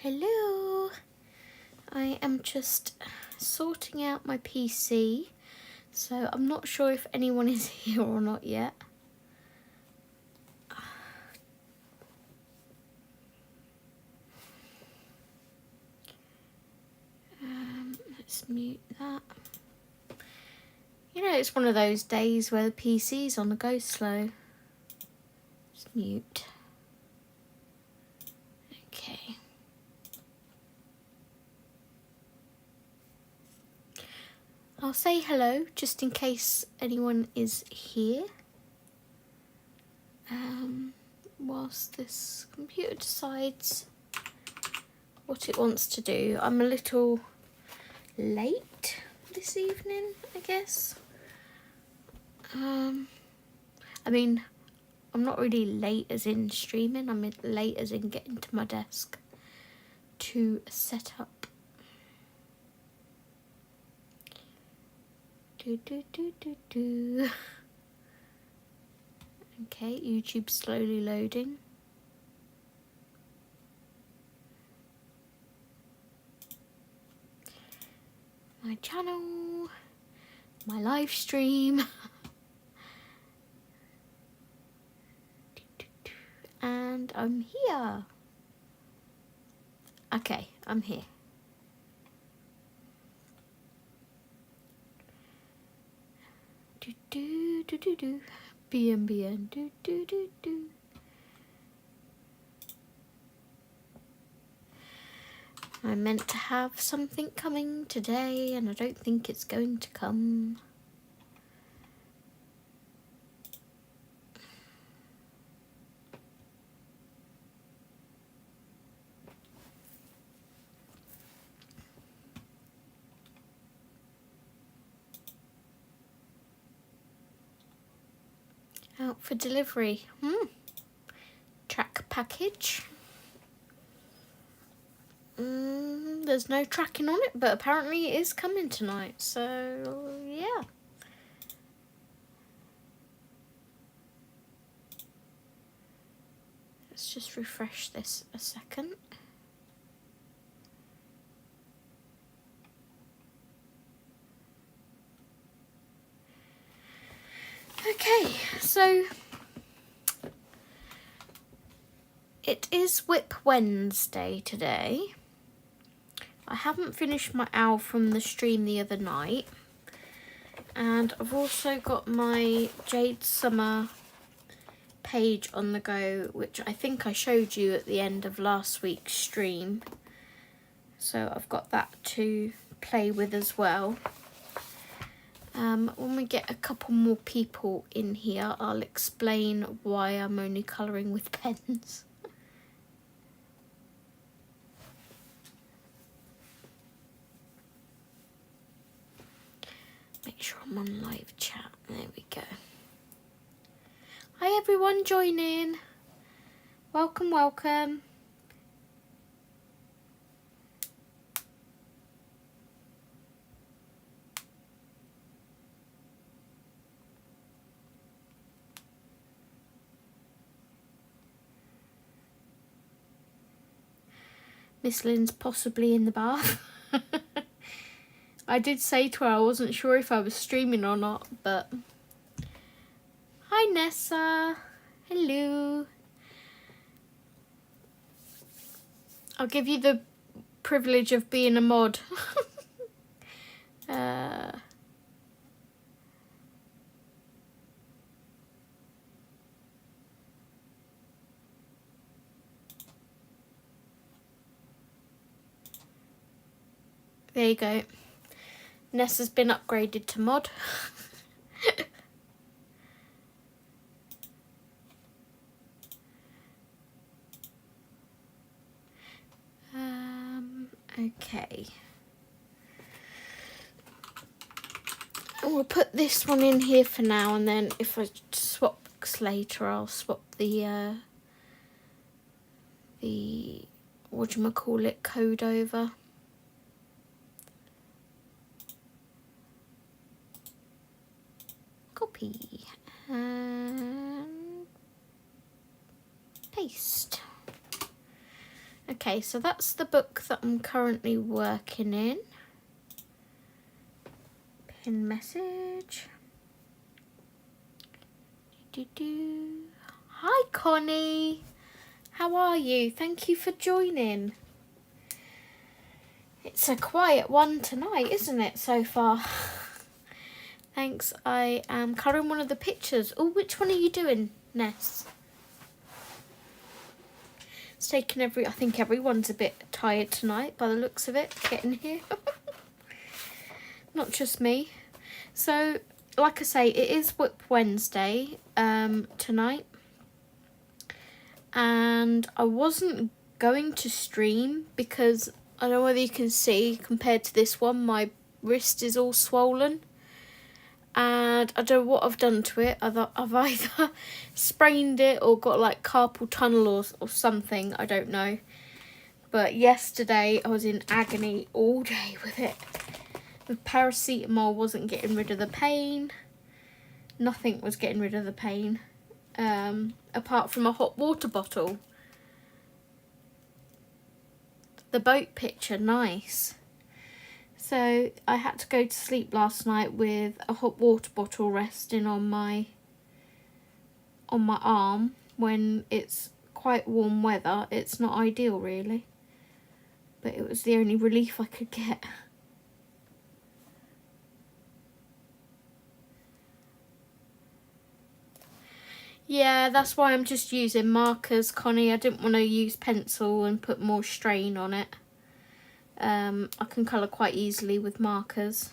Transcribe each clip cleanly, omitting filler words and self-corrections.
Hello. I am just sorting out my PC, so I'm not sure if anyone is here or not yet. Let's mute that. You know, it's one of those days where the PC's on the go slow. Just mute. Okay. I'll say hello just in case anyone is here. Whilst this computer decides what it wants to do. I'm a little late this evening, I guess. I mean, I'm not really late as in streaming, I'm late as in getting to my desk to set up. Okay, YouTube's slowly loading. My channel, my live stream. And I'm here. Okay, I'm here. Do do do do do. BNBN. Do do do do. I meant to have something coming today, and I don't think it's going to come. Out for delivery. Track package. There's no tracking on it, but apparently it is coming tonight, so yeah. Let's just refresh this a second. Okay, so it is Whip Wednesday today. I haven't finished my owl from the stream the other night, and I've also got my Jade Summer page on the go, which I think I showed you at the end of last week's stream. So I've got that to play with as well. When we get a couple more people in here, I'll explain why I'm only colouring with pens. Make sure I'm on live chat. There we go. Hi everyone, join in. Welcome, welcome. Miss Lynn's possibly in the bath. I did say to her I wasn't sure if I was streaming or not, but... Hi Nessa. Hello. I'll give you the privilege of being a mod. There you go. Nessa's been upgraded to mod. Okay. And we'll put this one in here for now, and then if I swap books later, I'll swap the whatchamacallit code over. Copy and paste. Okay, so that's the book that I'm currently working in. Pin message. Hi Connie, how are you? Thank you for joining. It's a quiet one tonight, isn't it, so far? Thanks, I am colouring one of the pictures. Oh, which one are you doing, Ness? It's taken I think everyone's a bit tired tonight by the looks of it, getting here. Not just me. So, like I say, it is Whip Wednesday tonight. And I wasn't going to stream because I don't know whether you can see, compared to this one, my wrist is all swollen. And I don't know what I've done to it. I've either sprained it or got like carpal tunnel or something. I don't know. But yesterday I was in agony all day with it. The paracetamol wasn't getting rid of the pain. Nothing was getting rid of the pain. Apart from a hot water bottle. The boat picture, nice. So I had to go to sleep last night with a hot water bottle resting on my arm when it's quite warm weather. It's not ideal really, but it was the only relief I could get. Yeah, that's why I'm just using markers, Connie. I didn't want to use pencil and put more strain on it. I can colour quite easily with markers.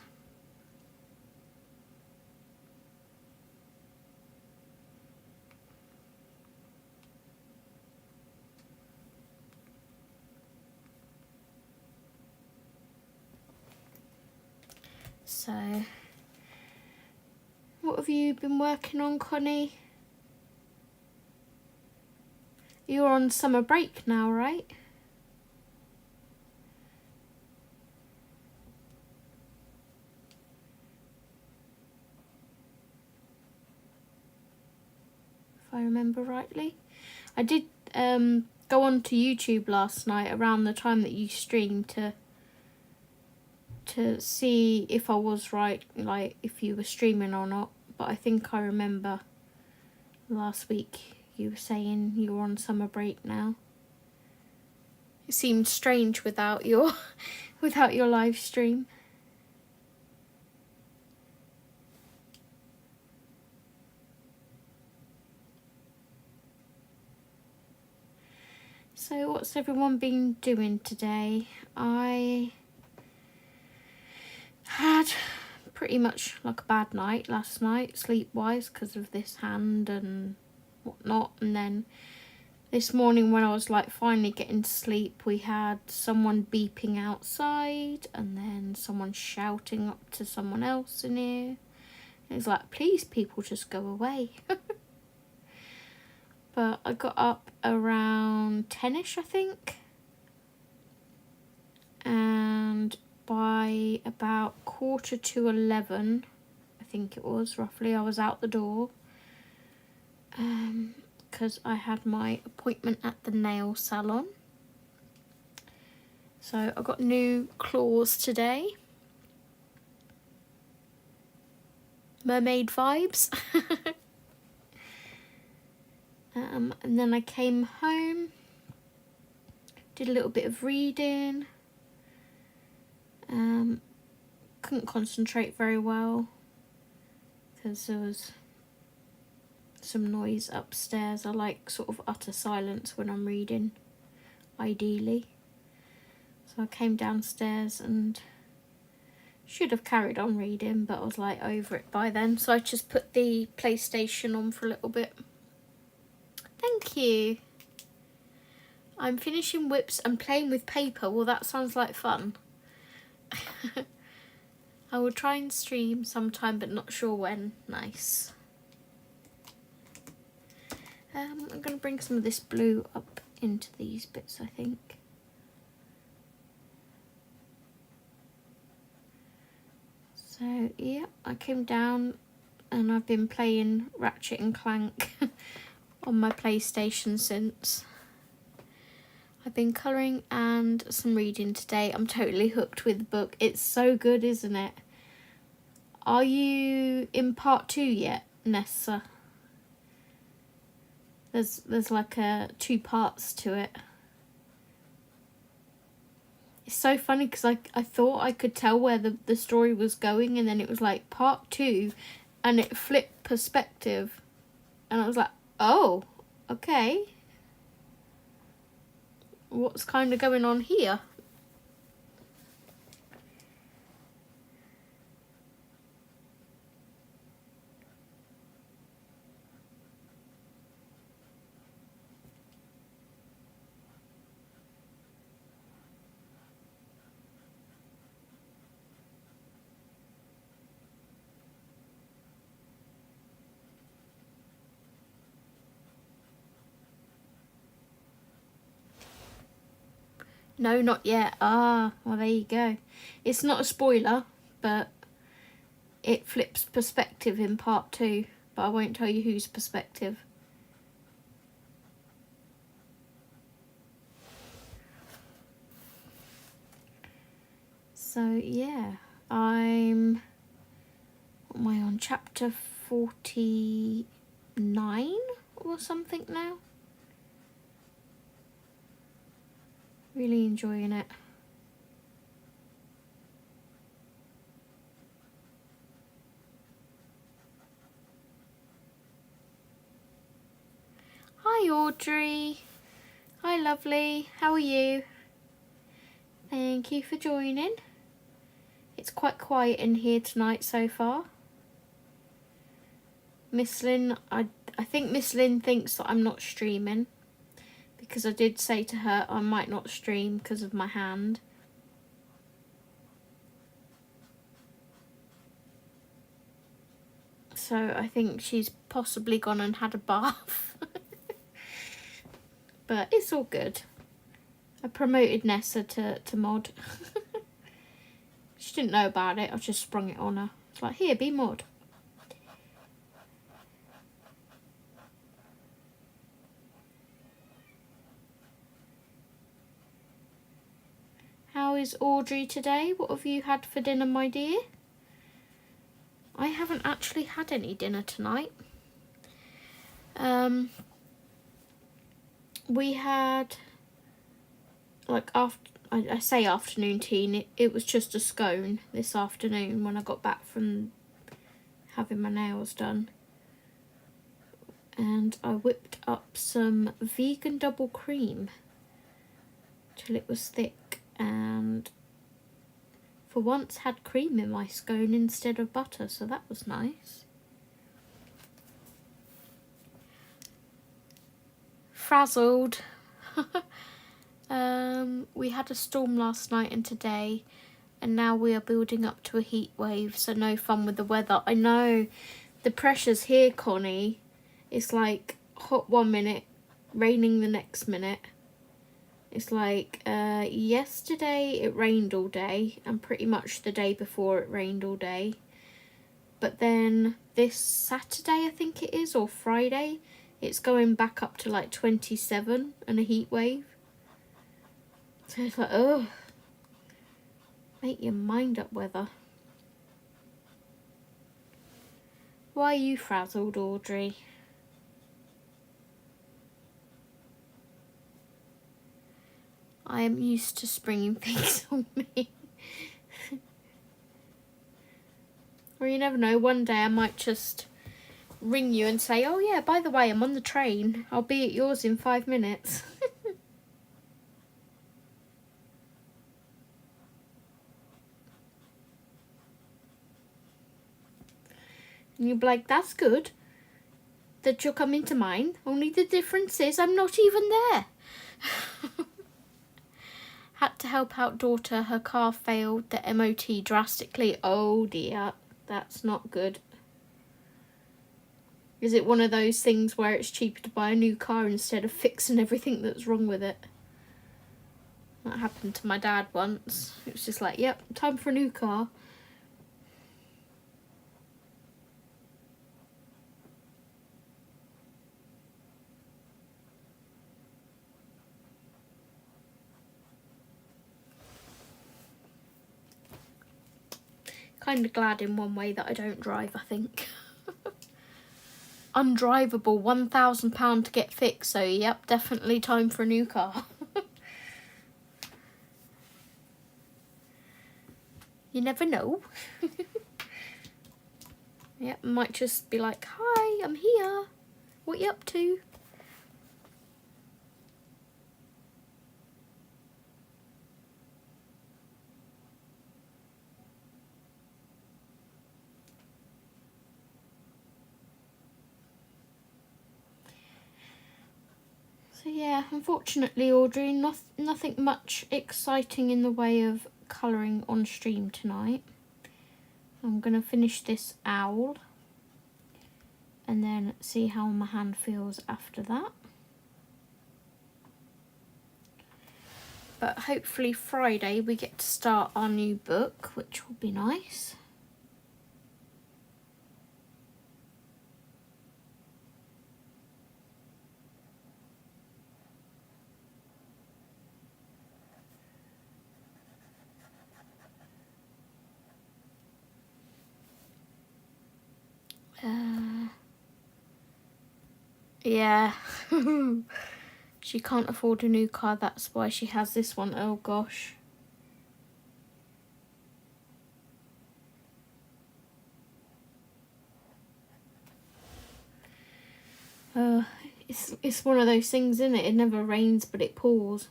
So, what have you been working on, Connie? You're on summer break now, right? If I remember rightly. I did go on to YouTube last night around the time that you streamed to see if I was right, like if you were streaming or not. But I think I remember last week you were saying you were on summer break now. It seemed strange without your live stream. So what's everyone been doing today? I had pretty much like a bad night last night, sleep-wise, because of this hand and whatnot. And then this morning when I was like finally getting to sleep, we had someone beeping outside and then someone shouting up to someone else in here. It was like, please people, just go away. But I got up around 10ish, I think. And by about 11:15, I think it was, roughly, I was out the door. Because I had my appointment at the nail salon. So I got new claws today. Mermaid vibes. And then I came home, did a little bit of reading. Couldn't concentrate very well because there was some noise upstairs. I like sort of utter silence when I'm reading, ideally. So I came downstairs and should have carried on reading, but I was like over it by then. So I just put the PlayStation on for a little bit. Thank you. I'm finishing whips and playing with paper. Well, that sounds like fun. I will try and stream sometime, but not sure when. Nice. I'm going to bring some of this blue up into these bits, I think. So, yeah, I came down and I've been playing Ratchet and Clank on my PlayStation since. I've been colouring and some reading today. I'm totally hooked with the book. It's so good, isn't it? Are you in part 2 yet, Nessa? There's like 2 parts to it. It's so funny because I thought I could tell where the story was going, and then it was like part 2 and it flipped perspective. And I was like, oh, okay. What's kind of going on here? No, not yet. Ah, well, there you go. It's not a spoiler, but it flips perspective in part 2, but I won't tell you whose perspective. So, yeah, what am I on, chapter 49 or something now? Really enjoying it. Hi Audrey. Hi lovely. How are you? Thank you for joining. It's quite quiet in here tonight so far. Miss Lynn, I think Miss Lynn thinks that I'm not streaming, because I did say to her I might not stream because of my hand. So I think she's possibly gone and had a bath. But it's all good. I promoted Nessa to mod. She didn't know about it, I just sprung it on her. It's like, here, be mod. How is Audrey today? What have you had for dinner, my dear? I haven't actually had any dinner tonight. We had, like, I say afternoon tea, it was just a scone this afternoon when I got back from having my nails done. And I whipped up some vegan double cream till it was thick, and for once had cream in my scone instead of butter, so that was nice. Frazzled. We had a storm last night and today, and now we are building up to a heat wave, so no fun with the weather. I know, the pressure's here, Connie. It's like hot 1 minute, raining the next minute. It's like yesterday it rained all day, and pretty much the day before it rained all day. But then this Saturday, I think it is, or Friday, it's going back up to like 27 and a heat wave. So it's like, oh, make your mind up, weather. Why are you frazzled, Audrey? I am used to springing things on me. Or you never know, one day I might just ring you and say, oh yeah, by the way, I'm on the train. I'll be at yours in 5 minutes. And you'll be like, that's good that you're coming to mine. Only the difference is I'm not even there. Had to help out daughter. Her car failed the MOT drastically. Oh dear, that's not good. Is it one of those things where it's cheaper to buy a new car instead of fixing everything that's wrong with it? That happened to my dad once. It was just like, yep, time for a new car. Kind of glad in one way that I don't drive, I think. Undrivable, £1,000 to get fixed, so yep, definitely time for a new car. You never know. Yep, might just be like, hi, I'm here. What you up to? So yeah, unfortunately, Audrey, nothing much exciting in the way of colouring on stream tonight. I'm going to finish this owl and then see how my hand feels after that. But hopefully Friday we get to start our new book, which will be nice. Yeah. She can't afford a new car, that's why she has this one. Oh gosh. It's one of those things, isn't it? It never rains, but it pours.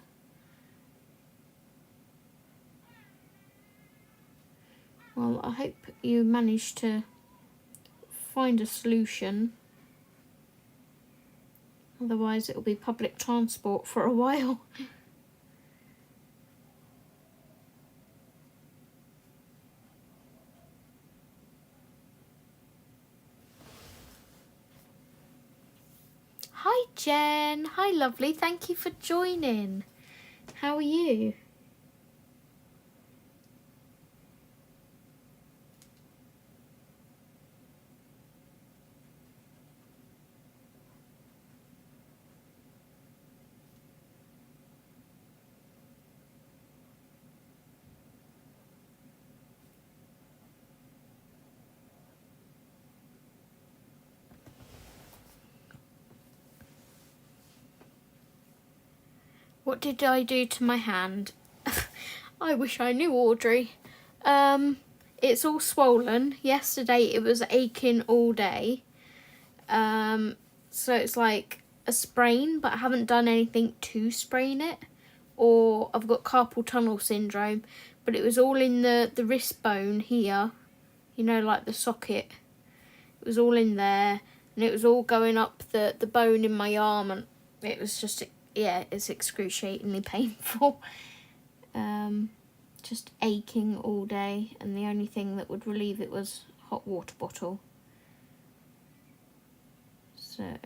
Well, I hope you managed to find a solution. Otherwise, it'll be public transport for a while. Hi, Jen. Hi, lovely. Thank you for joining. How are you? What did I do to my hand? I wish I knew, Audrey. It's all swollen. Yesterday it was aching all day. So it's like a sprain, but I haven't done anything to sprain it. Or I've got carpal tunnel syndrome, but it was all in the wrist bone here. You know, like the socket. It was all in there, and it was all going up the bone in my arm, and it was just, yeah, it's excruciatingly painful. Just aching all day, and the only thing that would relieve it was a hot water bottle. So,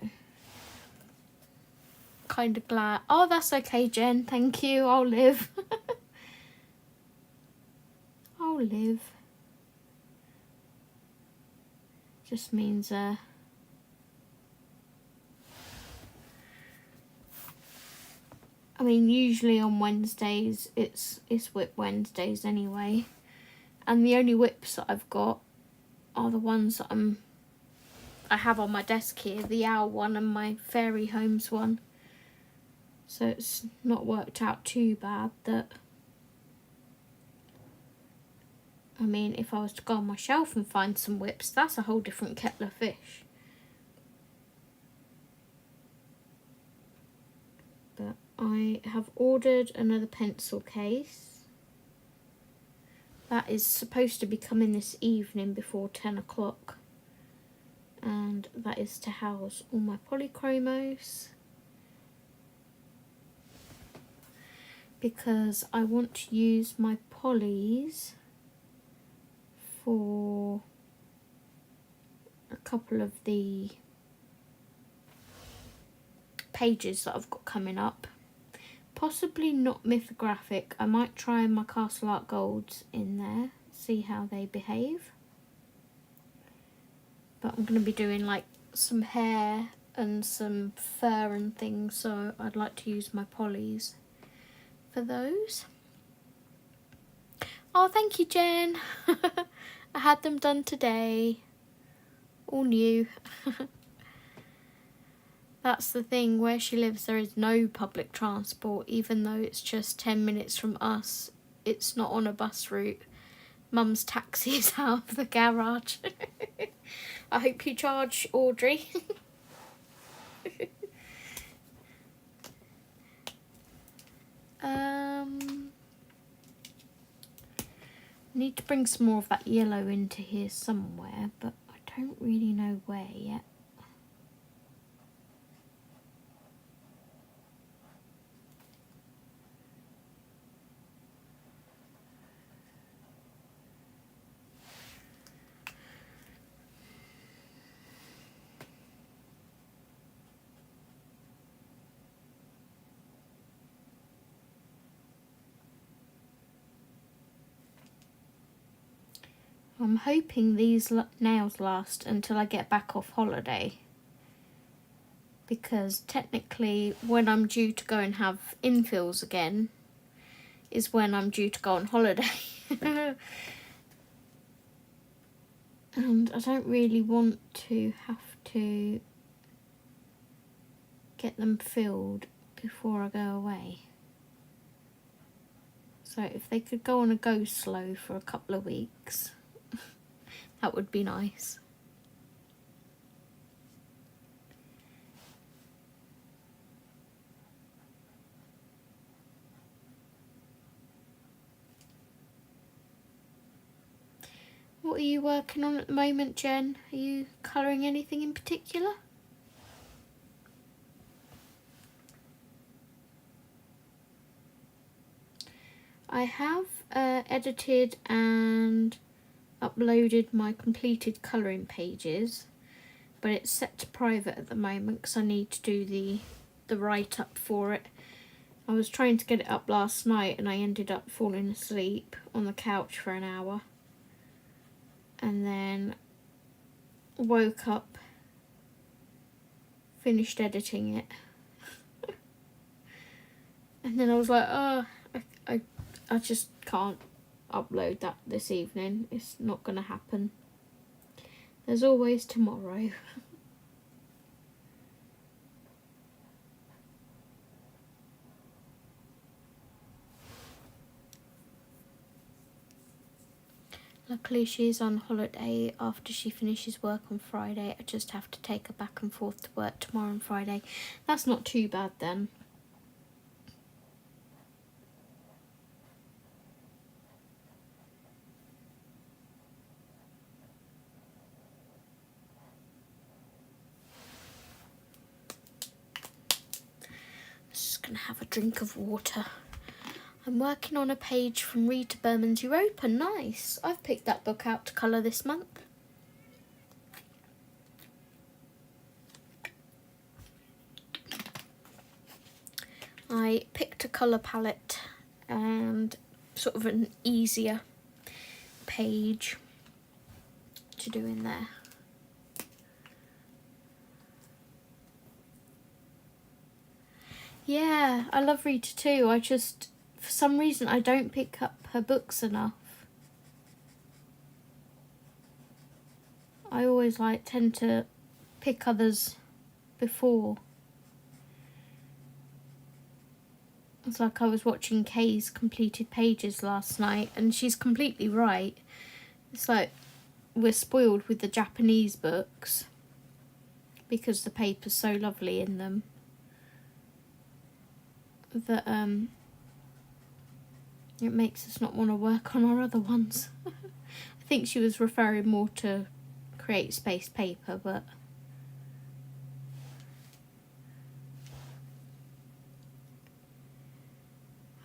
kind of glad. Oh, that's okay, Jen. Thank you. I'll live. I'll live. Just means I mean, usually on Wednesdays it's Whip Wednesdays anyway, and the only whips that I've got are the ones that I have on my desk here, the owl one and my fairy homes one. So it's not worked out too bad that, I mean, if I was to go on my shelf and find some whips, that's a whole different kettle of fish. But I have ordered another pencil case. That is supposed to be coming this evening before 10 o'clock. And that is to house all my polychromos. Because I want to use my polys for a couple of the pages that I've got coming up. Possibly not mythographic. I might try my Castle Art Golds in there, see how they behave. But I'm going to be doing like some hair and some fur and things, so I'd like to use my polys for those. Oh, thank you, Jen. I had them done today. All new. That's the thing, where she lives there is no public transport, even though it's just 10 minutes from us. It's not on a bus route. Mum's taxi is out of the garage. I hope you charge, Audrey. Need to bring some more of that yellow into here somewhere, but I don't really know where yet. I'm hoping these nails last until I get back off holiday, because technically when I'm due to go and have infills again is when I'm due to go on holiday. And I don't really want to have to get them filled before I go away. So if they could go on a go slow for a couple of weeks, that would be nice. What are you working on at the moment, Jen? Are you colouring anything in particular? I have edited and uploaded my completed colouring pages, but it's set to private at the moment because I need to do the write-up for it. I was trying to get it up last night and I ended up falling asleep on the couch for an hour, and then woke up, finished editing it, and then I was like, oh, I just can't upload that this evening. It's not going to happen. There's always tomorrow. Luckily she's on holiday after she finishes work on Friday. I just have to take her back and forth to work tomorrow and Friday. That's not too bad then. Just gonna have a drink of water. I'm working on a page from Rita Berman's Europa. Nice. I've picked that book out to colour this month. I picked a colour palette and sort of an easier page to do in there. Yeah, I love Rita too. I just, for some reason, I don't pick up her books enough. I always tend to pick others before. It's like I was watching Kay's completed pages last night, and she's completely right. It's like we're spoiled with the Japanese books because the paper's so lovely in them that it makes us not want to work on our other ones. I think she was referring more to Create Space paper, but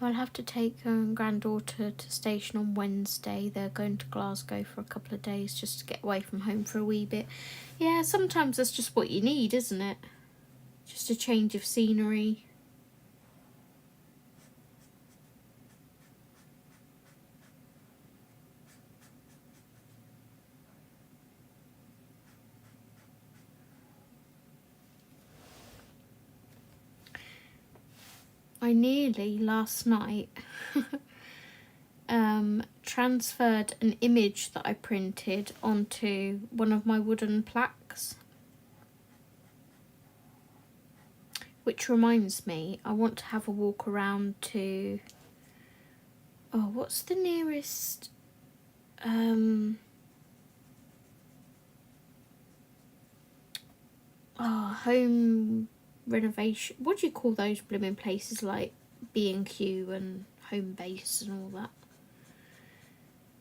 I'll have to take granddaughter to station on Wednesday. They're going to Glasgow for a couple of days just to get away from home for a wee bit. Yeah, sometimes that's just what you need, isn't it? Just a change of scenery. I nearly last night transferred an image that I printed onto one of my wooden plaques. Which reminds me, I want to have a walk around to... Oh, what's the nearest... home renovation. What do you call those blooming places, like B&Q and Home Base and all that?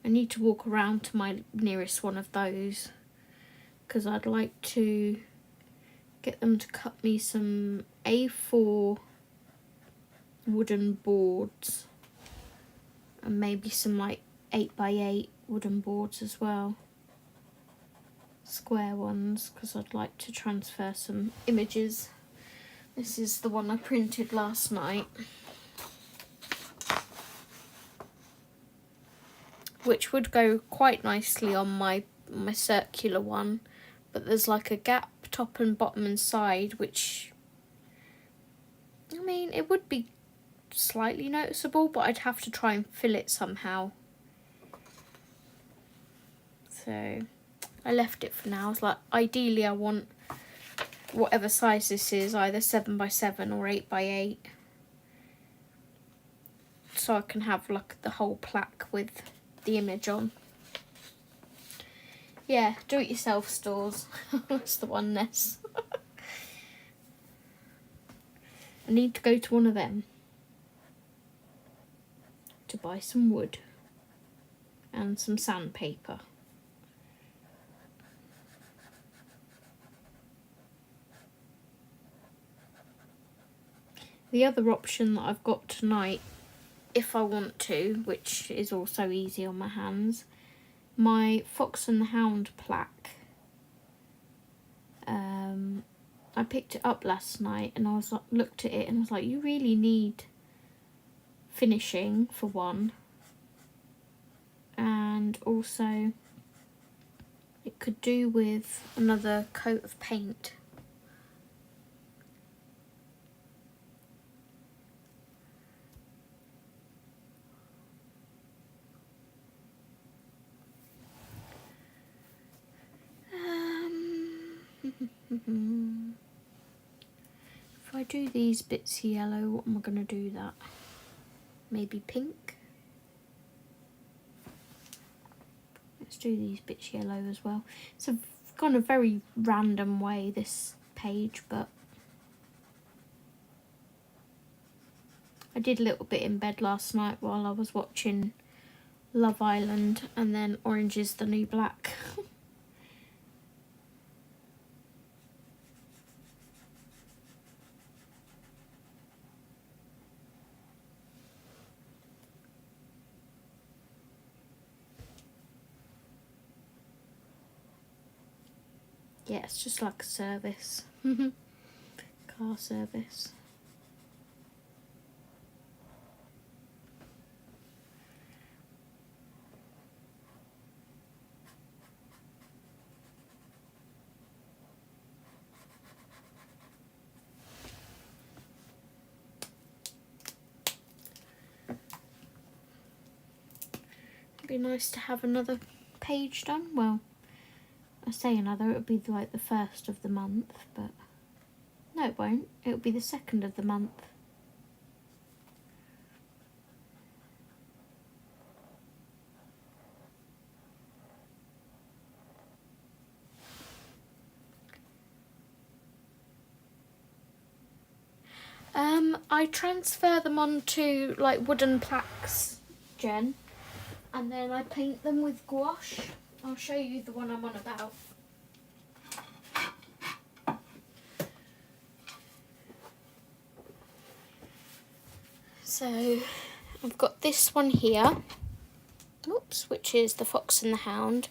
I need to walk around to my nearest one of those because I'd like to get them to cut me some A4 wooden boards and maybe some like 8x8 wooden boards as well. Square ones, because I'd like to transfer some images. This is the one I printed last night, which would go quite nicely on my circular one, but there's like a gap top and bottom and side, which, I mean, it would be slightly noticeable, but I'd have to try and fill it somehow. So I left it for now. I was like, ideally I want whatever size this is, either 7x7 or 8x8, so I can have like the whole plaque with the image on. Yeah, do-it-yourself stores. That's the one, Ness. I need to go to one of them to buy some wood and some sandpaper. The other option that I've got tonight, if I want to, which is also easy on my hands, my Fox and the Hound plaque. I picked it up last night and I was like, looked at it and was like, you really need finishing for one, and also it could do with another coat of paint. If I do these bits yellow, what am I going to do that? Maybe pink? Let's do these bits yellow as well. It's gone a very random way, this page, but I did a little bit in bed last night while I was watching Love Island, and then Orange is the New Black. Yeah, it's just like a service. Car service. It'd be nice to have another page done. Well, I say another, it would be like the 1st of the month, but no, it won't. It will be the 2nd of the month. I transfer them onto like wooden plaques, Jen, and then I paint them with gouache. I'll show you the one I'm on about. So I've got this one here, oops, which is the Fox and the Hound,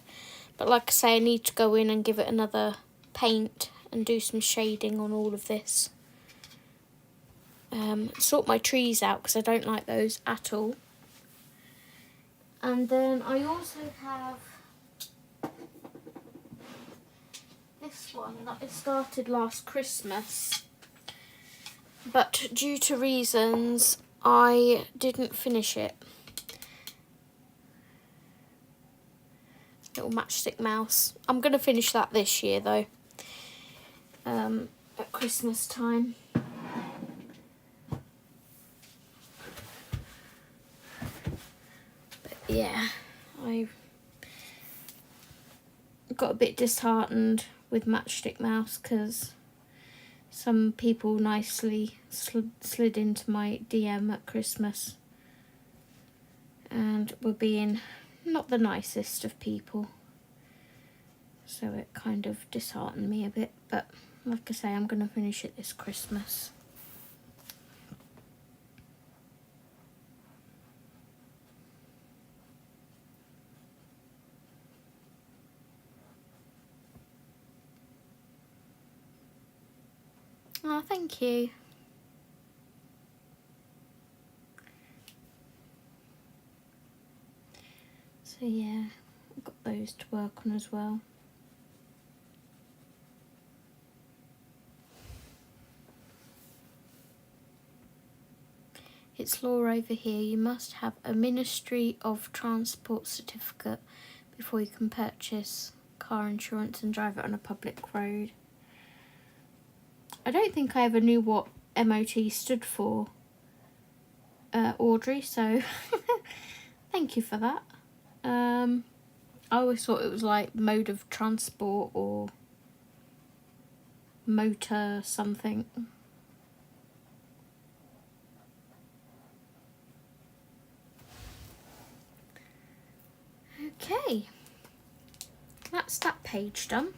but like I say, I need to go in and give it another paint and do some shading on all of this. Sort my trees out because I don't like those at all. And then I also have this one that I started last Christmas, but due to reasons I didn't finish it. little matchstick mouse. I'm going to finish that this year though, at Christmas time. But yeah, I got a bit disheartened with Matchstick Mouse because some people nicely slid into my DM at Christmas and were being not the nicest of people. So it kind of disheartened me a bit, but like I say, I'm going to finish it this Christmas. Oh, thank you. So yeah, I've got those to work on as well. It's law over here, you must have a Ministry of Transport certificate before you can purchase car insurance and drive it on a public road. I don't think I ever knew what MOT stood for, Audrey, so thank you for that. I always thought it was like mode of transport or motor something. Okay, that's that page done.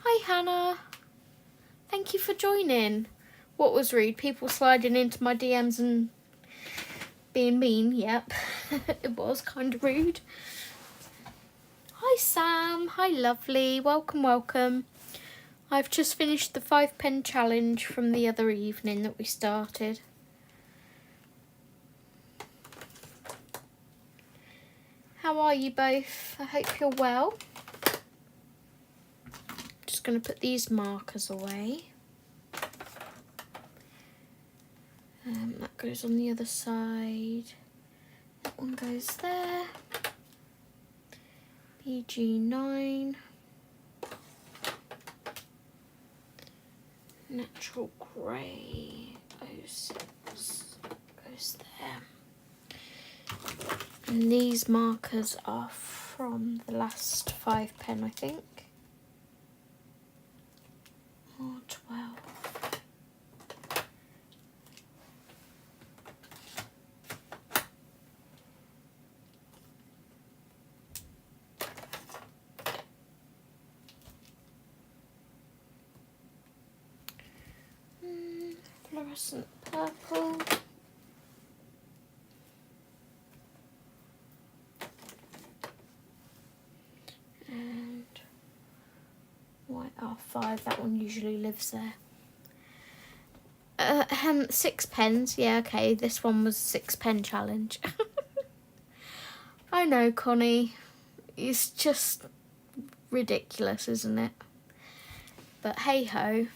Hi Hannah, thank you for joining. What was rude? People sliding into my DMs and being mean? Yep, it was kind of rude. Hi Sam, hi lovely, welcome, welcome. I've just finished the 5 pen challenge from the other evening that we started. How are you both? I hope you're well. Just going to put these markers away. That goes on the other side. That one goes there. PG9. Natural grey. 06 goes there. And these markers are from the last 5 pen, I think. Or 12. Fluorescent purple. And white R5, that one usually lives there. 6 pens, yeah, okay, this one was 6 pen challenge. I know, Connie, it's just ridiculous, isn't it? But hey ho,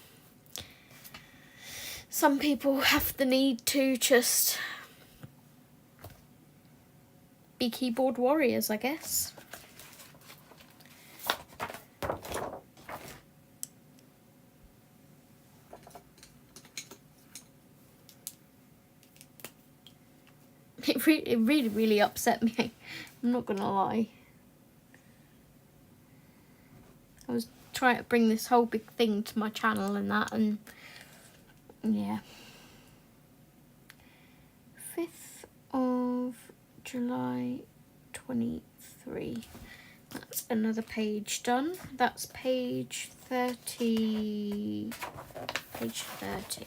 some people have the need to just be keyboard warriors, I guess. It really upset me. I'm not gonna lie. I was trying to bring this whole big thing to my channel and that, and yeah. 5th of July 23. That's another page done. That's page 30. Page 30.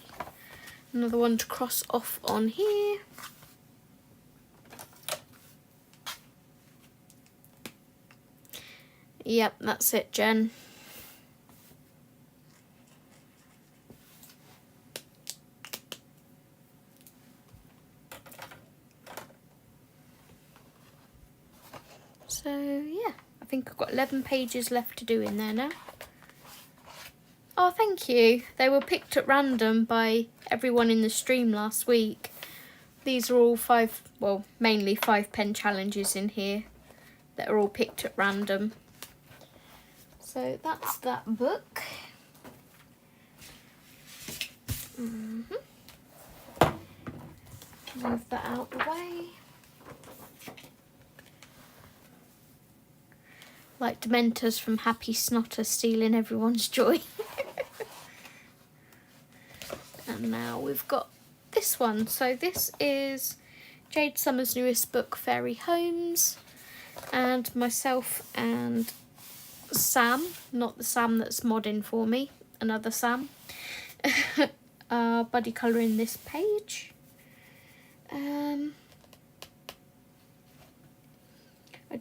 Another one to cross off on here. Yep, that's it, Jen. So, yeah, I think I've got 11 pages left to do in there now. Oh, thank you. They were picked at random by everyone in the stream last week. these are all mainly 5 pen challenges in here that are all picked at random. So that's that book. Move that out the way. Like Dementors from Happy Snotter stealing everyone's joy. And now we've got this one. So this is Jade Summer's newest book, Fairy Homes. And myself and Sam, not the Sam that's modding for me, another Sam, are buddy colouring this page. I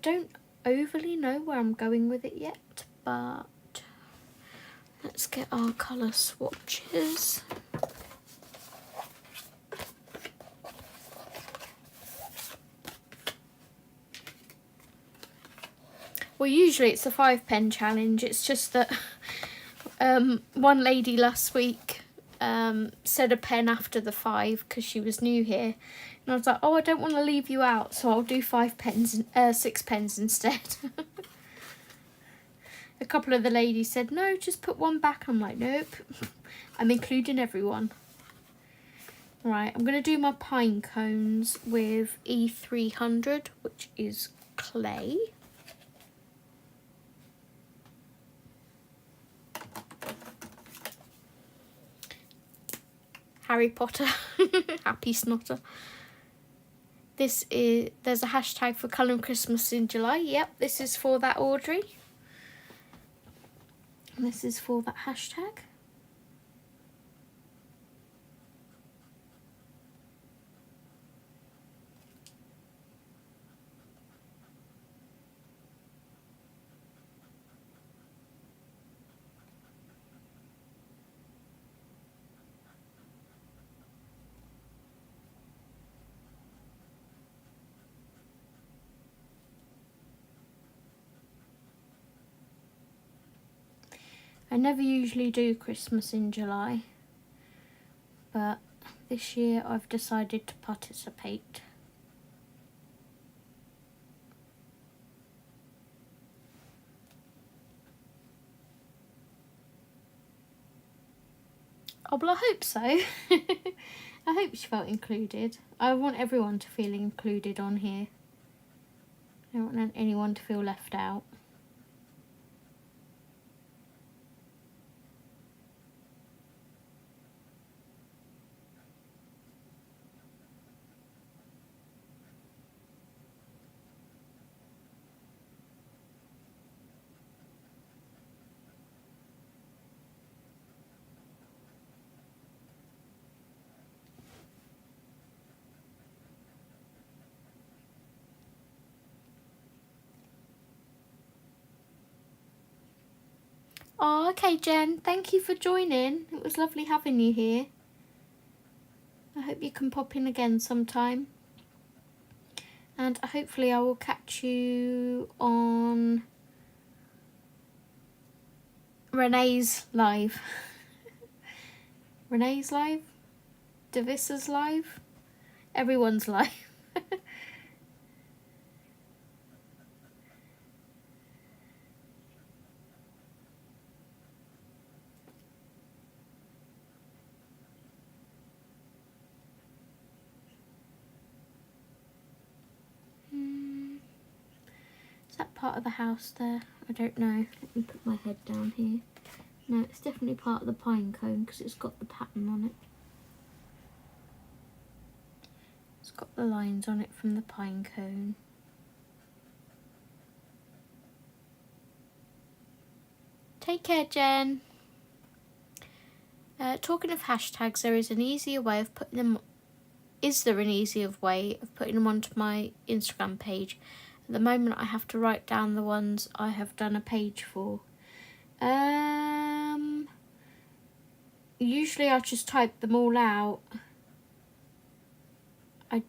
don't overly know where I'm going with it yet, but let's get our colour swatches. Well, usually it's a 5 pen challenge. It's just that one lady last week said a pen after the 5 because she was new here. And I was like, oh, I don't want to leave you out, so I'll do 6 pens instead. A couple of the ladies said, no, just put one back. I'm like, nope, I'm including everyone. Right, I'm going to do my pine cones with E300, which is clay. Harry Potter, Happy Snotter. There's a hashtag for Colouring Christmas in July. Yep, this is for that, Audrey. And this is for that hashtag. I never usually do Christmas in July, but this year I've decided to participate. Oh, well, I hope so. I hope she felt included. I want everyone to feel included on here. I don't want anyone to feel left out. Oh, okay, Jen. Thank you for joining. It was lovely having you here. I hope you can pop in again sometime. And hopefully I will catch you on Renee's live. Renee's live? Davissa's live? Everyone's live. Is that part of the house there? I don't know. Let me put my head down here. No, it's definitely part of the pine cone because it's got the pattern on it. It's got the lines on it from the pine cone. Take care, Jen. Talking of hashtags, there is an easier way of putting them. Is there an easier way of putting them onto my Instagram page? At the moment, I have to write down the ones I have done a page for. Usually I just type them all out. I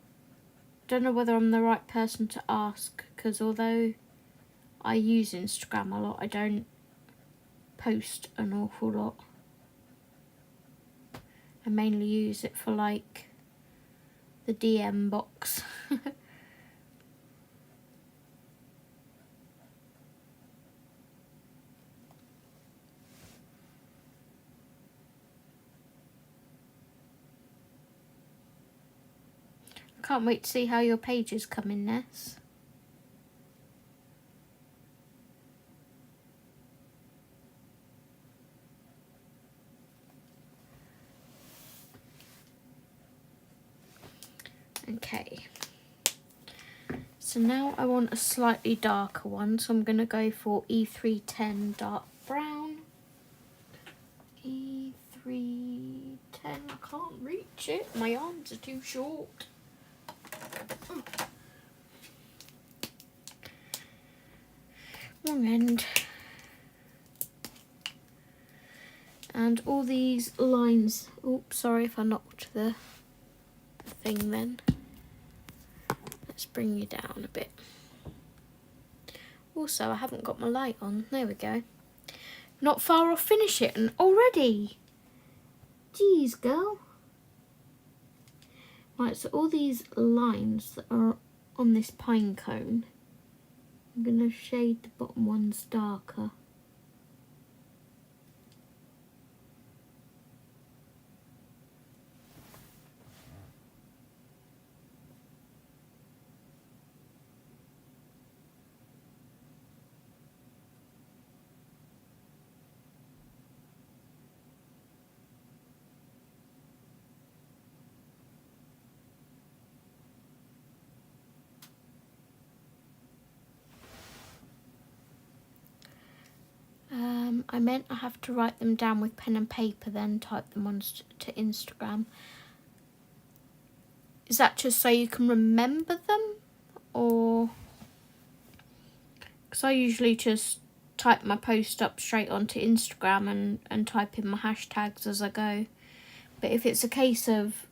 don't know whether I'm the right person to ask, because although I use Instagram a lot, I don't post an awful lot. I mainly use it for like the DM box. Can't wait to see how your pages come in, Ness. Okay. So now I want a slightly darker one, so I'm going to go for E310 dark brown. E310, I can't reach it, my arms are too short. Wrong end. And all these lines, oops, sorry if I knocked the thing then. Let's bring you down a bit. Also, I haven't got my light on. There we go. Not far off finish it and already. Jeez, girl. Right, so all these lines that are on this pine cone, I'm going to shade the bottom ones darker. I meant I have to write them down with pen and paper, then type them on to Instagram. Is that just so you can remember them? Or... because I usually just type my post up straight onto Instagram and type in my hashtags as I go. But if it's a case of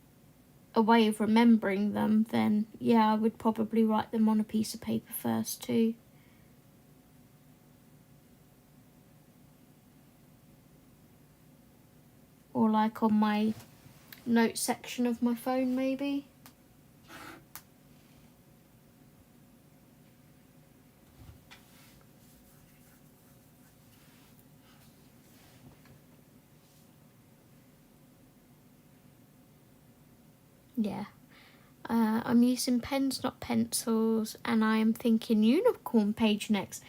a way of remembering them, then yeah, I would probably write them on a piece of paper first too. Or like on my notes section of my phone maybe. Yeah. I'm using pens, not pencils, and I am thinking unicorn page next.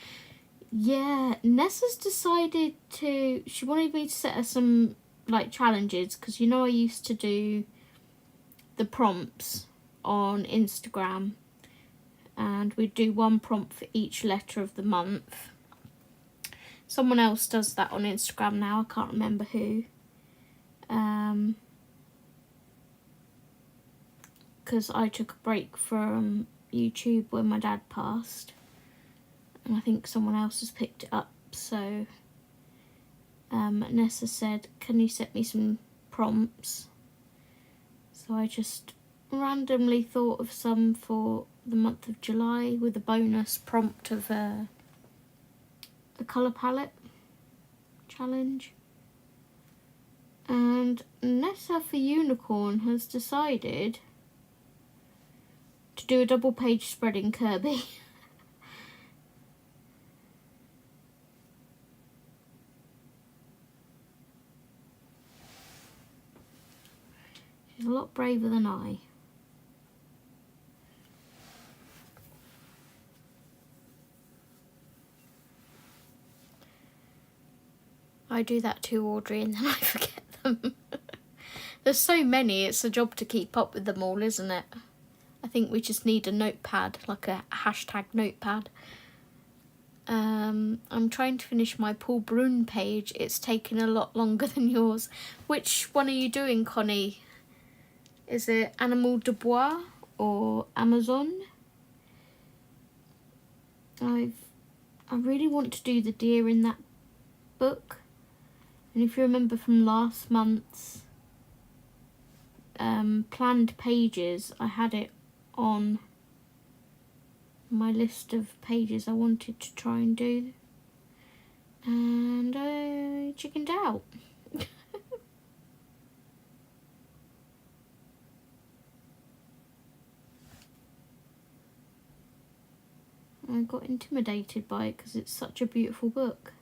Yeah, Nessa's decided to... she wanted me to set her some like challenges, because you know I used to do the prompts on Instagram, and we'd do one prompt for each letter of the month. Someone else does that on Instagram now, I can't remember who. Because I took a break from YouTube when my dad passed, and I think someone else has picked it up, so Nessa said, can you set me some prompts? So I just randomly thought of some for the month of July, with a bonus prompt of a colour palette challenge. And Nessa for unicorn has decided to do a double page spread in Kirby. She's a lot braver than I. I do that too, Audrey, and then I forget them. There's so many, it's a job to keep up with them all, isn't it? I think we just need a notepad, like a hashtag notepad. I'm trying to finish my Paul Brun page. It's taken a lot longer than yours. Which one are you doing, Connie? Is it Animal de Bois or Amazon? I really want to do the deer in that book. And if you remember from last month's planned pages, I had it on my list of pages I wanted to try and do. And I chickened out. got intimidated by it because it's such a beautiful book.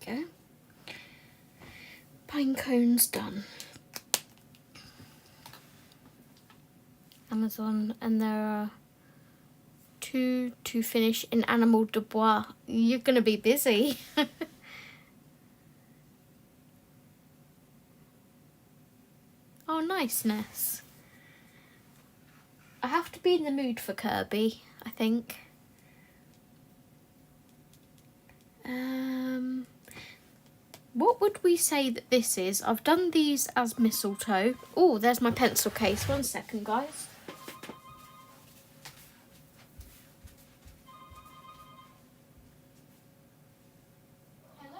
There we go. Pine cones done. Amazon, and there are 2 to finish in Animal de Bois. You're going to be busy. Oh, niceness. I have to be in the mood for Kirby, I think. What would we say that this is? I've done these as mistletoe. Oh, there's my pencil case. 1 second, guys. Hello?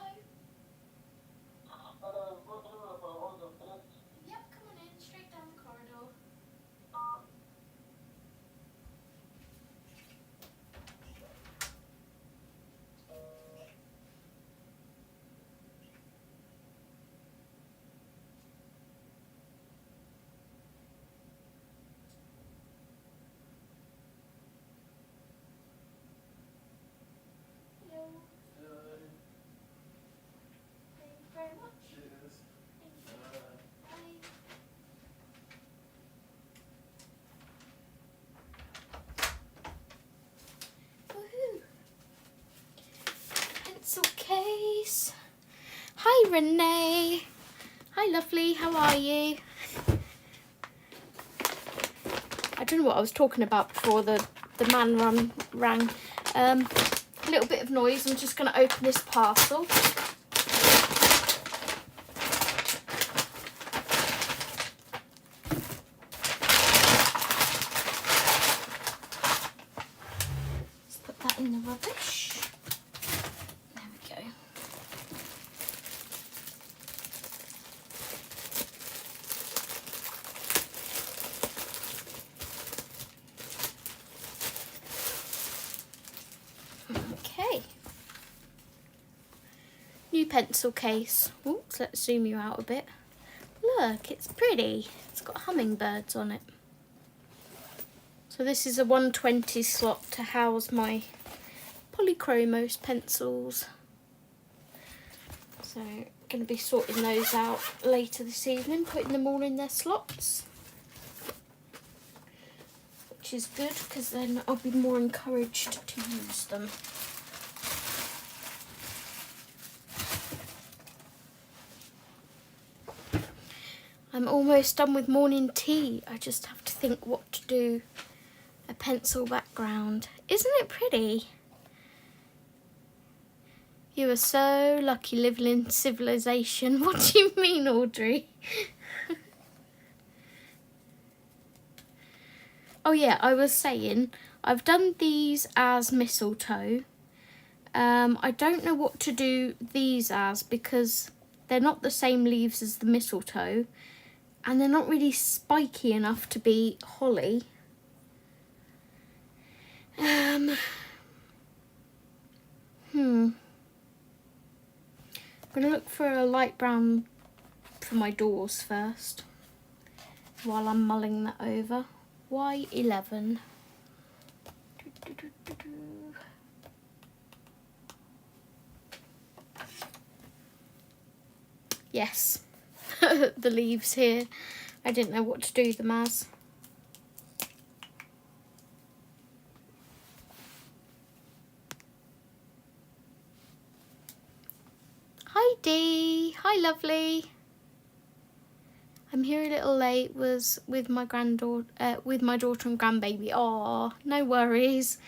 Yep, come on in, straight down the corridor. Pencil case. Hi Renee. Hi lovely, how are you? I don't know what I was talking about before the man rang. A little bit of noise. I'm just going to open this parcel. Let's put that in the rubbish. There we go. Okay. New pencil case. Oops, let's zoom you out a bit. Look, it's pretty. It's got hummingbirds on it. So this is a 120 slot to house my Polychromos pencils. So I'm going to be sorting those out later this evening, putting them all in their slots. Which is good because then I'll be more encouraged to use them. I'm almost done with morning tea. I just have to think what to do. A pencil background. Isn't it pretty? You are so lucky living in civilization. What do you mean, Audrey? Oh yeah, I was saying, I've done these as mistletoe. I don't know what to do these as because they're not the same leaves as the mistletoe. And they're not really spiky enough to be holly. I'm going to look for a light brown for my doors first while I'm mulling that over. Y11. Yes. The leaves here. I didn't know what to do them as. Hi Dee. Hi lovely. I'm here a little late. Was with my daughter and grandbaby. Oh, no worries.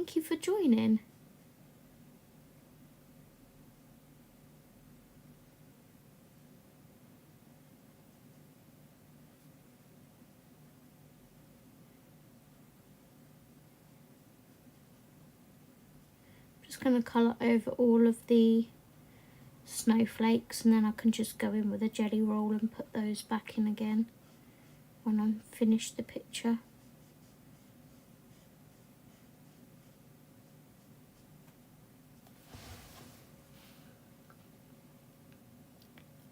thank you for joining. Just going to colour over all of the snowflakes, and then I can just go in with a jelly roll and put those back in again when I'm finished the picture.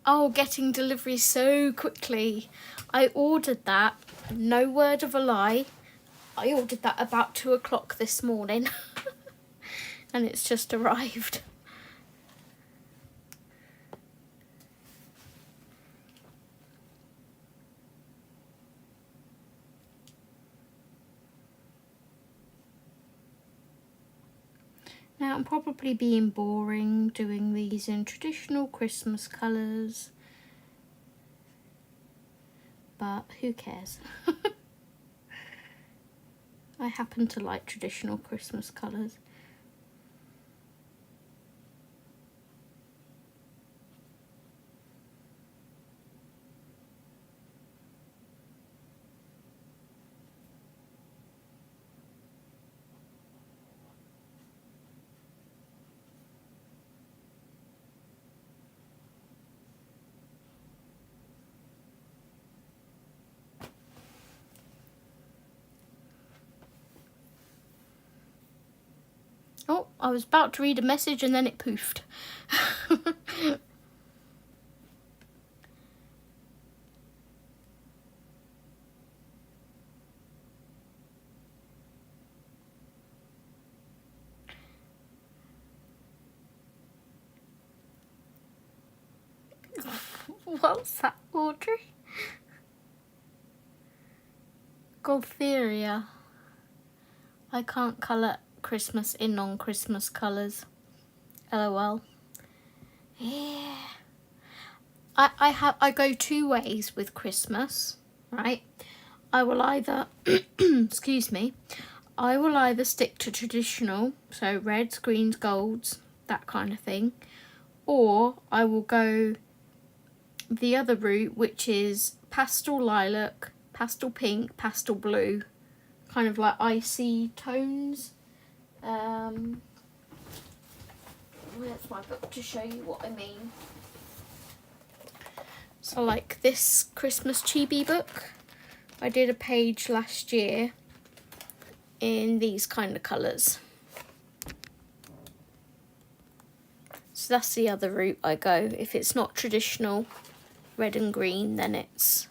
Oh, getting delivery so quickly. I ordered that, no word of a lie, I ordered that about 2 o'clock this morning and it's just arrived. Now I'm probably being boring doing these in traditional Christmas colours, but who cares? I happen to like traditional Christmas colours. Oh, I was about to read a message and then it poofed. What's that, Audrey? Goltheria. I can't colour Christmas in non-Christmas colours. LOL. Yeah. I go two ways with Christmas, right? I will either excuse me, I will either stick to traditional, so reds, greens, golds, that kind of thing, or I will go the other route, which is pastel lilac, pastel pink, pastel blue, kind of like icy tones. Where's my book to show you what I mean? So like this Christmas chibi book, I did a page last year in these kind of colours. So that's the other route I go. If it's not traditional red and green, then it's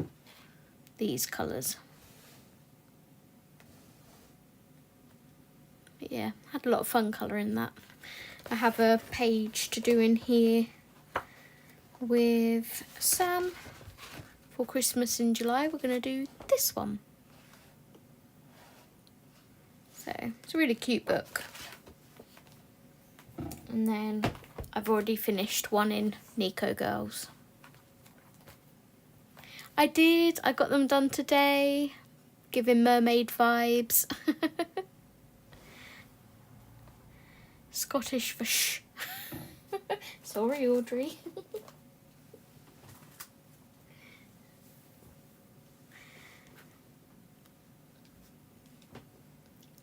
these colours. But yeah, had a lot of fun colouring that. I have a page to do in here with Sam for Christmas in July. We're going to do this one. So it's a really cute book. And then I've already finished one in Nico Girls. I did, I got them done today, giving mermaid vibes. Scottish for shh. Sorry, Audrey.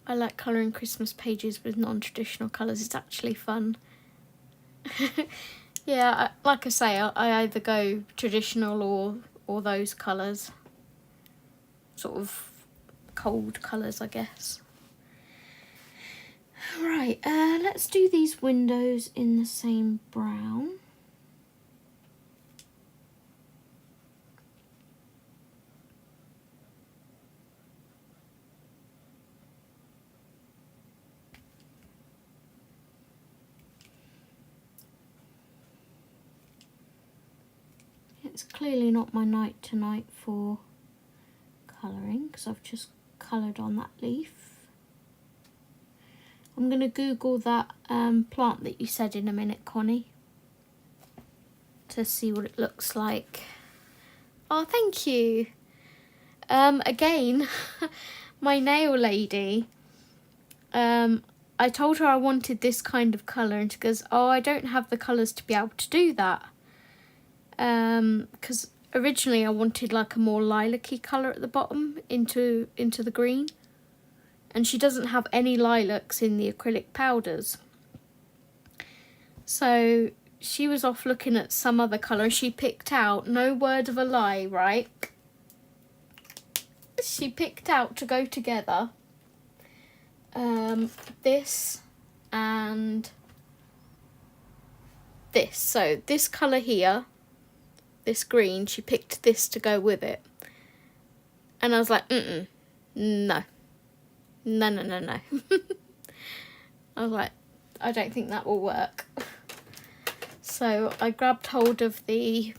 I like colouring Christmas pages with non-traditional colours. It's actually fun. Yeah, like I say, I either go traditional or those colours. Sort of cold colours, I guess. Right, let's do these windows in the same brown. It's clearly not my night tonight for colouring because I've just coloured on that leaf. I'm going to Google that plant that you said in a minute, Connie, to see what it looks like. Oh, thank you. Again, my nail lady, I I told her I wanted this kind of colour, and she goes, oh, I don't have the colours to be able to do that. Because originally I wanted like a more lilac-y colour at the bottom into the green. And she doesn't have any lilacs in the acrylic powders. So she was off looking at some other colour, and she picked out, no word of a lie, right? She picked out to go together this and this. So this colour here, this green, she picked this to go with it. And I was like, no. No. I was like, I don't think that will work. So I grabbed hold of the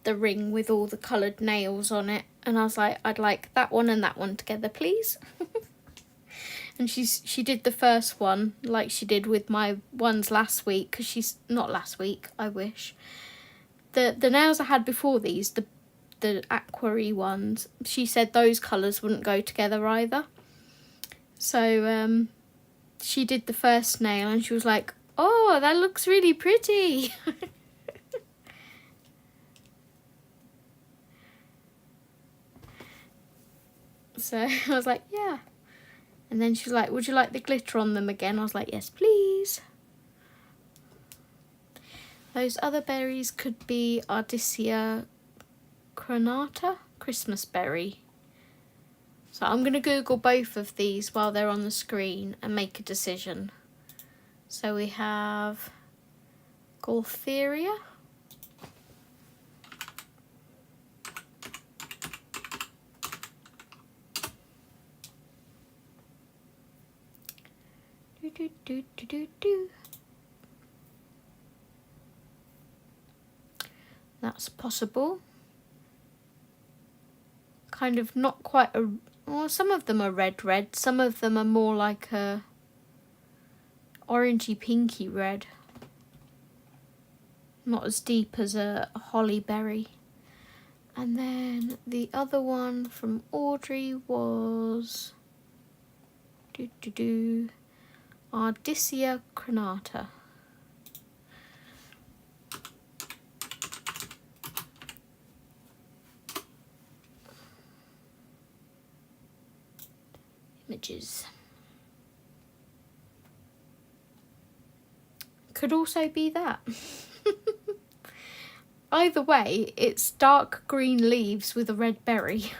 ring with all the coloured nails on it, and I was like, I'd like that one and that one together, please. And she did the first one like she did with my ones last week, because she's not last week, I wish. The nails I had before these, the aqua-y ones, she said those colours wouldn't go together either. So she did the first nail and she was like, oh, that looks really pretty. So I was like, yeah. And then she's like, would you like the glitter on them again? I was like, yes, please. Those other berries could be Ardisia crenata, Christmas berry. So I'm going to Google both of these while they're on the screen and make a decision. So we have Gaultheria. That's possible. Kind of not quite a... Well, some of them are red. Some of them are more like a orangey pinky red. Not as deep as a holly berry. And then the other one from Audrey was Ardisia crenata. Images. Could also be that. Either way, it's dark green leaves with a red berry.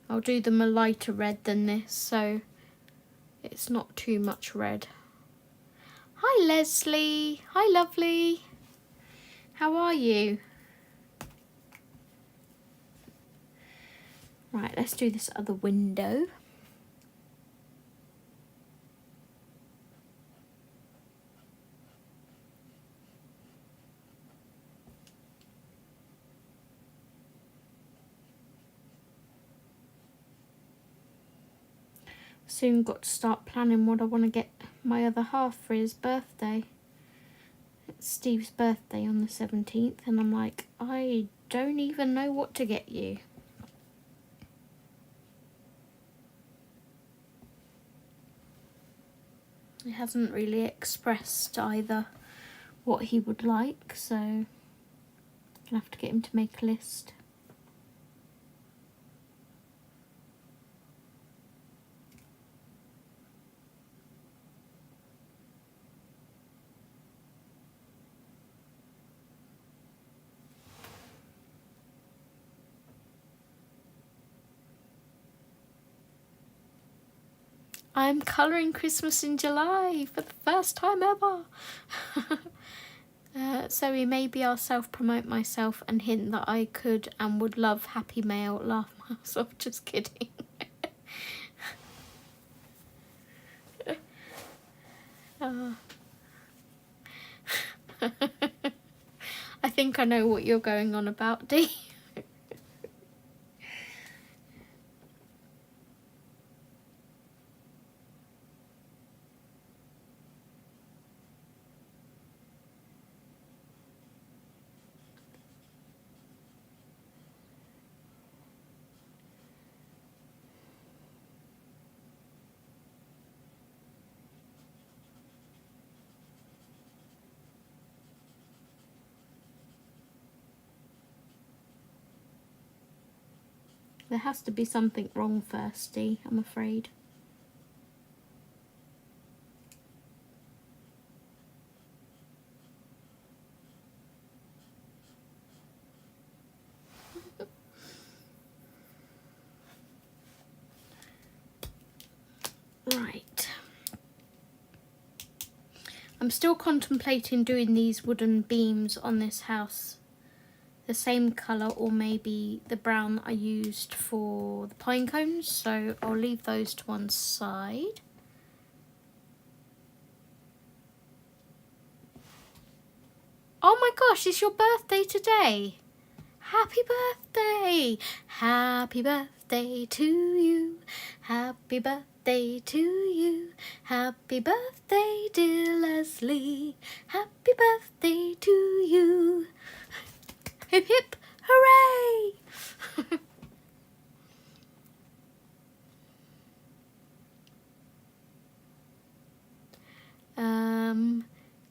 I'll do them a lighter red than this, so it's not too much red. Hi Leslie, hi lovely. How are you? Right, let's do this other window. Soon got to start planning what I want to get my other half for his birthday. It's Steve's birthday on the 17th, and I'm like, I don't even know what to get you. He hasn't really expressed either what he would like, so I'm gonna have to get him to make a list. I'm colouring Christmas in July for the first time ever. So maybe I'll self-promote myself and hint that I could and would love Happy Mail, laugh myself, just kidding. I think I know what you're going on about, Dee. There has to be something wrong firsty, I'm afraid. Right. I'm still contemplating doing these wooden beams on this house. The same colour, or maybe the brown I used for the pine cones, so I'll leave those to one side. Oh my gosh, it's your birthday today! Happy birthday! Happy birthday to you! Happy birthday to you! Happy birthday, dear Leslie! Happy birthday to you! Hip hip hooray!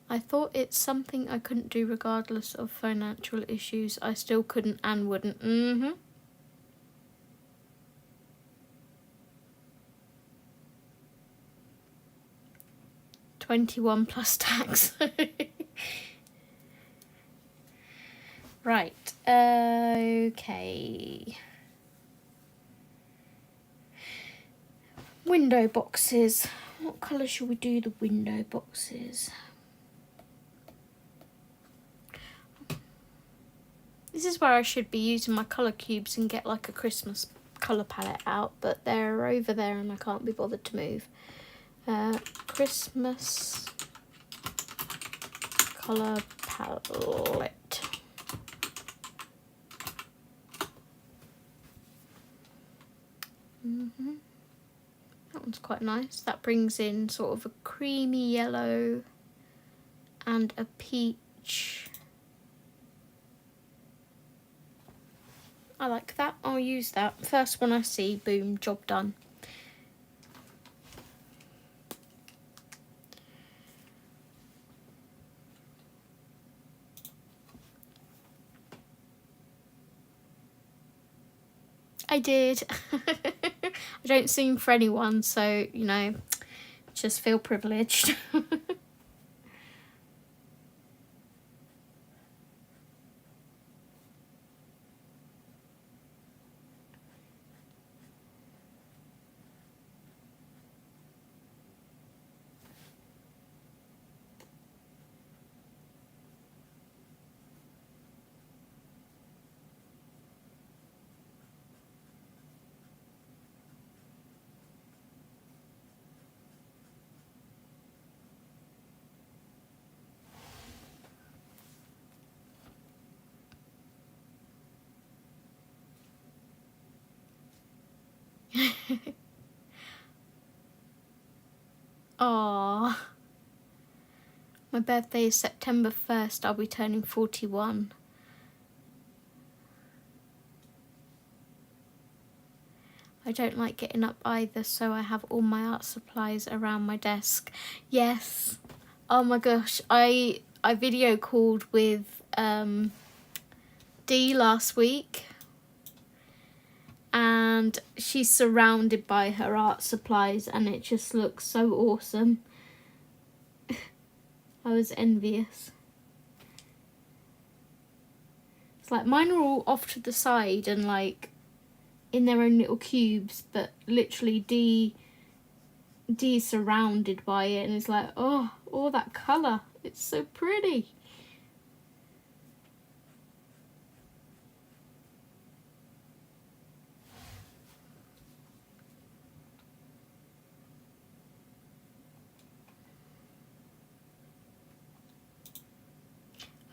I thought it's something I couldn't do regardless of financial issues. I still couldn't and wouldn't. 21 plus tax. Right, okay. Window boxes. What colour shall we do the window boxes? This is where I should be using my colour cubes and get like a Christmas colour palette out, but they're over there and I can't be bothered to move. Christmas colour palette. That one's quite nice. That brings in sort of a creamy yellow and a peach. I like that. I'll use that. First one I see, boom, job done. I did. I don't sing for anyone, so, you know, just feel privileged. Aww. My birthday is September 1st. I'll be turning 41. I don't like getting up either, so I have all my art supplies around my desk. Yes. Oh my gosh. I video called with Dee last week. And she's surrounded by her art supplies and it just looks so awesome. I was envious. It's like mine are all off to the side and like in their own little cubes, but literally Dee's surrounded by it and it's like, oh, all that colour. It's so pretty.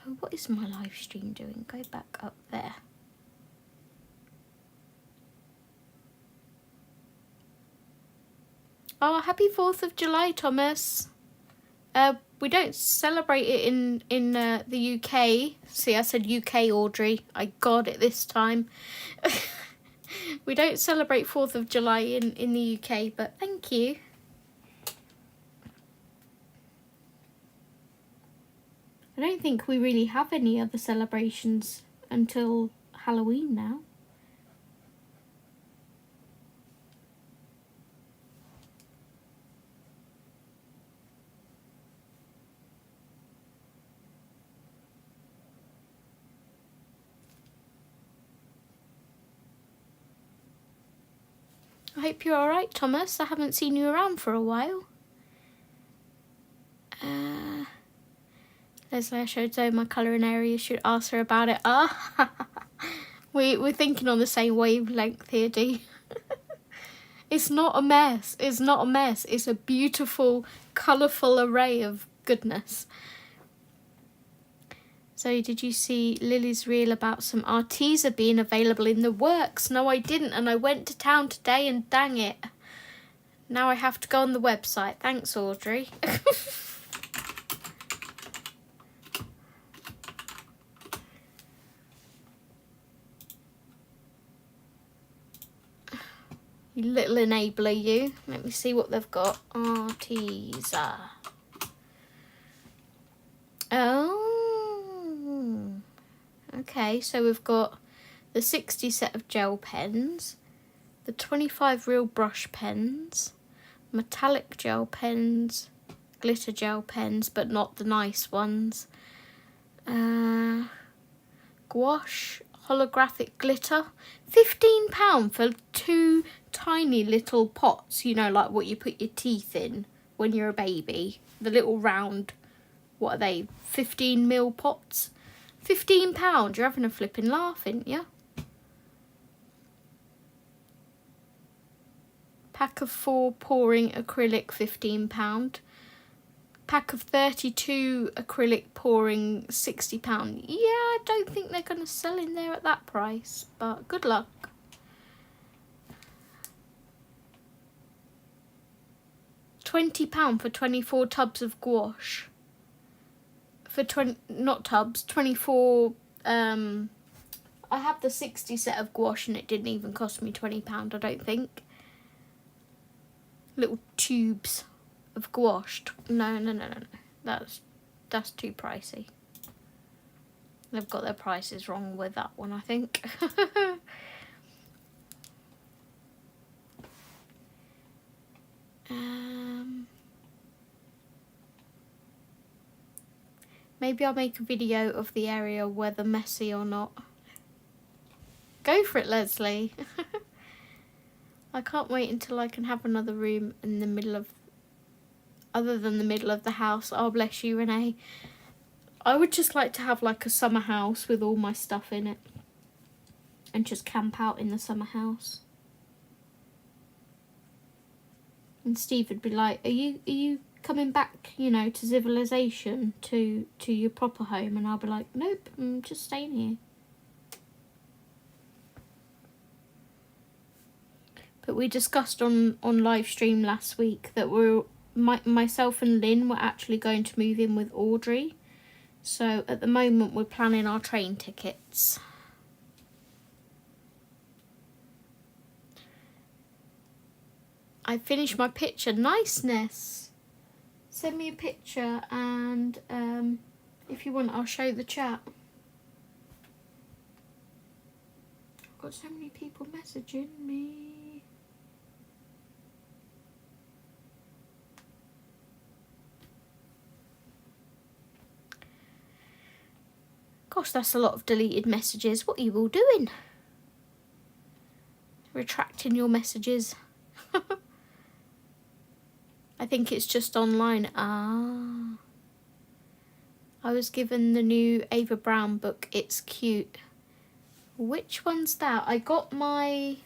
Oh, what is my live stream doing? Go back up there. Oh, happy 4th of July, Thomas. We don't celebrate it in the UK. See, I said UK, Audrey. I got it this time. We don't celebrate 4th of July in the UK, but thank you. I don't think we really have any other celebrations until Halloween now. I hope you're alright, Thomas. I haven't seen you around for a while. Leslie, I showed Zoe my colouring area. Should ask her about it. Ah, we're thinking on the same wavelength here, Dee. It's not a mess. It's not a mess. It's a beautiful, colourful array of goodness. So did you see Lily's reel about some Arteza being available in the works? No, I didn't, and I went to town today and dang it. Now I have to go on the website. Thanks, Audrey. You little enabler, you. Let me see what they've got. Arteza. Oh. Okay, so we've got the 60 set of gel pens, the 25 real brush pens, metallic gel pens, glitter gel pens, but not the nice ones. Gouache, holographic glitter. £15 for 2 tiny little pots, you know, like what you put your teeth in when you're a baby. The little round, what are they, 15mm pots? £15, you're having a flipping laugh, ain't you? Pack of 4 pouring acrylic, £15. Pack of 32 acrylic pouring, £60. Yeah, I don't think they're going to sell in there at that price, but good luck. £20 for 24 tubs of gouache. For 20, not tubs, 24, I have the 60 set of gouache and it didn't even cost me £20, I don't think. Little tubes of gouache. No. That's too pricey. They've got their prices wrong with that one, I think. Maybe I'll make a video of the area, whether messy or not. Go for it, Leslie. I can't wait until I can have another room in the middle of, other than the middle of the house. Oh, bless you, Renee. I would just like to have like a summer house with all my stuff in it. And just camp out in the summer house. And Steve would be like, are you coming back, you know, to civilization, to your proper home? And I'll be like, nope, I'm just staying here. But we discussed on Livestream last week that myself and Lynn were actually going to move in with Audrey. So at the moment we're planning our train tickets. I finished my picture. Niceness. Send me a picture and if you want I'll show the chat. I've got so many people messaging me. Gosh, that's a lot of deleted messages. What are you all doing? Retracting your messages. I think it's just online. Ah. I was given the new Ava Brown book. It's cute. Which one's that? I got my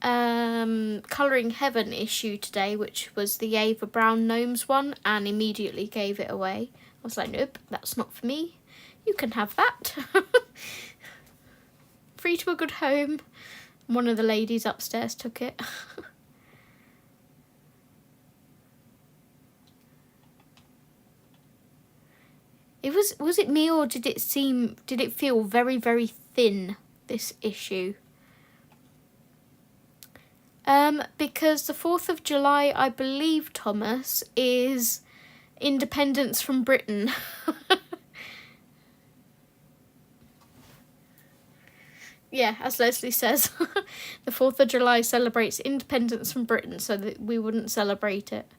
Colouring Heaven issue today, which was the Ava Brown Gnomes one, and immediately gave it away. I was like, nope, that's not for me. You can have that. Free to a good home. One of the ladies upstairs took it. Was it me, or did it feel very, very thin, this issue? Because the 4th of July, I believe, Thomas, is independence from Britain. Yeah, as Leslie says, the 4th of July celebrates independence from Britain, so that we wouldn't celebrate it.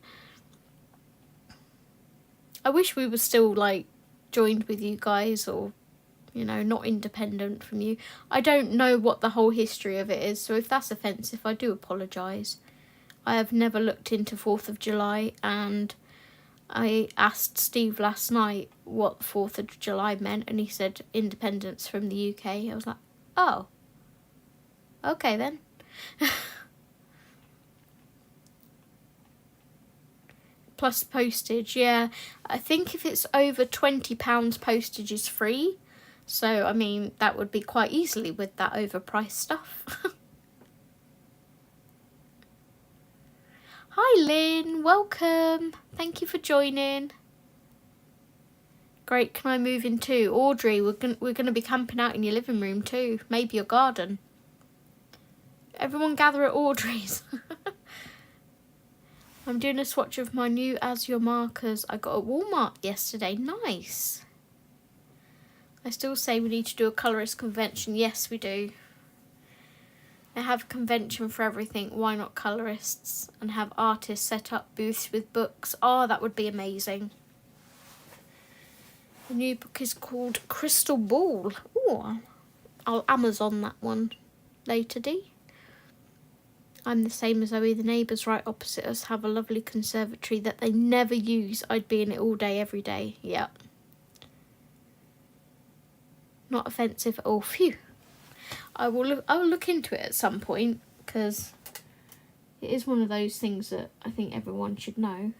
I wish we were still, like, joined with you guys, or, you know, not independent from you. I don't know what the whole history of it is, so if that's offensive, I do apologise. I have never looked into 4th of July, and I asked Steve last night what 4th of July meant, and he said independence from the UK. I was like, oh, okay then. Plus postage, yeah. I think if it's over £20, postage is free. So, I mean, that would be quite easily with that overpriced stuff. Hi Lynn, welcome. Thank you for joining. Great, can I move in too? Audrey, we're gonna be camping out in your living room too. Maybe your garden. Everyone gather at Audrey's. I'm doing a swatch of my new As Your markers I got at Walmart yesterday. Nice. I still say we need to do a colourist convention. Yes, we do. They have a convention for everything. Why not colourists? And have artists set up booths with books. Oh, that would be amazing. The new book is called Crystal Ball. Oh, I'll Amazon that one later, Dee. I'm the same as Zoe. The neighbours right opposite us have a lovely conservatory that they never use. I'd be in it all day, every day. Yeah. Not offensive at all. Phew. I will look into it at some point, because it is one of those things that I think everyone should know.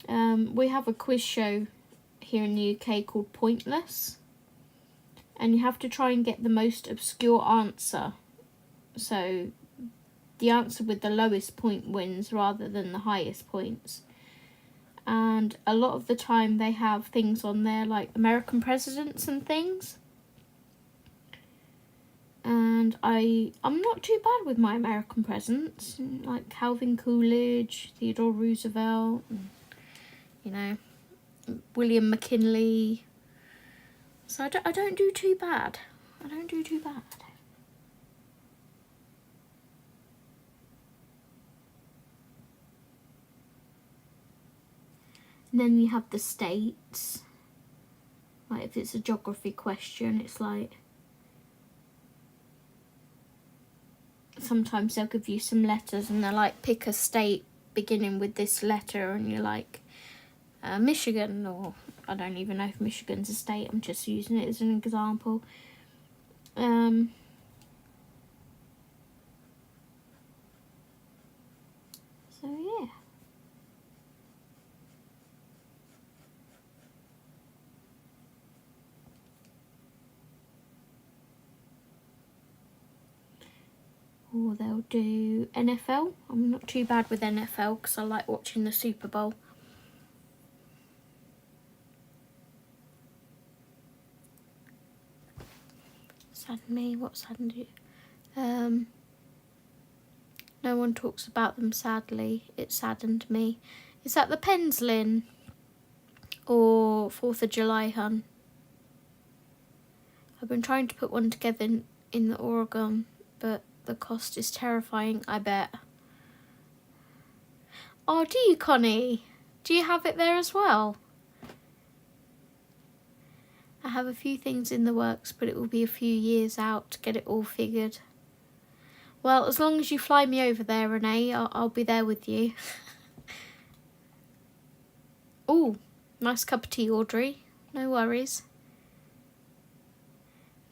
We have a quiz show here in the UK called Pointless, and you have to try and get the most obscure answer. So the answer with the lowest point wins rather than the highest points. And a lot of the time they have things on there like American presidents and things. And I'm not too bad with my American presidents, like Calvin Coolidge, Theodore Roosevelt, and, you know, William McKinley. So I don't do too bad. I don't do too bad. And then you have the states. Like if it's a geography question, it's like sometimes they'll give you some letters and they're like, pick a state beginning with this letter, and you're like Michigan, or I don't even know if Michigan's a state, I'm just using it as an example. So yeah. Or they'll do NFL. I'm not too bad with NFL because I like watching the Super Bowl. Saddened me. What saddened you? No one talks about them, sadly. It saddened me. Is that the pens, Lynn? Or 4th of July, hun? I've been trying to put one together in the Oregon, but the cost is terrifying, I bet. Oh, do you, Connie? Do you have it there as well? I have a few things in the works, but it will be a few years out to get it all figured. Well, as long as you fly me over there, Renee, I'll be there with you. Oh, nice cup of tea, Audrey. No worries.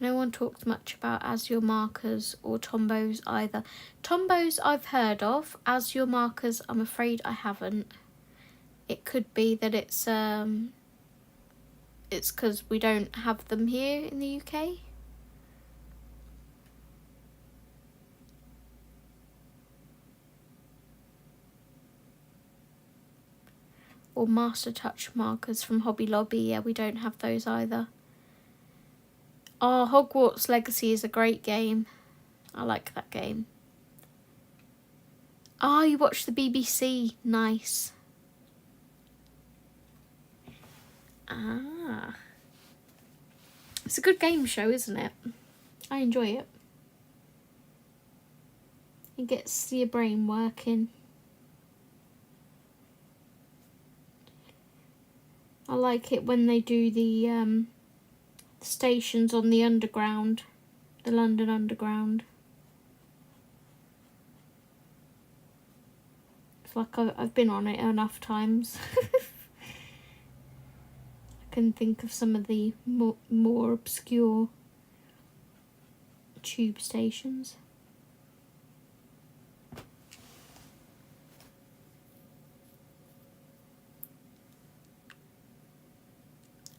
No one talks much about As Your markers or Tombos either. Tombos I've heard of. As Your markers, I'm afraid I haven't. It could be that it's because we don't have them here in the UK. Or Master Touch markers from Hobby Lobby. Yeah, we don't have those either. Oh, Hogwarts Legacy is a great game. I like that game. Oh, you watch the BBC. Nice. Ah. It's a good game show, isn't it? I enjoy it. It gets your brain working. I like it when they do the stations on the underground, the London Underground. It's like I've been on it enough times. I can think of some of the more obscure tube stations.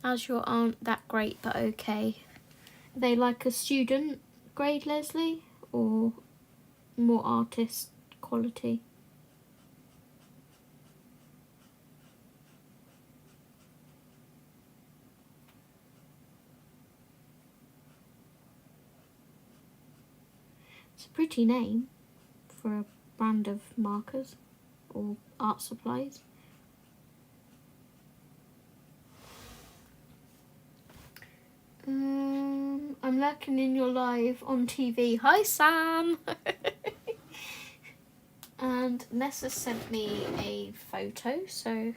As your aren't that great, but okay. Are they like a student grade, Leslie, or more artist quality? It's a pretty name for a brand of markers or art supplies. I'm lurking in your live on TV. Hi, Sam! And Nessa sent me a photo, so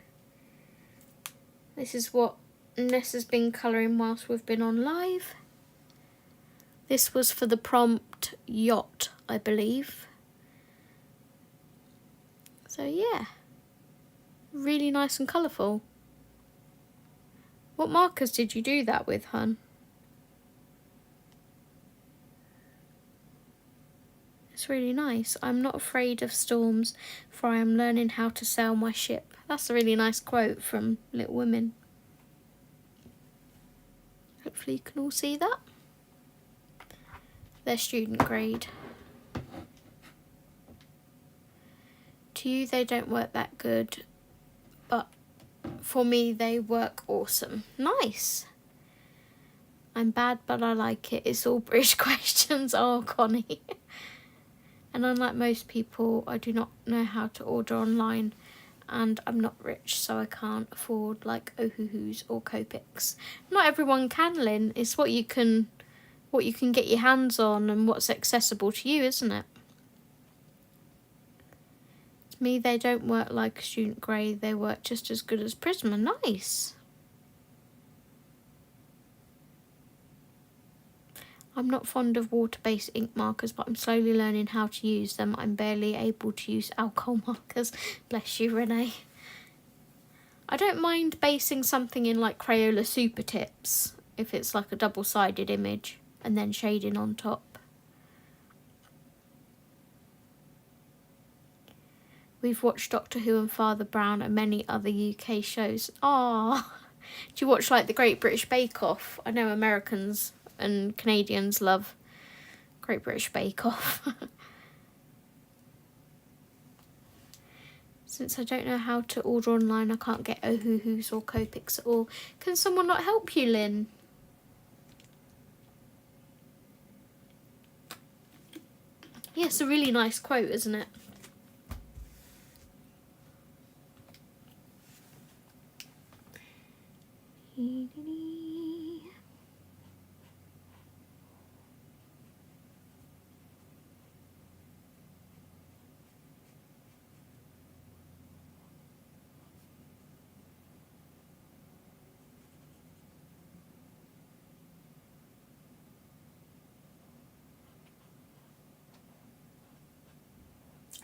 this is what Nessa's been colouring whilst we've been on live. This was for the prompt yacht, I believe. So yeah, really nice and colourful. What markers did you do that with, hun? It's really nice. I'm not afraid of storms, for I am learning how to sail my ship. That's a really nice quote from Little Women. Hopefully you can all see that. They're student grade. To you they don't work that good, but for me they work awesome. Nice. I'm bad but I like it. It's all British questions. Oh, Connie. And unlike most people, I do not know how to order online, and I'm not rich, so I can't afford like Ohuhus or Copics. Not everyone can, Lynn. It's what you can get your hands on and what's accessible to you, isn't it? To me, they don't work like student grade. They work just as good as Prisma. Nice. I'm not fond of water-based ink markers, but I'm slowly learning how to use them. I'm barely able to use alcohol markers. Bless you, Renee. I don't mind basing something in like Crayola Super Tips, if it's like a double-sided image, and then shading on top. We've watched Doctor Who and Father Brown and many other UK shows. Ah, do you watch like the Great British Bake Off? I know Americans and Canadians love Great British Bake Off. Since I don't know how to order online, I can't get Ohuhus or Copics at all. Can someone not help you, Lynn? Yes, a really nice quote, isn't it?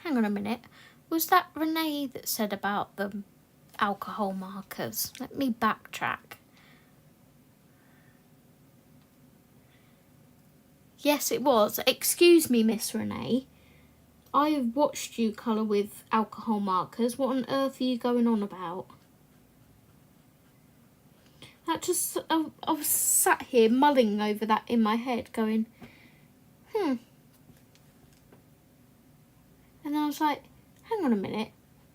Hang on a minute. Was that Renee that said about the alcohol markers? Let me backtrack. Yes, it was. Excuse me, Miss Renee. I've watched you colour with alcohol markers. What on earth are you going on about? That just... I was sat here mulling over that in my head going, And then I was like, hang on a minute.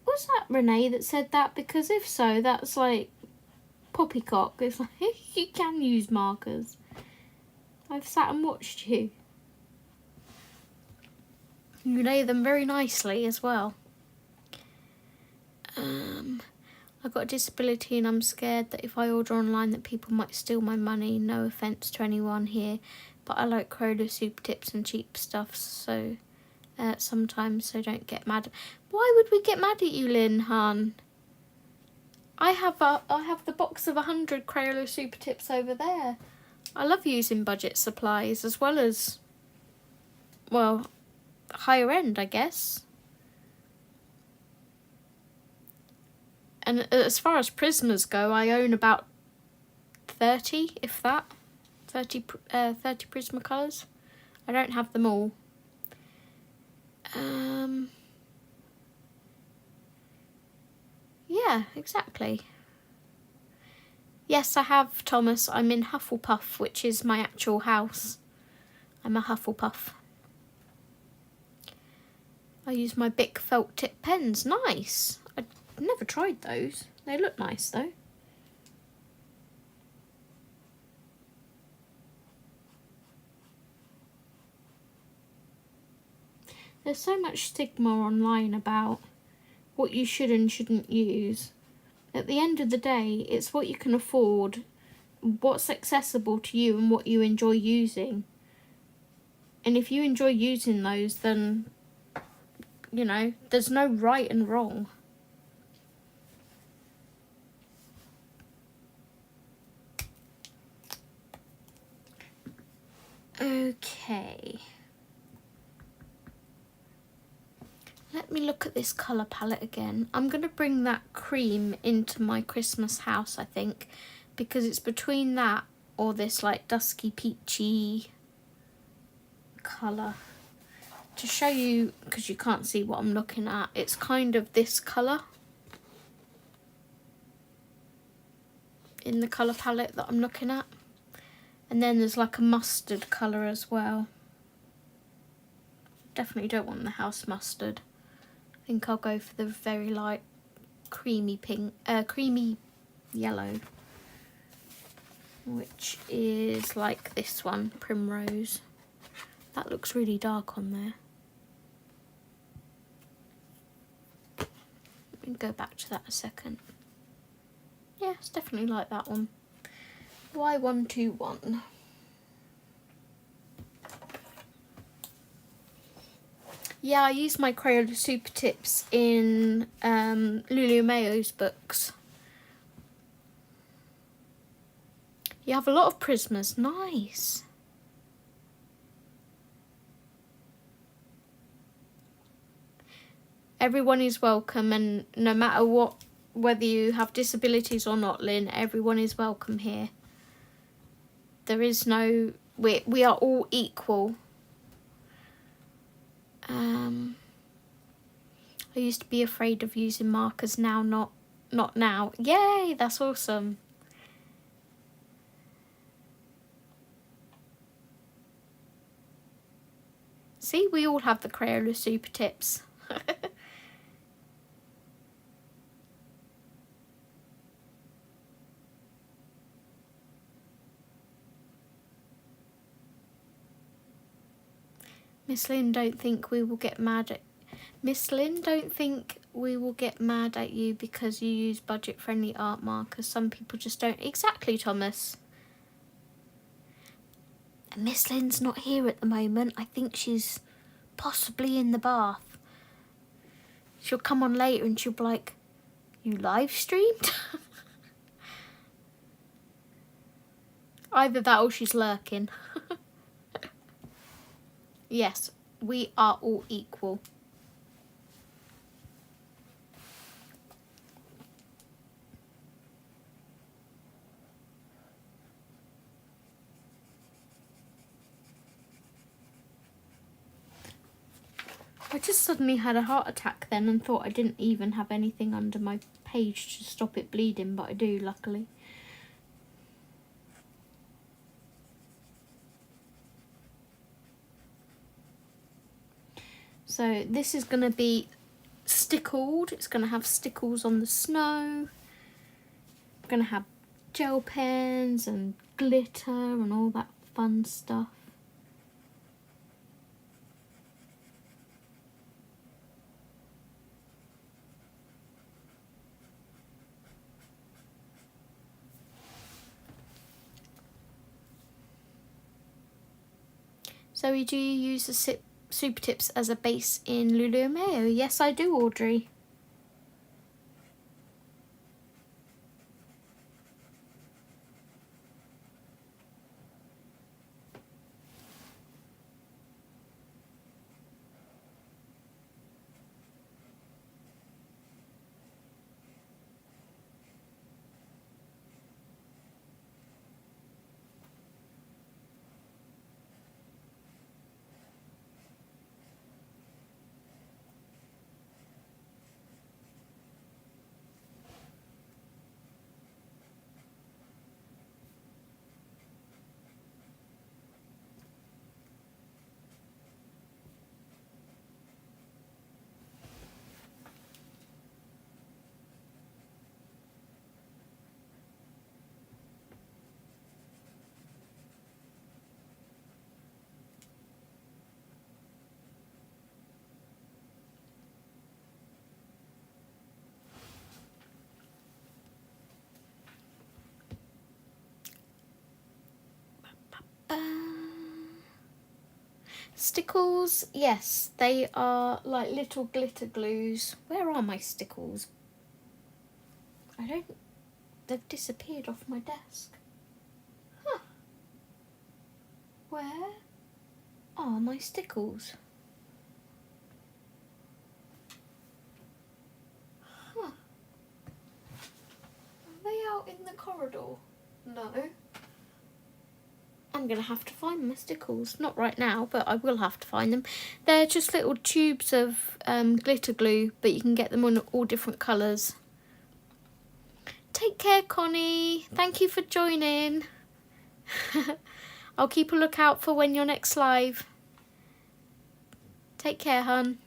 Was that Renee that said that? Because if so, that's like poppycock. It's like, you can use markers. I've sat and watched you. You lay them very nicely as well. I've got a disability and I'm scared that if I order online that people might steal my money. No offence to anyone here, but I like Crayola Super Tips and cheap stuff, so sometimes, so don't get mad. Why would we get mad at you, Lynn, hun? I have the box of 100 Crayola Super Tips over there. I love using budget supplies as well as, well, higher end, I guess. And as far as Prismas go, I own about 30, if that. 30 Prismacolors. I don't have them all. Yeah, exactly. Yes, I have, Thomas. I'm in Hufflepuff, which is my actual house. I'm a Hufflepuff. I use my Bic felt tip pens. Nice. I've never tried those. They look nice though. There's so much stigma online about what you should and shouldn't use. At the end of the day, it's what you can afford, what's accessible to you and what you enjoy using. And if you enjoy using those, then, you know, there's no right and wrong. Okay. Let me look at this colour palette again. I'm going to bring that cream into my Christmas house, I think, because it's between that or this like dusky peachy colour. To show you, because you can't see what I'm looking at, it's kind of this colour in the colour palette that I'm looking at. And then there's like a mustard colour as well. Definitely don't want the house mustard. I think I'll go for the very light creamy pink, creamy yellow, which is like this one, Primrose. That looks really dark on there. Let me go back to that a second. Yeah, it's definitely like that one. Y121. Yeah, I use my Crayola Super Tips in Lulu Mayo's books. You have a lot of Prismas. Nice. Everyone is welcome, and no matter what, whether you have disabilities or not, Lynn, everyone is welcome here. There is no... We are all equal. I used to be afraid of using markers, now not now. Yay, that's awesome. See, we all have the Crayola Super Tips. Miss Lynn, don't think we will get mad at... Miss Lynn, don't think we will get mad at you because you use budget-friendly art markers. Some people just don't. Exactly, Thomas. And Miss Lynn's not here at the moment. I think she's possibly in the bath. She'll come on later and she'll be like, you live streamed? Either that or she's lurking. Yes, we are all equal. I just suddenly had a heart attack then and thought I didn't even have anything under my page to stop it bleeding, but I do, luckily. So this is going to be stickled. It's going to have stickles on the snow. We're going to have gel pens and glitter and all that fun stuff. So do you use the Super Tips as a base in Lulu Mayo? Yes, I do, Audrey. Stickles, yes, they are like little glitter glues. Where are my stickles? They've disappeared off my desk. Huh. Where are my stickles? Huh. Are they out in the corridor? No. I'm going to have to find my stickles. Not right now, but I will have to find them. They're just little tubes of glitter glue, but you can get them on all different colours. Take care, Connie. Thank you for joining. I'll keep a lookout for when you're next live. Take care, hun.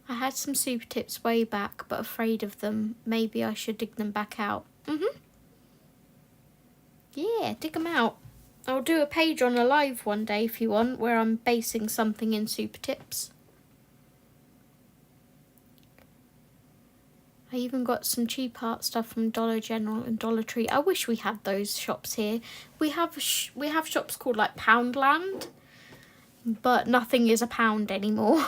I had some super tips way back, but afraid of them. Maybe I should dig them back out. Yeah, dig them out. I'll do a page on a live one day if you want, where I'm basing something in super tips. I even got some cheap art stuff from Dollar General and Dollar Tree. I wish we had those shops here. We have shops called like Poundland, but nothing is a pound anymore.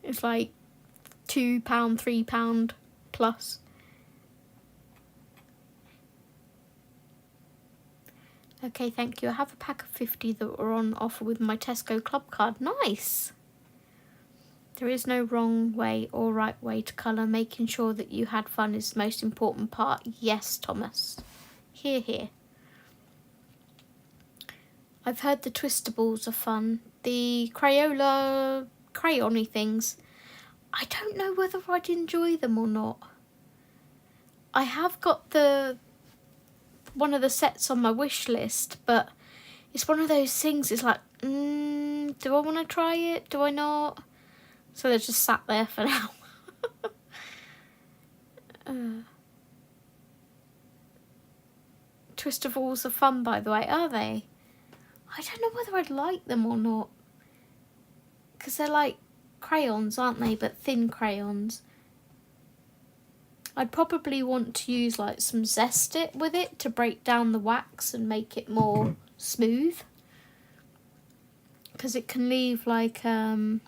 It's like £2, £3 plus. Okay, thank you. I have a pack of 50 that were on offer with my Tesco Club card. Nice! There is no wrong way or right way to colour. Making sure that you had fun is the most important part. Yes, Thomas. Hear, hear. I've heard the Twistables are fun. The Crayola crayon-y things. I don't know whether I'd enjoy them or not. I have got one of the sets on my wish list, but it's one of those things, it's like, do I want to try it? Do I not? So they're just sat there for now. Twistables are fun, by the way, are they? I don't know whether I'd like them or not. Because they're like crayons, aren't they? But thin crayons. I'd probably want to use like some Zest It with it to break down the wax and make it more smooth. Because it can leave like a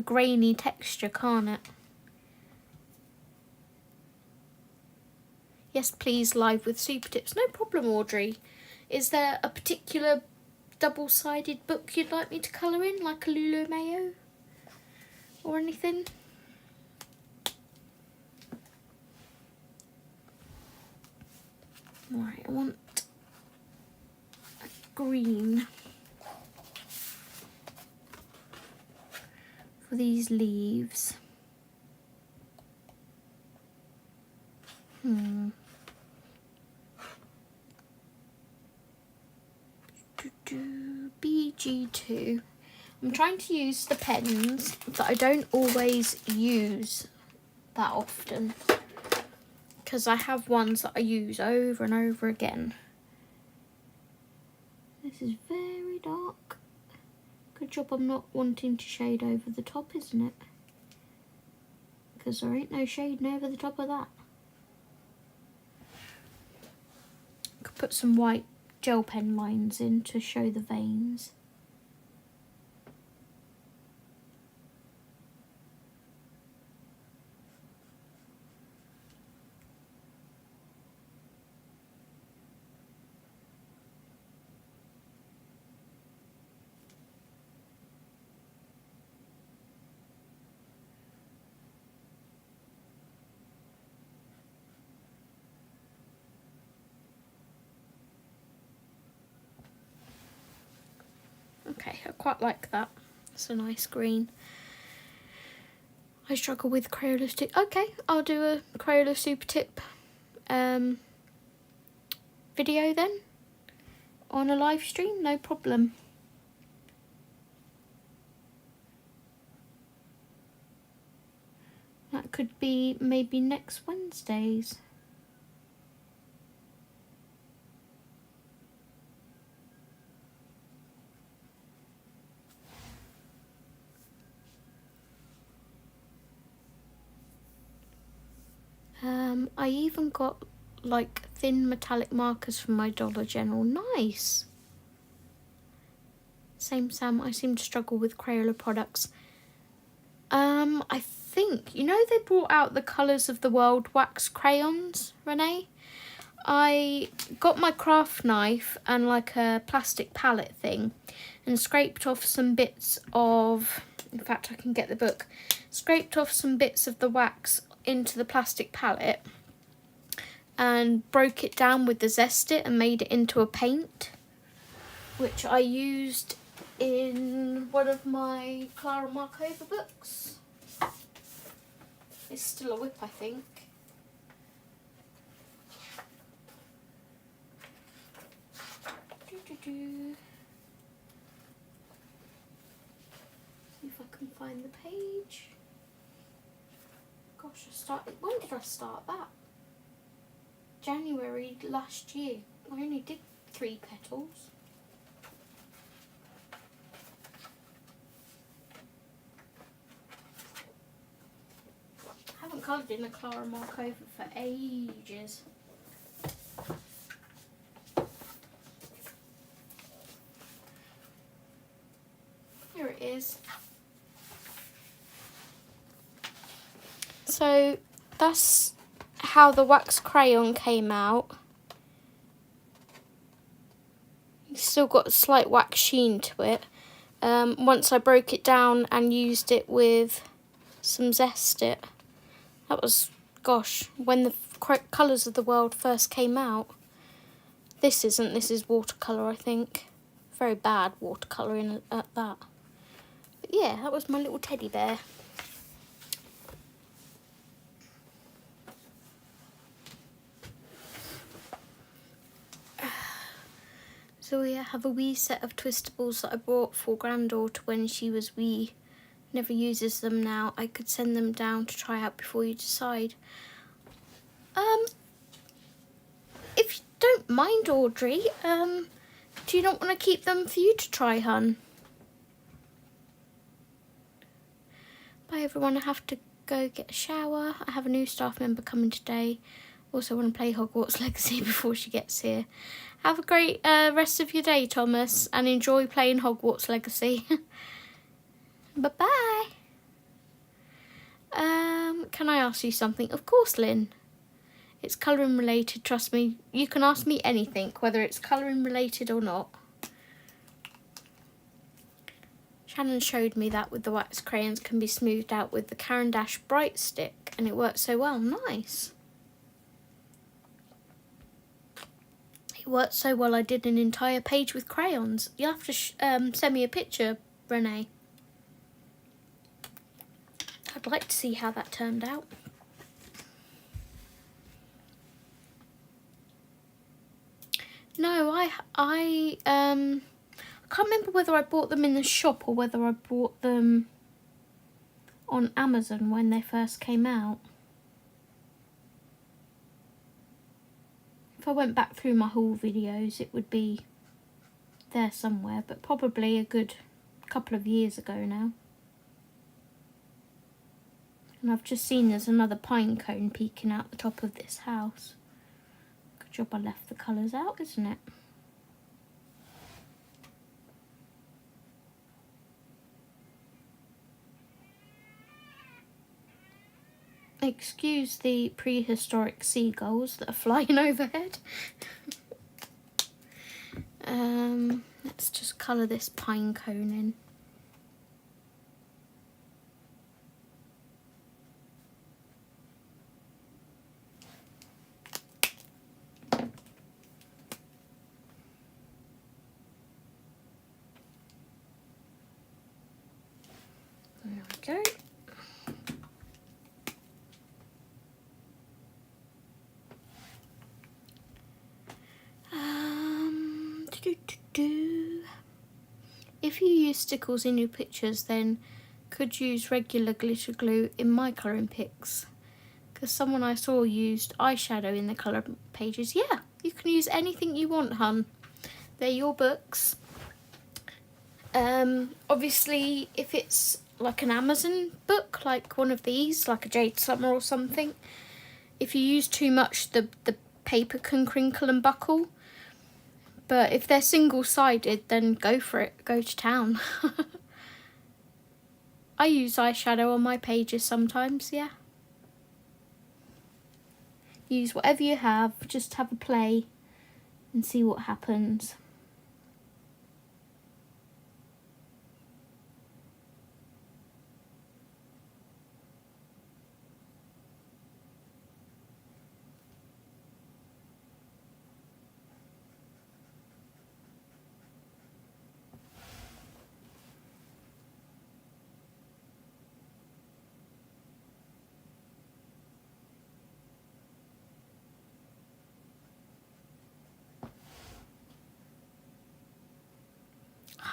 grainy texture, can't it? Yes, please, live with super tips. No problem, Audrey. Is there a particular double-sided book you'd like me to colour in, like a Lulu Mayo or anything? Right, I want a green for these leaves. BG2. I'm trying to use the pens that I don't always use that often, because I have ones that I use over and over again. This is very dark. Good job I'm not wanting to shade over the top, isn't it? Because there ain't no shading over the top of that. Could put some white gel pen lines in to show the veins. Okay, I quite like that. It's a nice green. I struggle with Crayola stick. Okay, I'll do a Crayola super tip video then on a live stream, no problem. That could be maybe next Wednesdays. I even got like thin metallic markers from my Dollar General. Nice. Same Sam, I seem to struggle with Crayola products. I think, you know, they brought out the Colours of the World wax crayons, Renee? I got my craft knife and like a plastic palette thing and scraped off some bits of, in fact I can get the book, scraped off some bits of the wax into the plastic palette and broke it down with the Zest-It and made it into a paint, which I used in one of my Clara Markova books. It's still a whip, I think. See if I can find the page. Gosh, when did I start that? January last year. I only did 3 petals. I haven't coloured in a Clara Markova for ages. Here it is. So that's how the wax crayon came out. It's still got a slight wax sheen to it. Once I broke it down and used it with some Zest-It. That was, gosh, when the Colours of the World first came out. This is watercolour, I think. Very bad watercolouring at that. But yeah, that was my little teddy bear. So we have a wee set of twistables that I bought for granddaughter when she was wee. Never uses them now. I could send them down to try out before you decide. If you don't mind, Audrey, do you not want to keep them for you to try, hun? Bye everyone, I have to go get a shower. I have a new staff member coming today. Also want to play Hogwarts Legacy before she gets here. Have a great rest of your day, Thomas, and enjoy playing Hogwarts Legacy. Bye-bye. Can I ask you something? Of course, Lynn. It's colouring related, trust me. You can ask me anything, whether it's colouring related or not. Shannon showed me that with the wax crayons can be smoothed out with the Caran d'Ache Bright Stick, and it works so well. Nice. It worked so well I did an entire page with crayons. You'll have to send me a picture, Renee. I'd like to see how that turned out. No, I can't remember whether I bought them in the shop or whether I bought them on Amazon when they first came out. If I went back through my haul videos, it would be there somewhere, but probably a good couple of years ago now. And I've just seen there's another pine cone peeking out the top of this house. Good job I left the colours out, isn't it? Excuse the prehistoric seagulls that are flying overhead. Let's just colour this pine cone in. There we go. If you use stickles in your pictures, then could use regular glitter glue in my colouring picks. Because someone I saw used eyeshadow in the colour pages. Yeah, you can use anything you want, hun. They're your books. Obviously, if it's like an Amazon book, like one of these, like a Jade Summer or something, if you use too much, the paper can crinkle and buckle. But if they're single-sided, then go for it. Go to town. I use eyeshadow on my pages sometimes, yeah. Use whatever you have, just have a play and see what happens.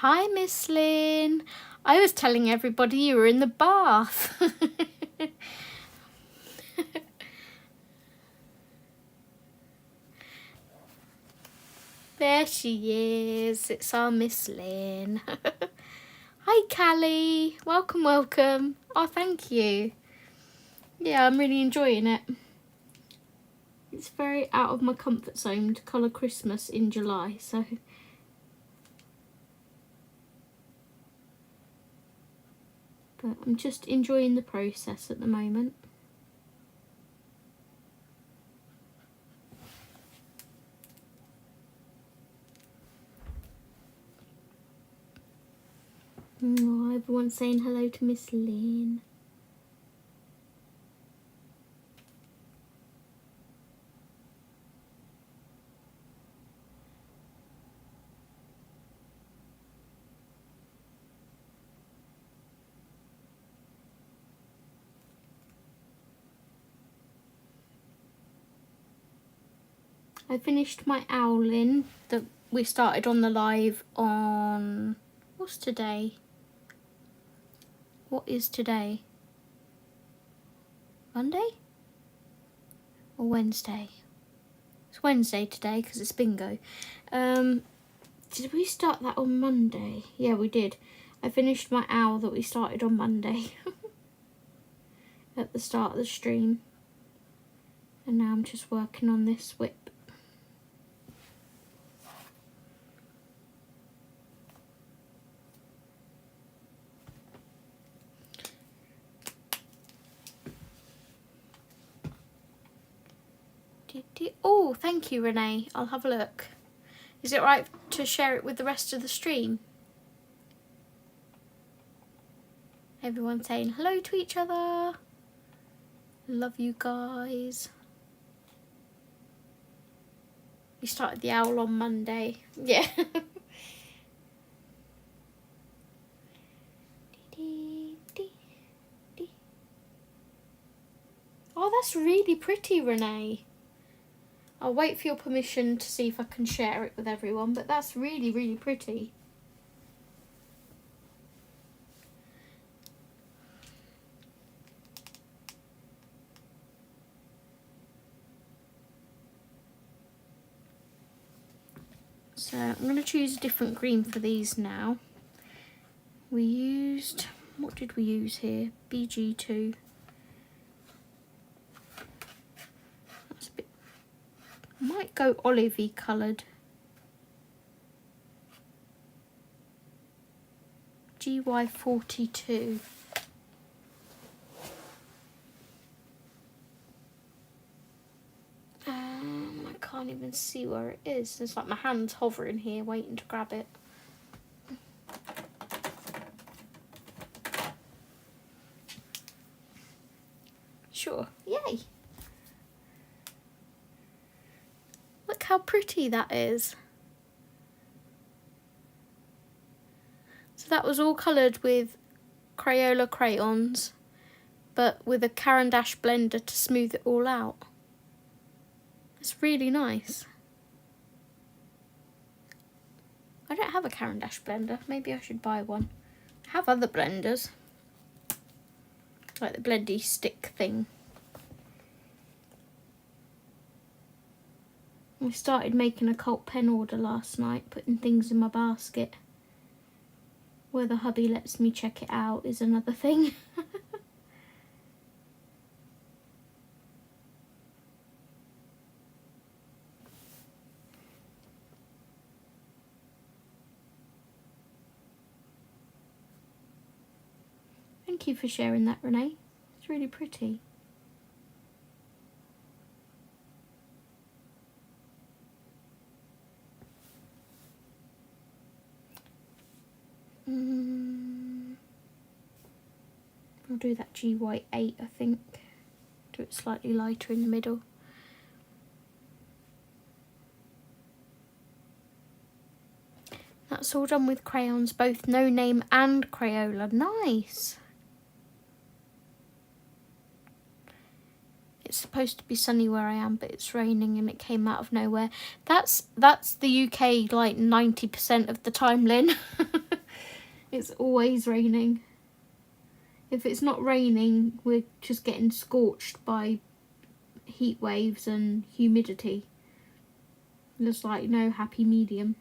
Hi, Miss Lynn. I was telling everybody you were in the bath. There she is. It's our Miss Lynn. Hi, Callie. Welcome, welcome. Oh, thank you. Yeah, I'm really enjoying it. It's very out of my comfort zone to colour Christmas in July, so... But I'm just enjoying the process at the moment. Oh, everyone's saying hello to Miss Lynn. I finished my owling that we started on the live on... What's today? What is today? Monday? Or Wednesday? It's Wednesday today because it's bingo. Did we start that on Monday? Yeah, we did. I finished my owl that we started on Monday. At the start of the stream. And now I'm just working on this whip. Oh, thank you, Renee. I'll have a look. Is it right to share it with the rest of the stream? Everyone saying hello to each other. Love you guys. We started the owl on Monday. Yeah. Oh, that's really pretty, Renee. I'll wait for your permission to see if I can share it with everyone, but that's really, really pretty. So I'm going to choose a different green for these now. We used, what did we use here? BG2. That's a bit, might go olivey coloured. GY42. I can't even see where it is. It's like my hand's hovering here waiting to grab it. Sure, yay. Look how pretty that is. So that was all coloured with Crayola crayons, but with a Caran d'Ache blender to smooth it all out. It's really nice. I don't have a Caran d'Ache blender. Maybe I should buy one. I have other blenders, like the blendy stick thing. I started making a cult pen order last night, putting things in my basket. Whether hubby lets me check it out is another thing. Thank you for sharing that, Renee. It's really pretty. I'll do that GY8, I think. Do it slightly lighter in the middle. That's all done with crayons, both No Name and Crayola. Nice! It's supposed to be sunny where I am, but it's raining and it came out of nowhere. That's the UK like 90% of the time, Lynn. It's always raining. If it's not raining, we're just getting scorched by heat waves and humidity. There's like no happy medium.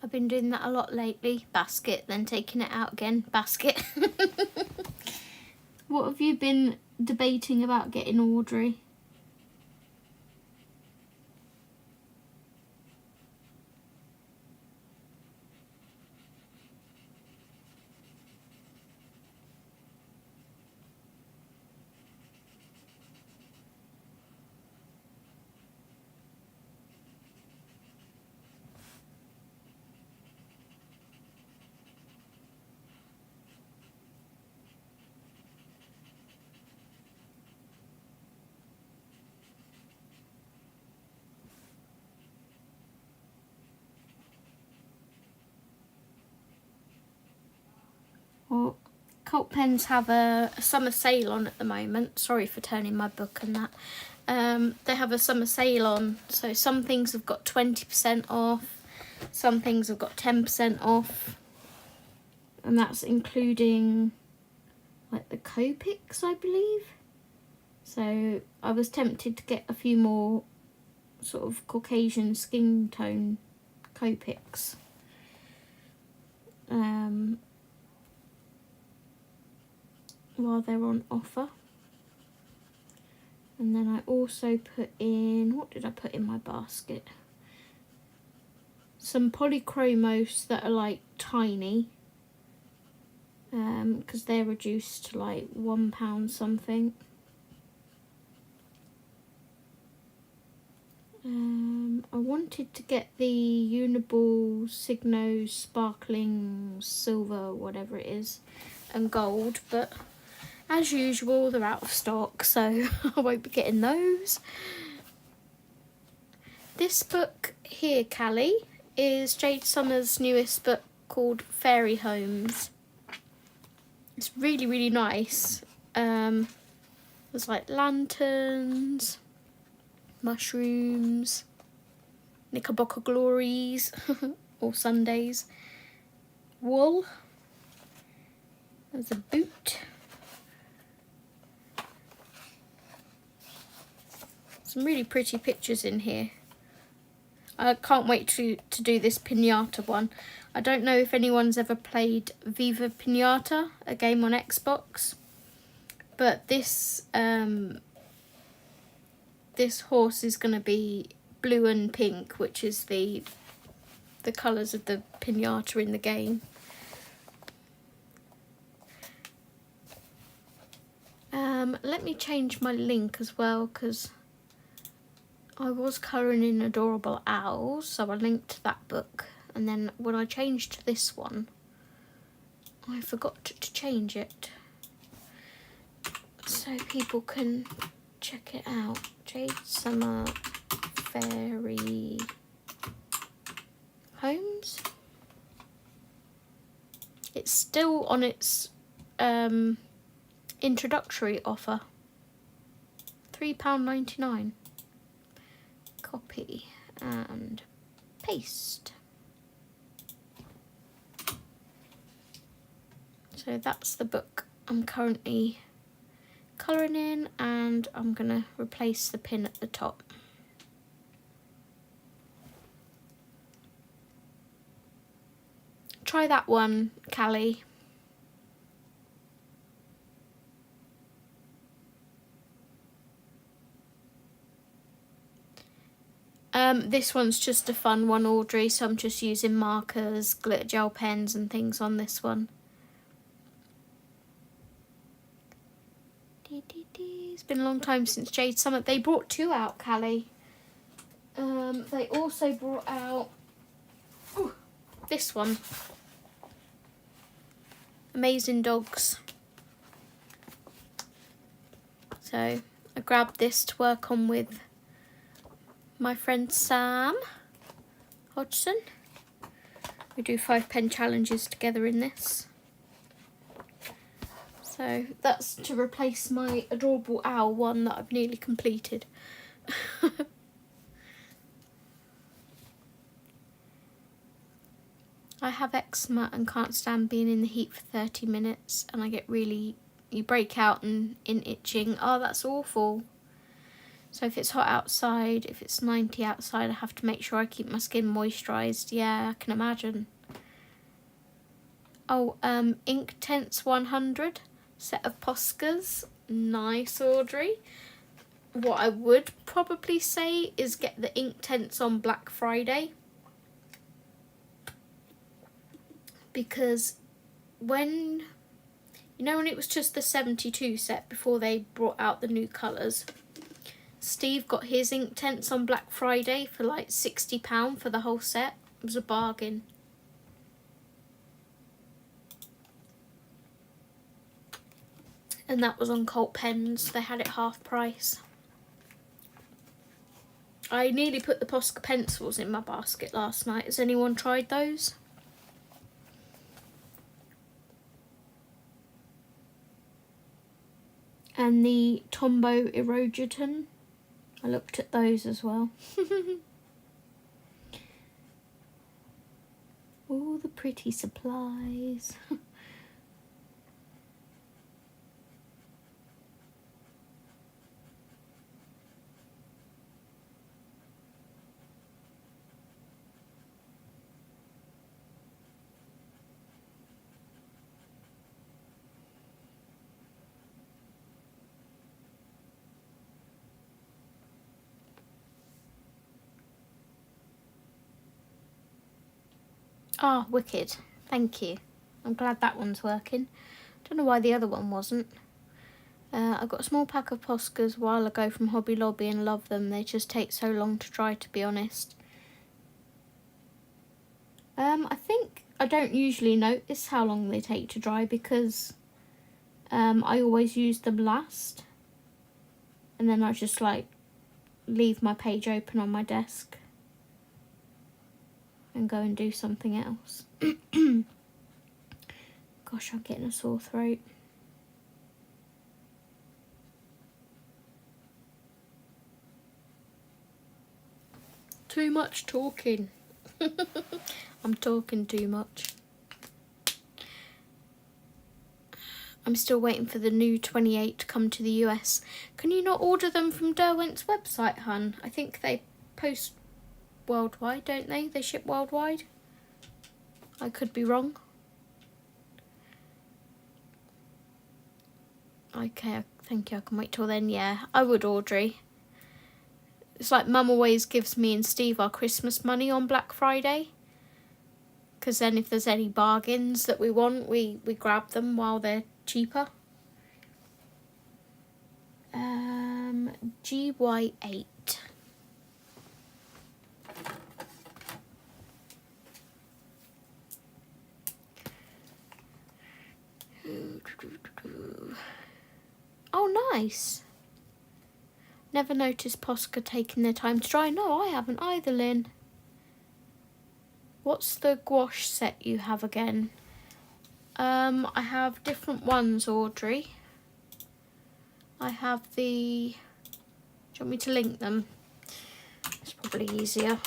I've been doing that a lot lately. Basket, then taking it out again. Basket. What have you been debating about getting Audrey? Well, Cult Pens have a summer sale on at the moment. Sorry for turning my book and that. They have a summer sale on, so some things have got 20% off, some things have got 10% off, and that's including like the Copics, I believe. So I was tempted to get a few more sort of Caucasian skin tone Copics. While they're on offer. And then I also put in, what did I put in my basket? Some polychromos that are like tiny, because they're reduced to like £1 something. I wanted to get the Uniball Signo Sparkling Silver, whatever it is, and gold, but as usual, they're out of stock, so I won't be getting those. This book here, Callie, is Jade Summers' newest book called Fairy Homes. It's really, really nice. There's like lanterns, mushrooms, Knickerbocker glories, or Sundays, wool. There's a boot. Some really pretty pictures in here. I can't wait to do this Pinata one. I don't know if anyone's ever played Viva Pinata, a game on Xbox, but this this horse is going to be blue and pink, which is the colours of the pinata in the game. Let me change my link as well, because I was colouring in Adorable Owls, so I linked that book, and then when I changed to this one, I forgot to change it so people can check it out. Jade Summer Fairy Homes. It's still on its introductory offer. £3.99. Copy and paste. So that's the book I'm currently colouring in, and I'm going to replace the pin at the top. Try that one, Callie. This one's just a fun one, Audrey, so I'm just using markers, glitter gel pens and things on this one. It's been a long time since Jade Summer. They brought 2 out, Callie. They also brought out this one. Amazing Dogs. So I grabbed this to work on with my friend Sam Hodgson. We do 5 pen challenges together in this. So that's to replace my adorable owl one that I've nearly completed. I have eczema and can't stand being in the heat for 30 minutes, and I get really, you break out in itching. Oh, that's awful. So if it's hot outside, if it's 90 outside, I have to make sure I keep my skin moisturised. Yeah, I can imagine. Oh, Inktense 100 set of Poscas. Nice, Audrey. What I would probably say is get the Inktense on Black Friday, because when it was just the 72 set before they brought out the new colours, Steve got his Inktense on Black Friday for like £60 for the whole set. It was a bargain. And that was on Colt Pens. They had it half price. I nearly put the Posca pencils in my basket last night. Has anyone tried those? And the Tombow Erogeton. I looked at those as well. All the pretty supplies. Ah, wicked. Thank you. I'm glad that one's working. Don't know why the other one wasn't. I got a small pack of Poscas a while ago from Hobby Lobby and love them. They just take so long to dry, to be honest. I think I don't usually notice how long they take to dry because I always use them last. And then I just like leave my page open on my desk and go and do something else. Gosh, I'm getting a sore throat. Too much talking. I'm talking too much. I'm still waiting for the new 28 to come to the US. Can you not order them from Derwent's website, hun? I think they post worldwide, don't they? They ship worldwide. I could be wrong. Okay, thank you. I can wait till then. Yeah, I would, Audrey. It's like Mum always gives me and Steve our Christmas money on Black Friday. Because then if there's any bargains that we want, we grab them while they're cheaper. GY8. Oh, nice. Never noticed Posca taking their time to dry. No, I haven't either, Lynn. What's the gouache set you have again? I have different ones, Audrey. I have the... Do you want me to link them? It's probably easier.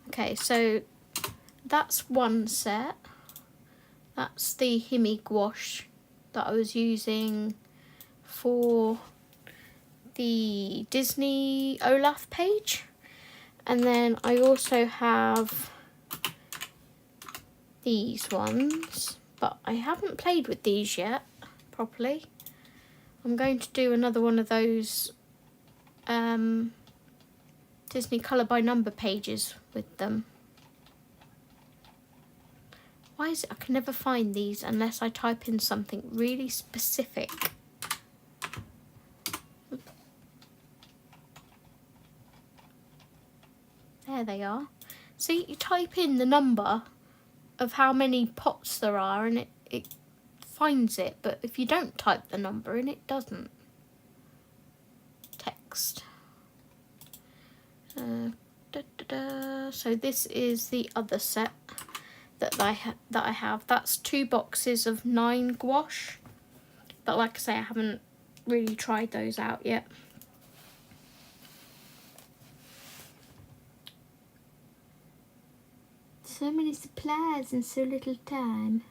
Okay, so that's one set. That's the Himi gouache that I was using for the Disney Olaf page. And then I also have these ones, but I haven't played with these yet properly. I'm going to do another one of those Disney colour by number pages with them. Why is it I can never find these unless I type in something really specific? There they are. See, you type in the number of how many pots there are and it finds it, but if you don't type the number in, it doesn't. Text. So this is the other set that I have. That's 2 boxes of 9 gouache, but like I say, I haven't really tried those out yet. So many supplies in so little time.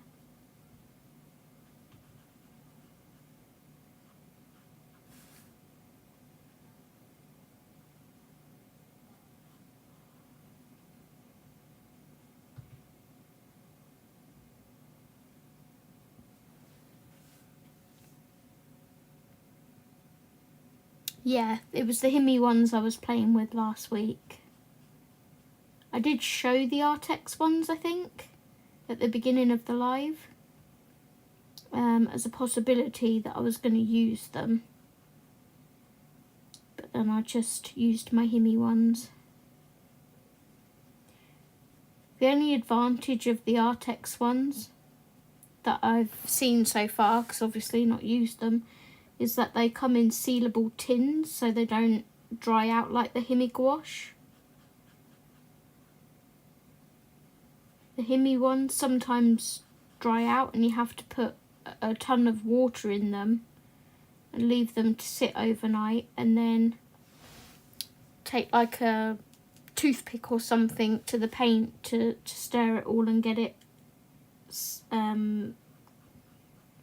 Yeah, it was the Himi ones I was playing with last week. I did show the Artex ones, I think, at the beginning of the live, as a possibility that I was going to use them. But then I just used my Himi ones. The only advantage of the Artex ones that I've seen so far, because obviously not used them, is that they come in sealable tins, so they don't dry out like the Himi gouache. The Himi ones sometimes dry out and you have to put a ton of water in them and leave them to sit overnight, and then take like a toothpick or something to the paint to stir it all and get it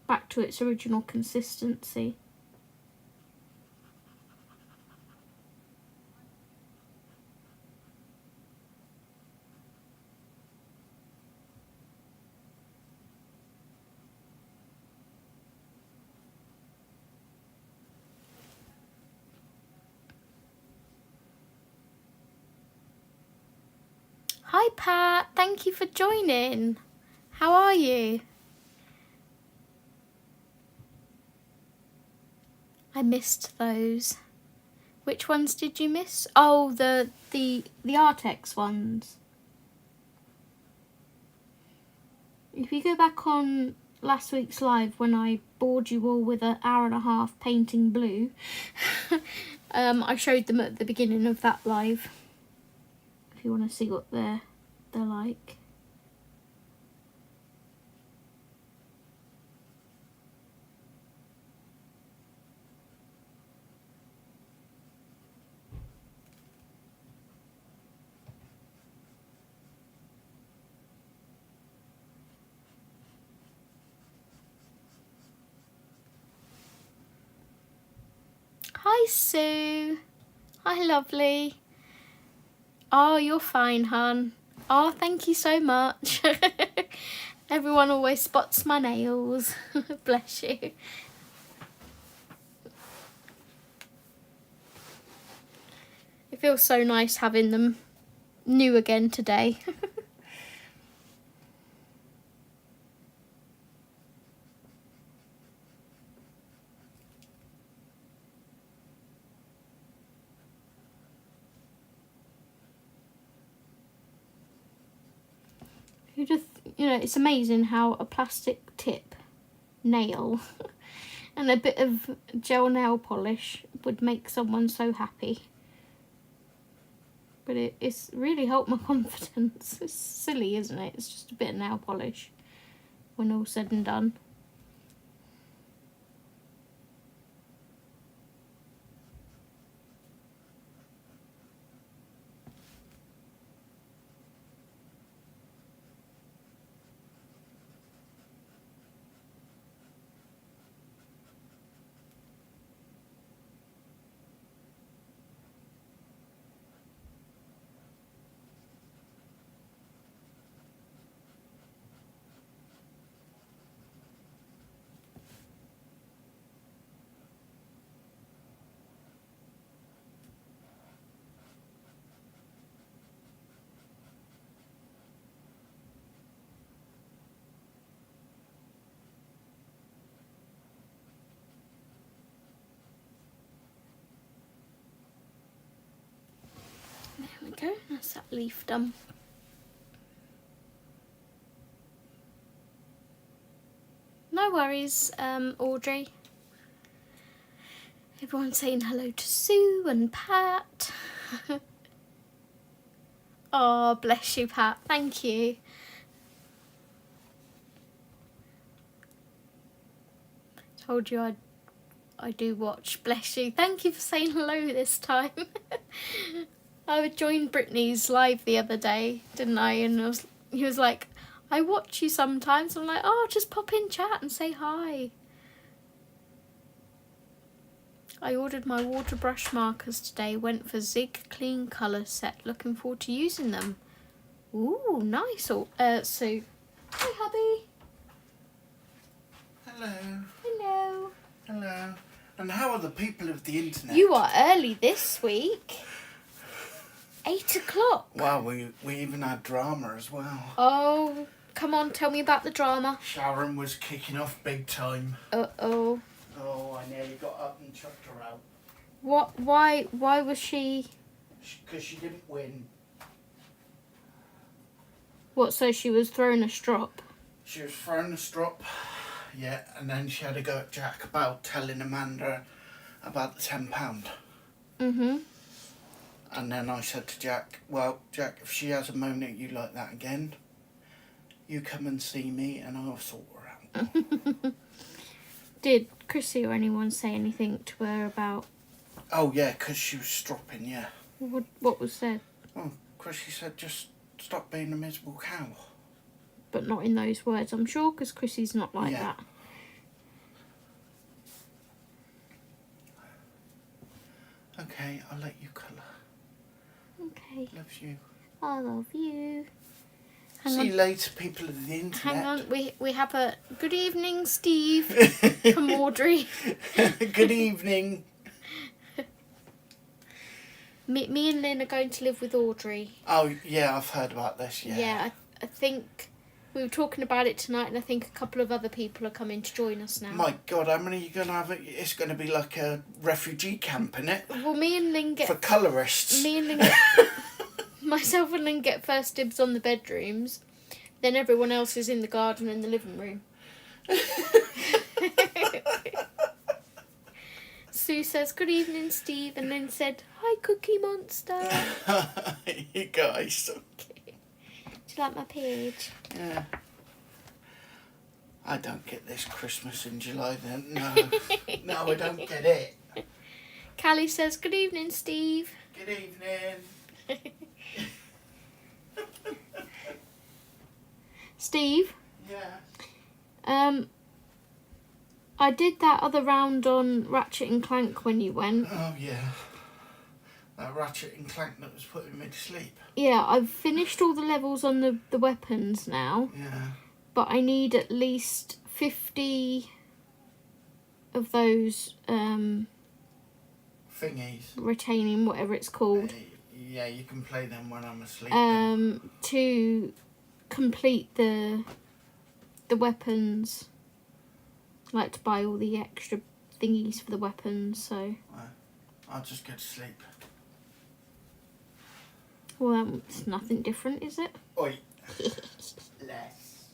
back to its original consistency. Hi Pat, thank you for joining. How are you? I missed those. Which ones did you miss? Oh, the Artex ones. If you go back on last week's live when I bored you all with an hour and a half painting blue, I showed them at the beginning of that live. If you want to see what they're like. Hi Sue. Hi lovely. Oh, you're fine, hon. Oh, thank you so much. Everyone always spots my nails. Bless you. It feels so nice having them new again today. It's amazing how a plastic tip nail and a bit of gel nail polish would make someone so happy. But it's really helped my confidence. It's silly, isn't it? It's just a bit of nail polish when all said and done. There we go, that's that leaf done. No worries, Audrey. Everyone's saying hello to Sue and Pat. Oh, bless you, Pat. Thank you. Told you I do watch. Bless you. Thank you for saying hello this time. I joined Brittany's live the other day, didn't I? And he was like, I watch you sometimes. I'm like, oh, just pop in chat and say hi. I ordered my water brush markers today. Went for Zig Clean Colour set. Looking forward to using them. Ooh, nice. Sue. Hi, hubby. Hello. Hello. Hello. And how are the people of the internet? You are early this week. 8 o'clock. Wow, we even had drama as well. Oh, come on, tell me about the drama. Sharon was kicking off big time. Uh-oh. Oh, I nearly got up and chucked her out. What? Why was she... Because she didn't win. What, so she was throwing a strop? She was throwing a strop, yeah, and then she had to go at Jack about telling Amanda about the £10. Mm-hmm. And then I said to Jack, well, Jack, if she has a moan at you like that again, you come and see me and I'll sort her out. Did Chrissy or anyone say anything to her about... Oh, yeah, because she was stropping, yeah. What was said? Oh, Chrissy said, just stop being a miserable cow. But not in those words, I'm sure, because Chrissy's not like that. Okay, I'll let you colour. Okay. Loves you. I love you. See you later, people of the internet. Hang on, we have a good evening, Steve, from Audrey. Good evening. Me and Lynn are going to live with Audrey. Oh, yeah, I've heard about this, yeah. Yeah, I think we were talking about it tonight, and I think a couple of other people are coming to join us now. My God, how many are you going to have? It's going to be like a refugee camp, innit? Well, me and Lynn get... For colourists. Me and Lynn get... Myself and Lynn get first dibs on the bedrooms. Then everyone else is in the garden and the living room. Sue says, good evening, Steve. And Lynn said, hi, Cookie Monster. You guys. Okay. Do you like my page? Yeah. I don't get this Christmas in July then. No. No, I don't get it. Callie says, good evening, Steve. Good evening. Steve? Yeah. I did that other round on Ratchet and Clank when you went. Oh, yeah. That Ratchet and Clank that was putting me to sleep. Yeah, I've finished all the levels on the weapons now. Yeah. But I need at least 50 of those. thingies. retaining, whatever it's called. Yeah, you can play them when I'm asleep. To complete the weapons. I like to buy all the extra thingies for the weapons, so... I'll just go to sleep. Well, it's nothing different, is it? Oi. Less.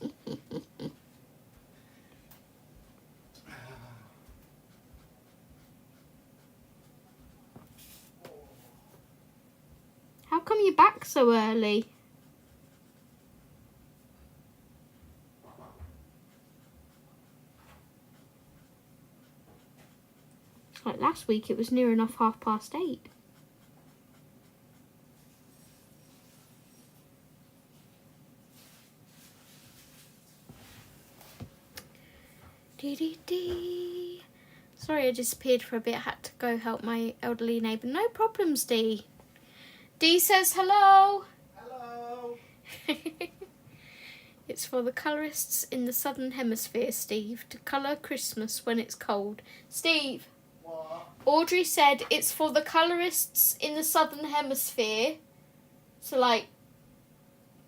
How come you're back so early? Like last week, it was near enough 8:30. Dee. Sorry I disappeared for a bit. I had to go help my elderly neighbour. No problems, Dee. Dee says hello. Hello. It's for the colourists in the Southern Hemisphere, Steve, to colour Christmas when it's cold. Steve. What? Audrey said it's for the colourists in the Southern Hemisphere. So, like,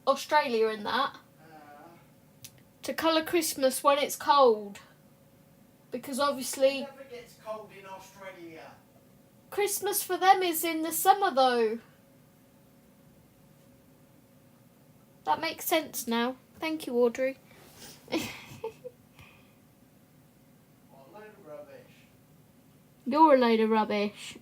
Australia and that. To colour Christmas when it's cold. Because obviously... It never gets cold in Australia. Christmas for them is in the summer, though. That makes sense now. Thank you, Audrey. What a load of rubbish. You're a load of rubbish.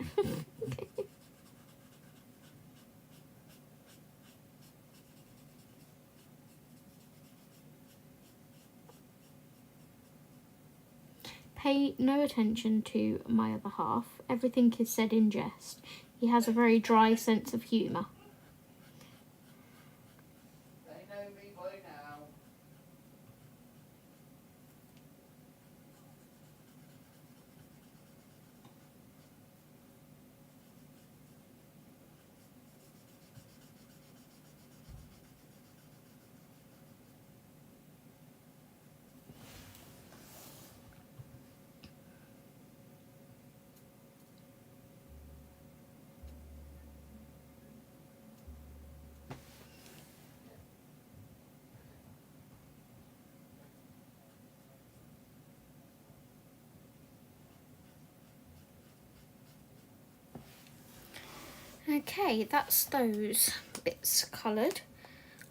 Pay no attention to my other half. Everything is said in jest. He has a very dry sense of humour. They know me by now. Okay, that's those bits coloured.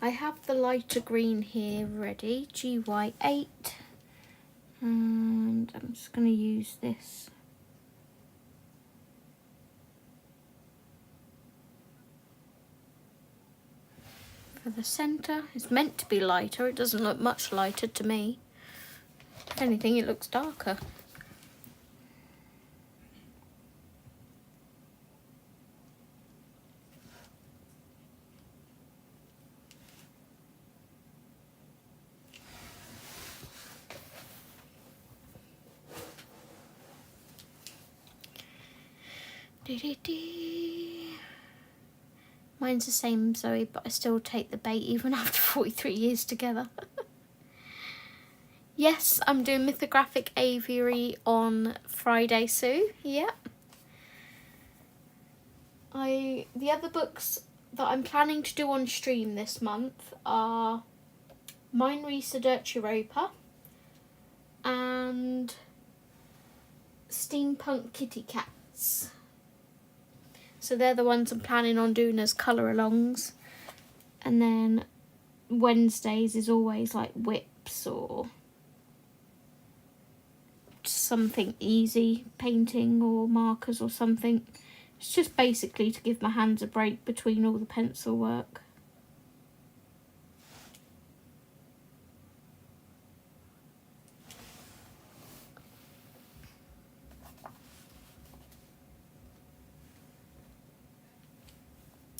I have the lighter green here ready, GY8. And I'm just going to use this. For the centre, it's meant to be lighter. It doesn't look much lighter to me. If anything, it looks darker. Mine's the same, Zoe, but I still take the bait even after 43 years together. Yes, I'm doing Mythographic Aviary on Friday, Sue. Yep. The other books that I'm planning to do on stream this month are Mine Research Europa and Steampunk Kitty Cats. So they're the ones I'm planning on doing as colour-alongs. And then Wednesdays is always like whips or something easy, painting or markers or something. It's just basically to give my hands a break between all the pencil work.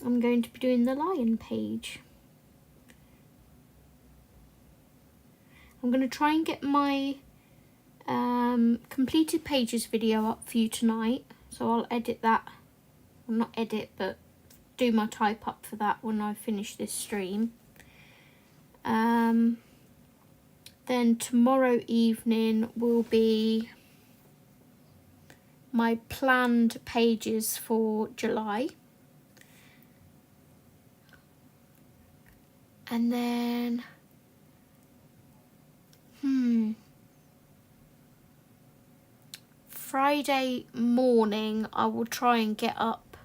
I'm going to be doing the lion page. I'm going to try and get my completed pages video up for you tonight. So I'll edit that. Well, not edit, but do my type up for that when I finish this stream. Then tomorrow evening will be my planned pages for July. And then, Friday morning I will try and get up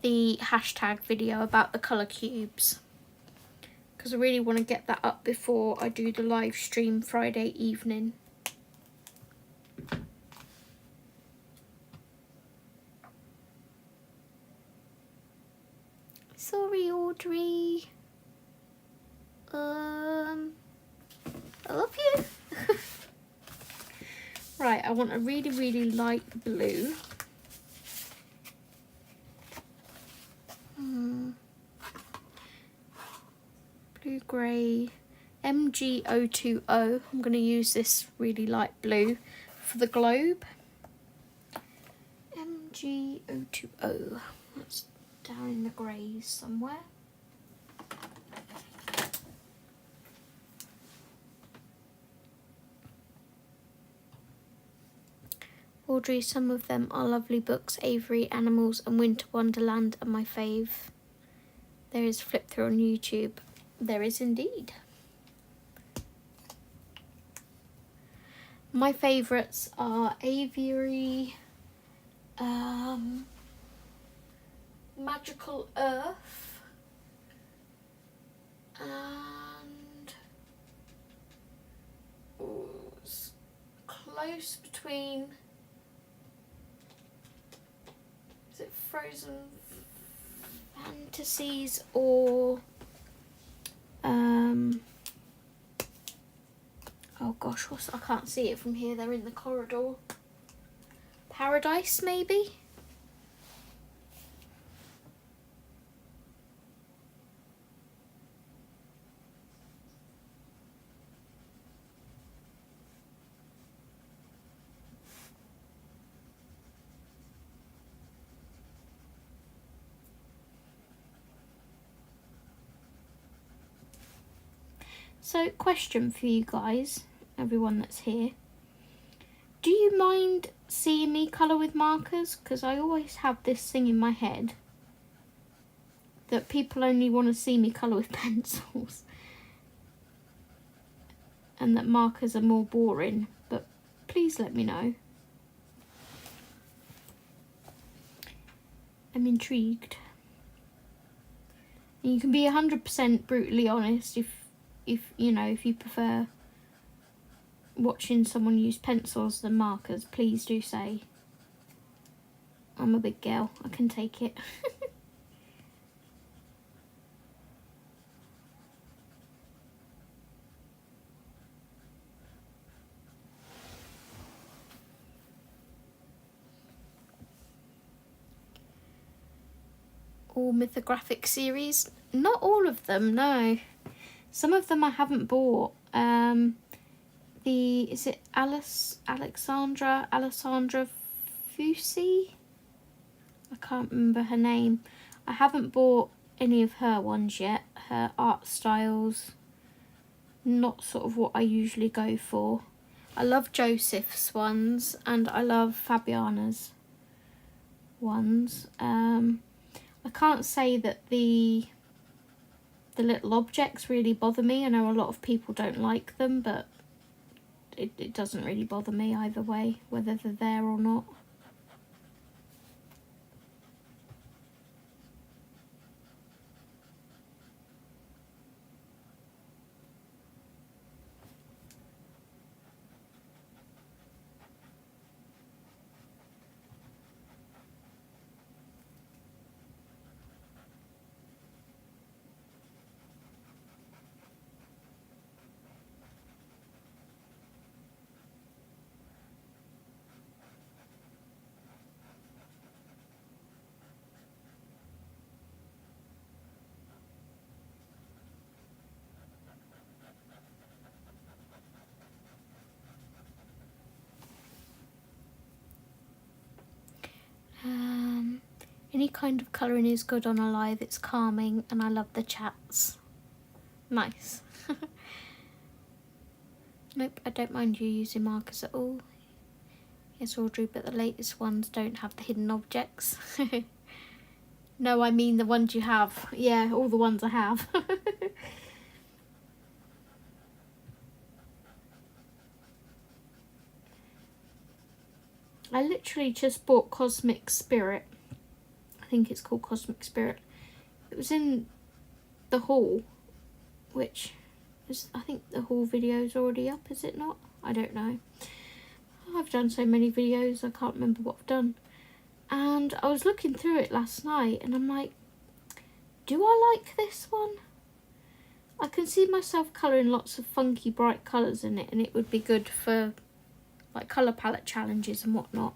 the hashtag video about the colour cubes, because I really want to get that up before I do the live stream Friday evening. Sorry, Audrey. I love you. Right, I want a really, really light blue. Blue grey. MG020. I'm going to use this really light blue for the globe. MG020. That's down in the greys somewhere. Audrey, some of them are lovely books. Avery, Animals and Winter Wonderland are my fave. There is flip through on YouTube. There is indeed. My favourites are Aviary, Magical Earth, and it's close between, is it Frozen Fantasies or oh gosh, I can't see it from here, they're in the corridor. Paradise, maybe? So, question for you guys, everyone that's here. Do you mind seeing me colour with markers? Because I always have this thing in my head that people only want to see me colour with pencils. And that markers are more boring. But please let me know. I'm intrigued. And you can be 100% brutally honest if you know, if you prefer watching someone use pencils than markers, please do say. I'm a big girl, I can take it. All mythographic series? Not all of them, no. Some of them I haven't bought. Is it Alessandra Fusi? I can't remember her name. I haven't bought any of her ones yet. Her art styles, not sort of what I usually go for. I love Joseph's ones and I love Fabiana's ones. I can't say that the little objects really bother me. I know a lot of people don't like them, but it doesn't really bother me either way, whether they're there or not. Any kind of colouring is good on a live, it's calming and I love the chats. Nice. Nope, I don't mind you using markers at all. Yes, Audrey, but the latest ones don't have the hidden objects. No, I mean the ones you have. Yeah, all the ones I have. I literally just bought Cosmic Spirit. I think it's called Cosmic Spirit. It was in the haul, which is, I think the haul video's already up, is it not? I don't know. I've done so many videos, I can't remember what I've done. And I was looking through it last night and I'm like, do I like this one? I can see myself colouring lots of funky bright colours in it, and it would be good for like colour palette challenges and whatnot.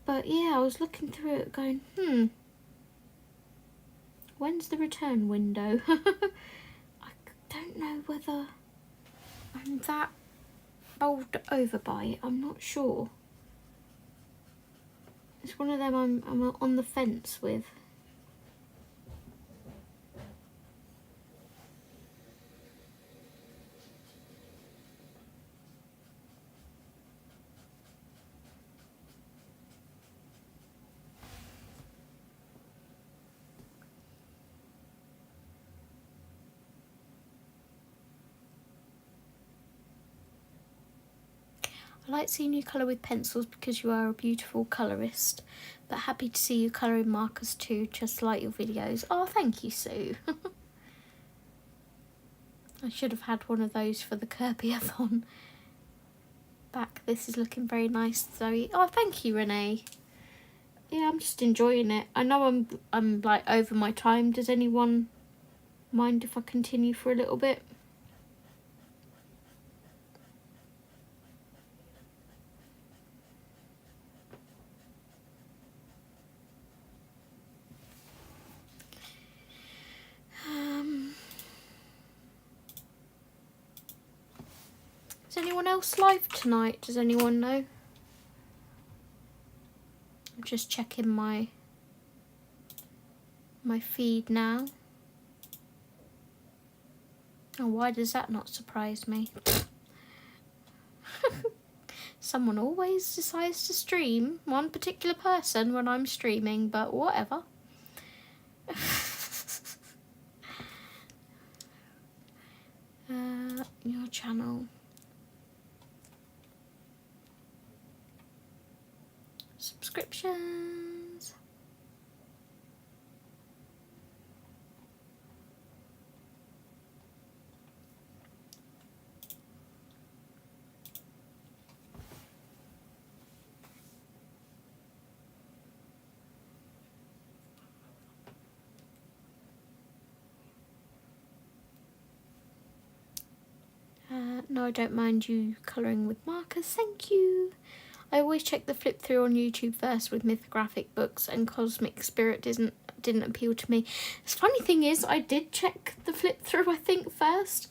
But yeah, I was looking through it going, when's the return window? I don't know whether I'm that bowled over by it, I'm not sure. It's one of them I'm on the fence with. I like seeing you colour with pencils because you are a beautiful colourist, but happy to see you colouring markers too, just like your videos. Oh, thank you, Sue. I should have had one of those for the Kirby-a-thon. Back, this is looking very nice, Zoe. Oh, thank you, Renee. Yeah, I'm just enjoying it. I know I'm like over my time. Does anyone mind if I continue for a little bit? Is anyone else live tonight? Does anyone know? I'm just checking my feed now. Oh, why does that not surprise me? Someone always decides to stream, one particular person when I'm streaming, but whatever. Your channel. Subscriptions. No, I don't mind you colouring with markers, thank you. I always check the flip through on YouTube first with mythographic books, and Cosmic Spirit didn't appeal to me. The funny thing is, I did check the flip through, I think, first,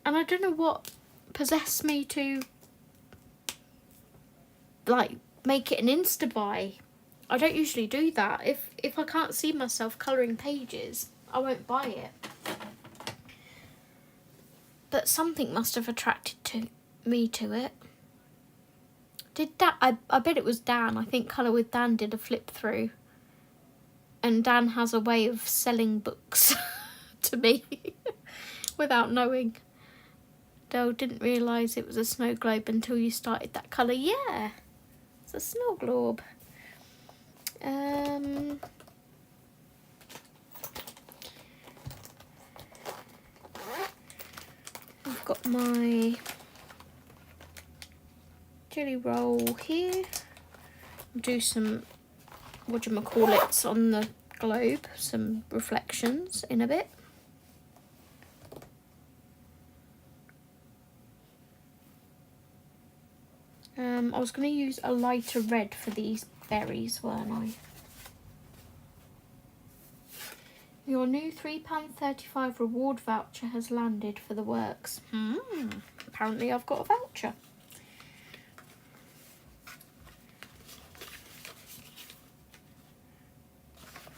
and I don't know what possessed me to like make it an insta buy. I don't usually do that. If I can't see myself colouring pages, I won't buy it. But something must have attracted me to it. Did that? I bet it was Dan. I think Colour with Dan did a flip through. And Dan has a way of selling books to me without knowing. Dale didn't realise it was a snow globe until you started that colour. Yeah, it's a snow globe. I've got my jelly roll here. Do some whatchamacallits on the globe, some reflections in a bit. I was going to use a lighter red for these berries, weren't I? Your new £3.35 reward voucher has landed for the works. Apparently I've got a voucher.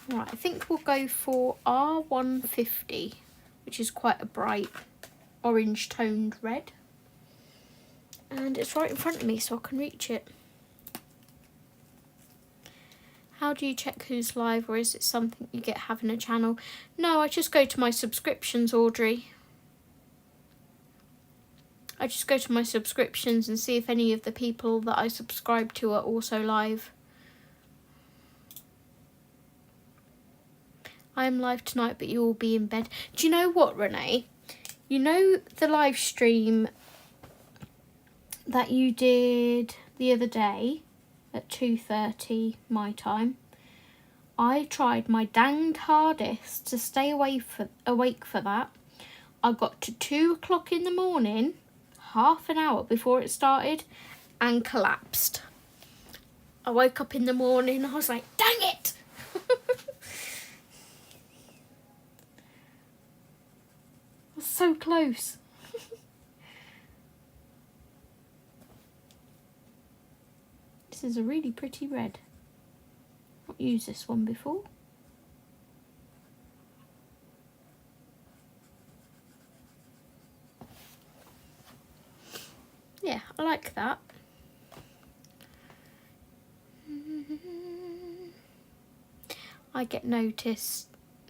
Right, I think we'll go for R150, which is quite a bright orange toned red. And it's right in front of me so I can reach it. How do you check who's live, or is it something you get having a channel? No, I just go to my subscriptions, Audrey. I just go to my subscriptions and see if any of the people that I subscribe to are also live. I am live tonight, but you will be in bed. Do you know what, Renee? You know the live stream that you did the other day at 2:30 my time? I tried my danged hardest to stay awake for that. I got to 2 o'clock in the morning, half an hour before it started, and collapsed. I woke up in the morning, I was like, dang it! I was so close. This is a really pretty red. Not used this one before. Yeah, I like that. I get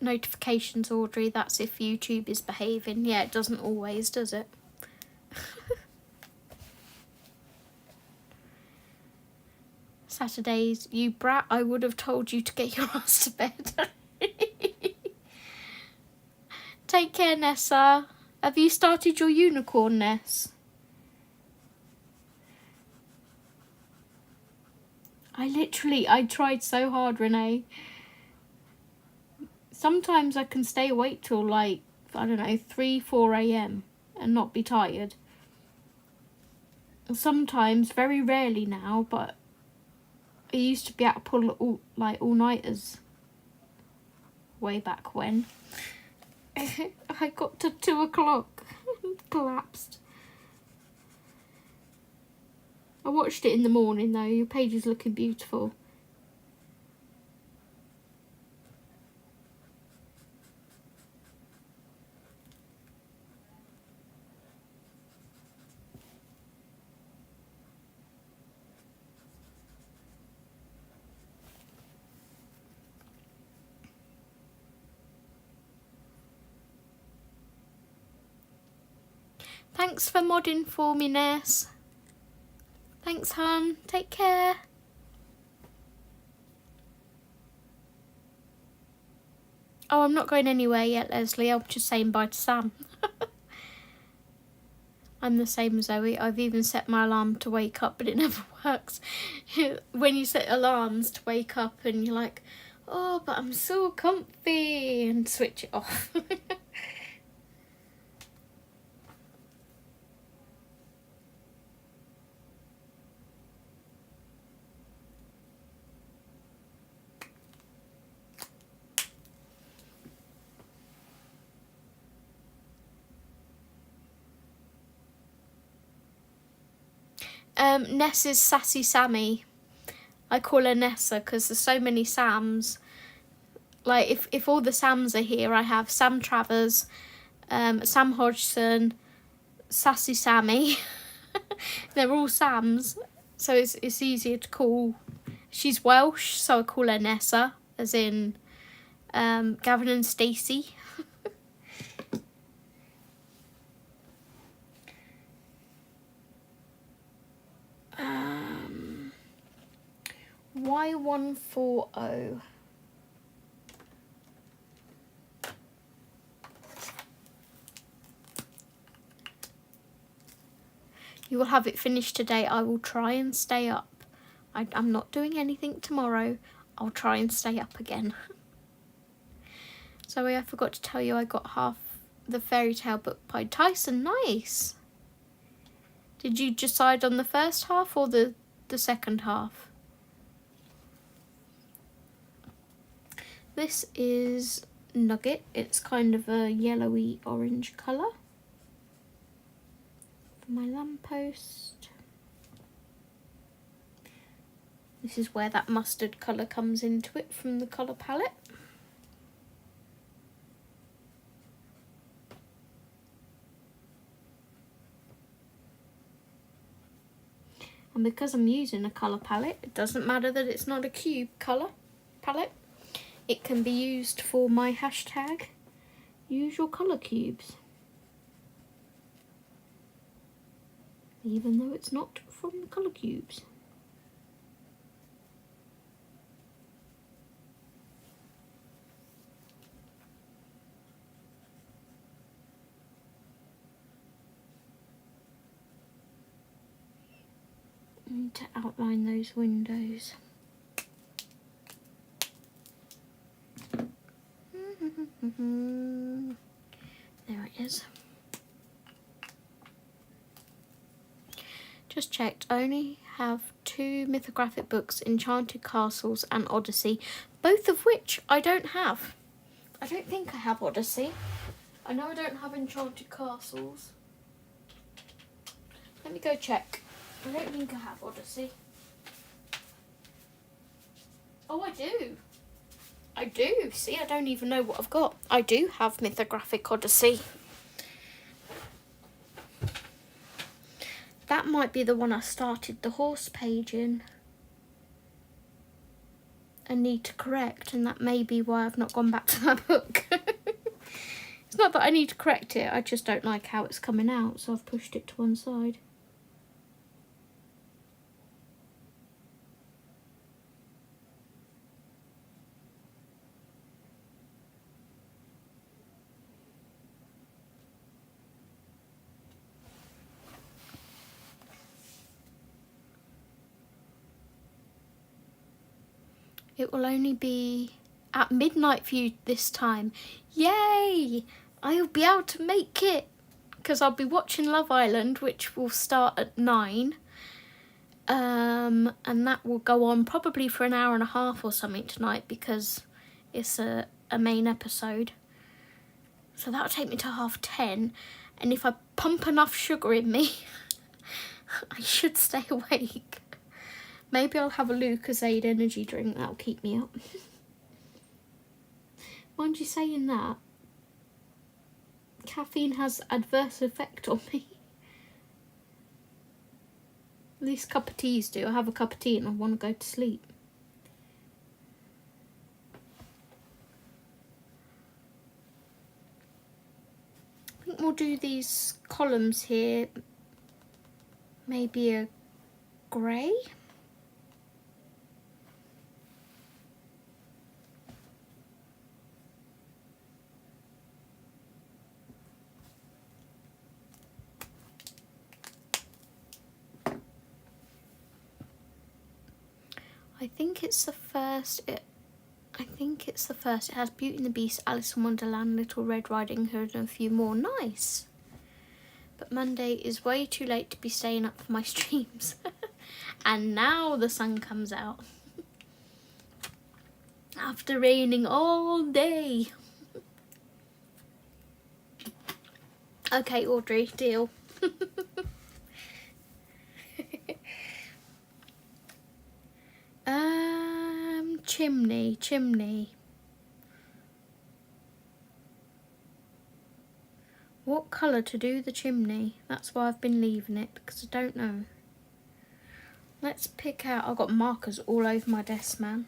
notifications, Audrey. That's if YouTube is behaving. Yeah, it doesn't always, does it? Saturdays, you brat, I would have told you to get your ass to bed. Take care, Nessa. Have you started your unicorn, Ness? I tried so hard, Renee. Sometimes I can stay awake till like, I don't know, 3, 4 a.m. and not be tired. Sometimes, very rarely now, but I used to be able to pull all-nighters way back when. I got to 2 o'clock and collapsed. I watched it in the morning though. Your page is looking beautiful. Thanks for modding for me, Ness. Thanks, hun. Take care. Oh, I'm not going anywhere yet, Leslie. I'm just saying bye to Sam. I'm the same as Zoe. I've even set my alarm to wake up, but it never works. When you set alarms to wake up and you're like, oh, but I'm so comfy, and switch it off. Ness is Sassy Sammy. I call her Nessa because there's so many Sams. Like, if all the Sams are here, I have Sam Travers, Sam Hodgson, Sassy Sammy. They're all Sams, so it's easier to call. She's Welsh, so I call her Nessa, as in Gavin and Stacey. Y140. You will have it finished today. I will try and stay up. I'm not doing anything tomorrow. I'll try and stay up again. Sorry, I forgot to tell you I got half the fairy tale book by Tyson. Nice. Did you decide on the first half or the second half? This is Nugget. It's kind of a yellowy orange colour. For my lamppost. This is where that mustard colour comes into it from the colour palette. And because I'm using a colour palette, it doesn't matter that it's not a cube colour palette. It can be used for my hashtag, use your colour cubes. Even though it's not from the colour cubes. I need to outline those windows. There it is. Just checked, I only have 2 mythographic books, Enchanted Castles and Odyssey, both of which I don't have. I don't think I have Odyssey. I know I don't have Enchanted Castles. Let me go check. I don't think I have Odyssey. Oh, I do. I do. See, I don't even know what I've got. I do have Mythographic Odyssey. That might be the one I started the horse page in and need to correct, and that may be why I've not gone back to that book. It's not that I need to correct it, I just don't like how it's coming out, so I've pushed it to one side. It will only be at midnight for you this time. Yay! I'll be able to make it because I'll be watching Love Island, which will start at 9. And that will go on probably for an hour and a half or something tonight because it's a main episode. So that'll take me to 10:30. And if I pump enough sugar in me, I should stay awake. Maybe I'll have a Lucozade energy drink, that'll keep me up. Mind you saying that, caffeine has adverse effect on me. At least cup of teas do. I have a cup of tea and I want to go to sleep. I think we'll do these columns here, maybe a grey. I think it's the first. It has Beauty and the Beast, Alice in Wonderland, Little Red Riding Hood, and a few more. Nice. But Monday is way too late to be staying up for my streams. And now the sun comes out. After raining all day. Okay, Audrey, deal. Chimney. What colour to do the chimney? That's why I've been leaving it, because I don't know. Let's pick out, I've got markers all over my desk, man.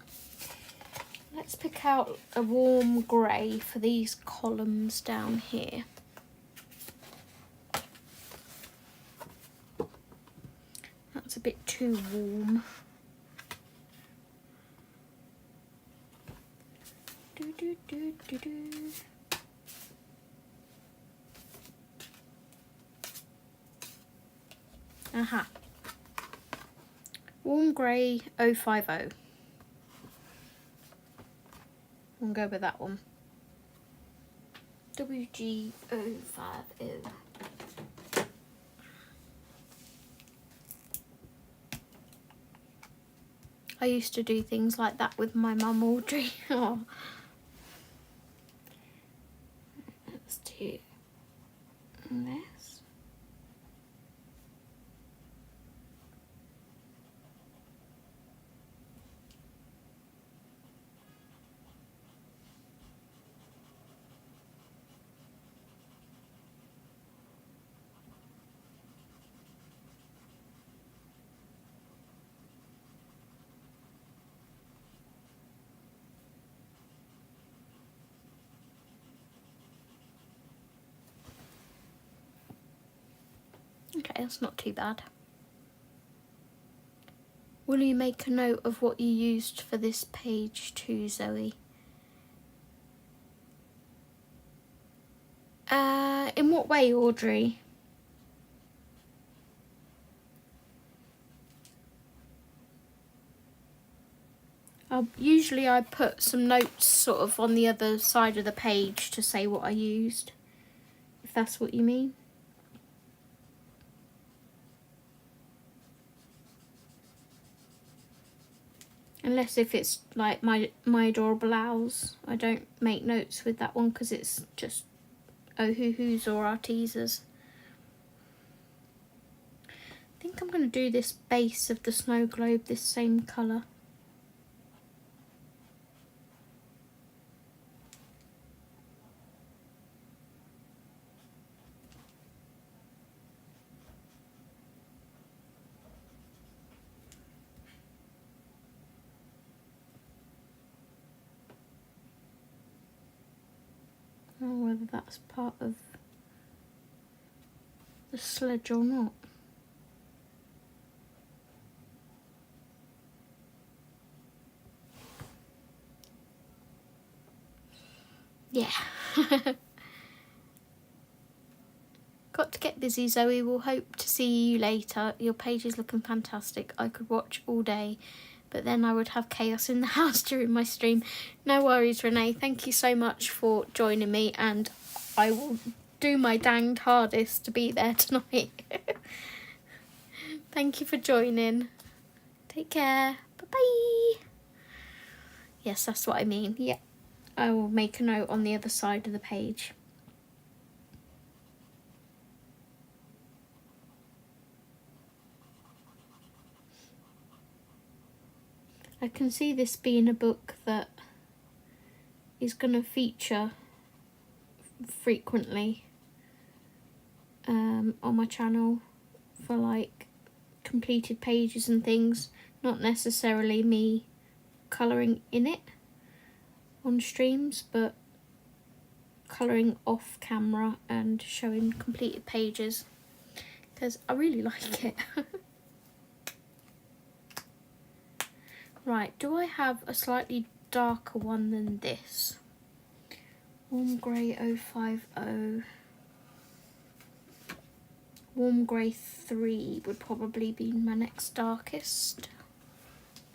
Let's pick out a warm grey for these columns down here. That's a bit too warm. Aha. Warm grey 050. We'll go with that one. WG050. I used to do things like that with my mum, Audrey. Oh. Let's do this. Okay, that's not too bad. Will you make a note of what you used for this page too, Zoe? In what way, Audrey? Usually I put some notes sort of on the other side of the page to say what I used, if that's what you mean. Unless if it's like my adorable owls, I don't make notes with that one because it's just oh-hoo-hoos or our teasers. I think I'm going to do this base of the snow globe this same colour. I don't know whether that's part of the sledge or not. Yeah. Got to get busy, Zoe. We'll hope to see you later. Your page is looking fantastic. I could watch all day, but then I would have chaos in the house during my stream. No worries, Renee. Thank you so much for joining me, and I will do my danged hardest to be there tonight. Thank you for joining. Take care. Bye-bye. Yes, that's what I mean. Yeah. I will make a note on the other side of the page. I can see this being a book that is going to feature frequently on my channel for like completed pages and things, not necessarily me colouring in it on streams, but colouring off camera and showing completed pages because I really like it. Right, do I have a slightly darker one than this? Warm Grey 050. Warm Grey 3 would probably be my next darkest.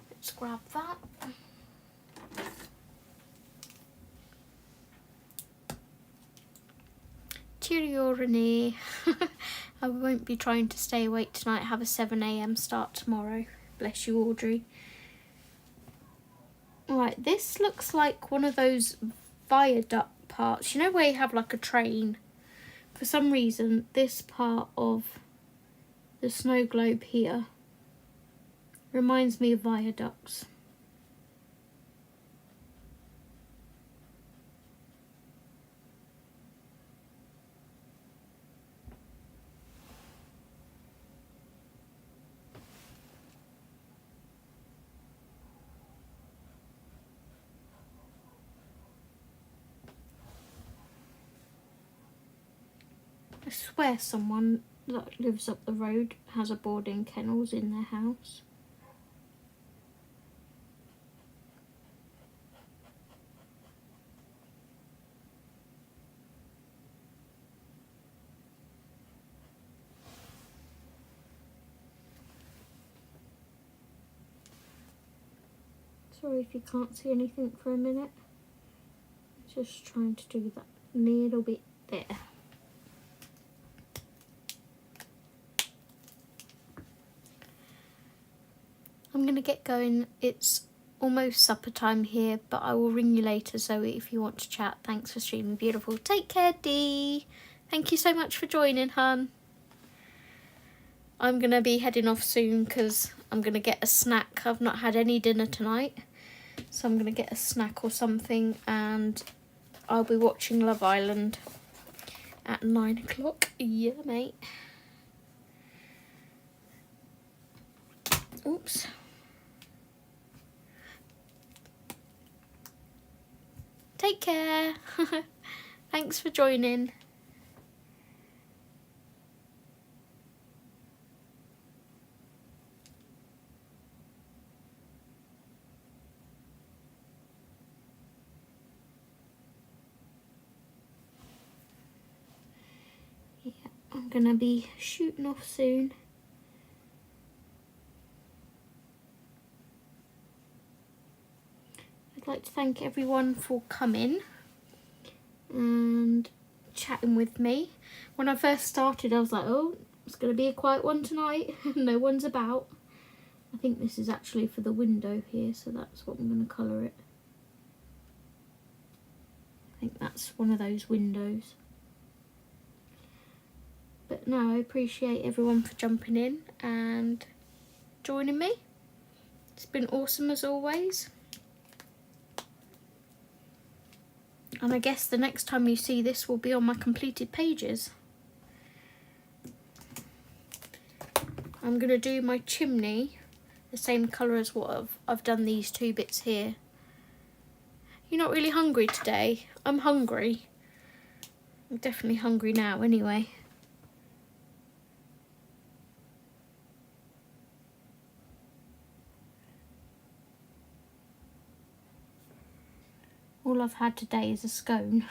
Let's grab that. Cheerio, Renee. I won't be trying to stay awake tonight. Have a 7 AM start tomorrow. Bless you, Audrey. Right, this looks like one of those viaduct parts. You know where you have like a train? For some reason, this part of the snow globe here reminds me of viaducts. I swear someone that lives up the road has a boarding kennels in their house. Sorry if you can't see anything for a minute. Just trying to do that little bit there. I'm going to get going. It's almost supper time here, but I will ring you later, Zoe, if you want to chat. Thanks for streaming, beautiful. Take care, Dee. Thank you so much for joining, hun. I'm going to be heading off soon because I'm going to get a snack. I've not had any dinner tonight, so I'm going to get a snack or something, and I'll be watching Love Island at 9 o'clock. Yeah, mate. Oops. Take care. Thanks for joining. I'm going to be shooting off soon. I'd like to thank everyone for coming and chatting with me. When I first started, I was like, oh, it's going to be a quiet one tonight. No one's about. I think this is actually for the window here, so that's what I'm going to colour it. I think that's one of those windows. But no, I appreciate everyone for jumping in and joining me. It's been awesome as always. And I guess the next time you see this will be on my completed pages. I'm going to do my chimney the same colour as what I've done these two bits here. You're not really hungry today? I'm hungry. I'm definitely hungry now anyway. All I've had today is a scone.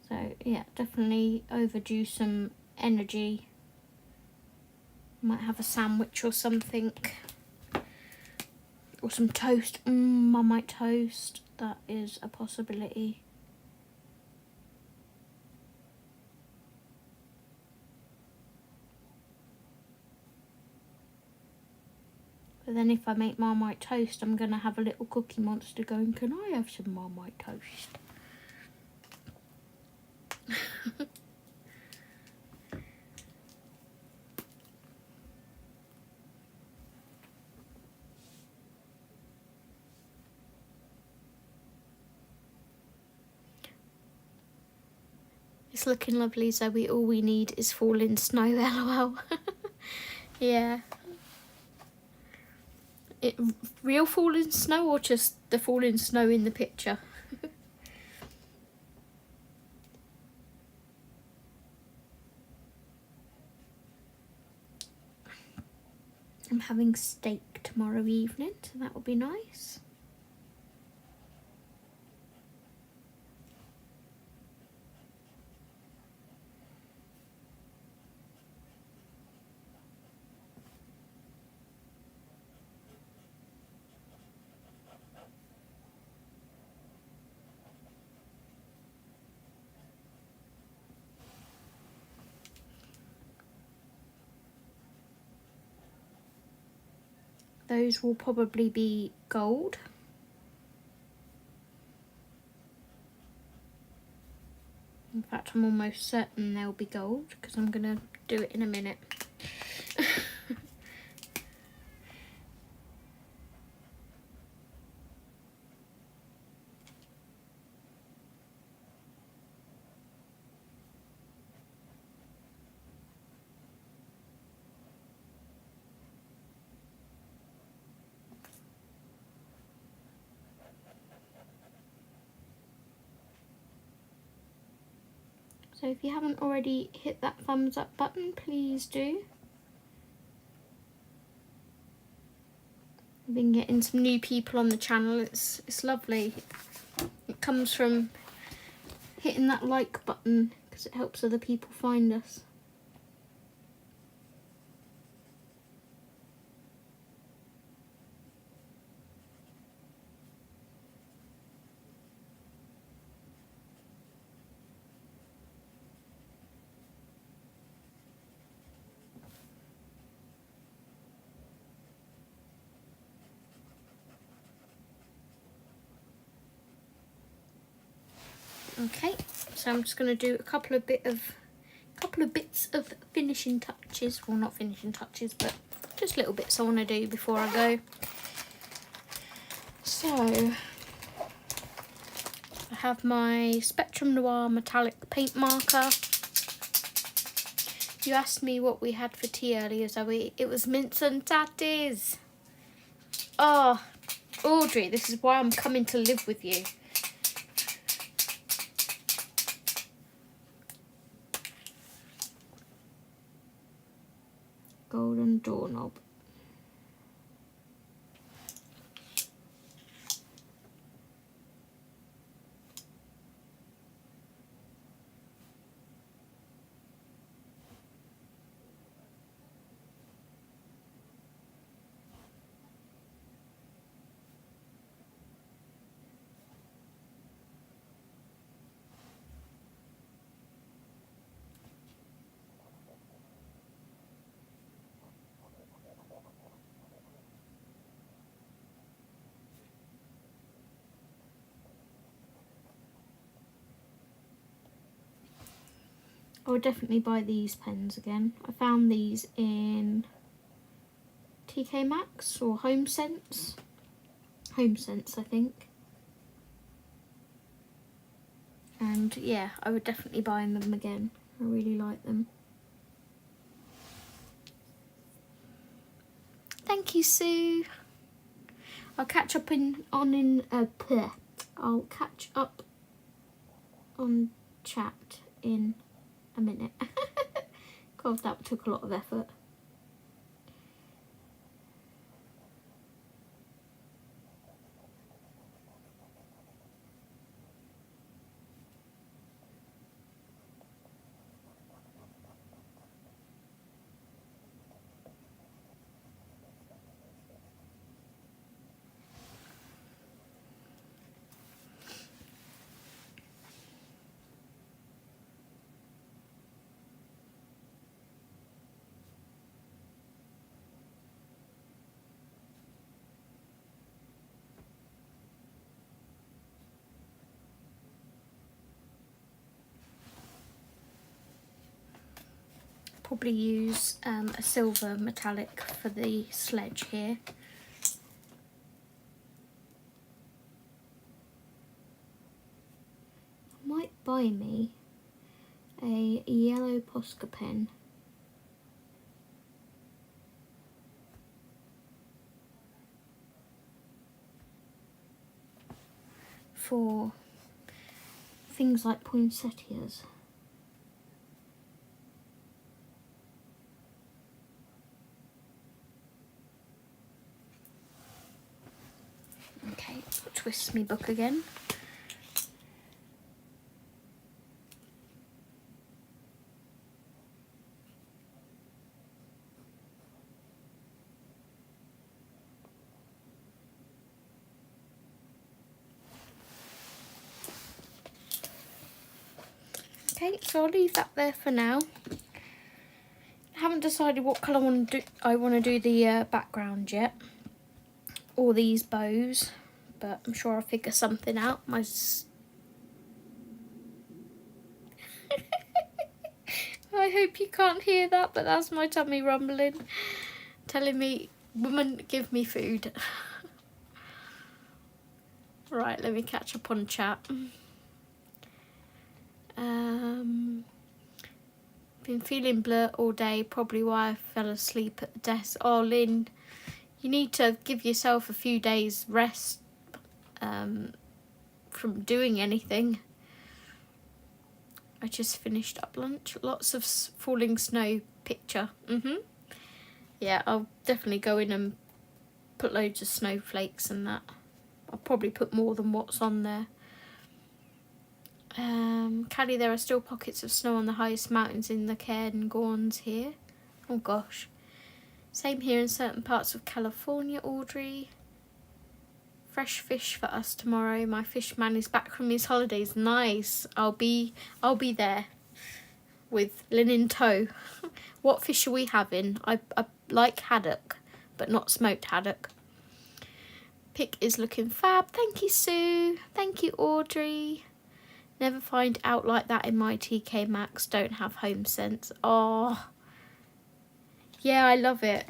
So yeah, definitely overdue some energy. Might have a sandwich or something. Or some toast. I might toast. That is a possibility. But then if I make Marmite toast, I'm going to have a little Cookie Monster going, can I have some Marmite toast? It's looking lovely, Zoe. All we need is falling snow, lol. Yeah. Real falling snow or just the falling snow in the picture? I'm having steak tomorrow evening, so that will be nice. Those will probably be gold. In fact, I'm almost certain they'll be gold because I'm going to do it in a minute. So if you haven't already hit that thumbs up button, please do. I've been getting some new people on the channel. It's lovely. It comes from hitting that like button because it helps other people find us. Okay, so I'm just going to do a couple of bits of finishing touches. Well, not finishing touches, but just little bits I want to do before I go. So I have my Spectrum Noir metallic paint marker. You asked me what we had for tea earlier, Zoe. It was mince and tatties. Oh, Audrey, this is why I'm coming to live with you. Golden doorknob. I would definitely buy these pens again. I found these in TK Maxx or Home Sense. Home Sense, I think. And yeah, I would definitely buy them again. I really like them. Thank you, Sue. I'll catch up I'll catch up on chat in a minute. God, that took a lot of effort. Probably use a silver metallic for the sledge here. I might buy me a yellow Posca pen. For things like poinsettias. Okay, twist me book again. Okay, so I'll leave that there for now. I haven't decided what colour I want to do the background yet, or these bows, but I'm sure I'll figure something out. I hope you can't hear that, but that's my tummy rumbling, telling me, woman, give me food. Right, let me catch up on chat. Been feeling blur all day, probably why I fell asleep at the desk. Oh, Lynn, you need to give yourself a few days rest from doing anything. I just finished up lunch. Lots of falling snow picture. Yeah, I'll definitely go in and put loads of snowflakes and that. I'll probably put more than what's on there. Callie, there are still pockets of snow on the highest mountains in the Cairngorms here. Oh gosh. Same here in certain parts of California, Audrey. Fresh fish for us tomorrow. My fish man is back from his holidays. Nice. I'll be there with Lynn in tow. What fish are we having? I like haddock, but not smoked haddock. Pick is looking fab. Thank you, Sue. Thank you, Audrey. Never find out like that in my TK Maxx. Don't have home sense. Oh, yeah, I love it.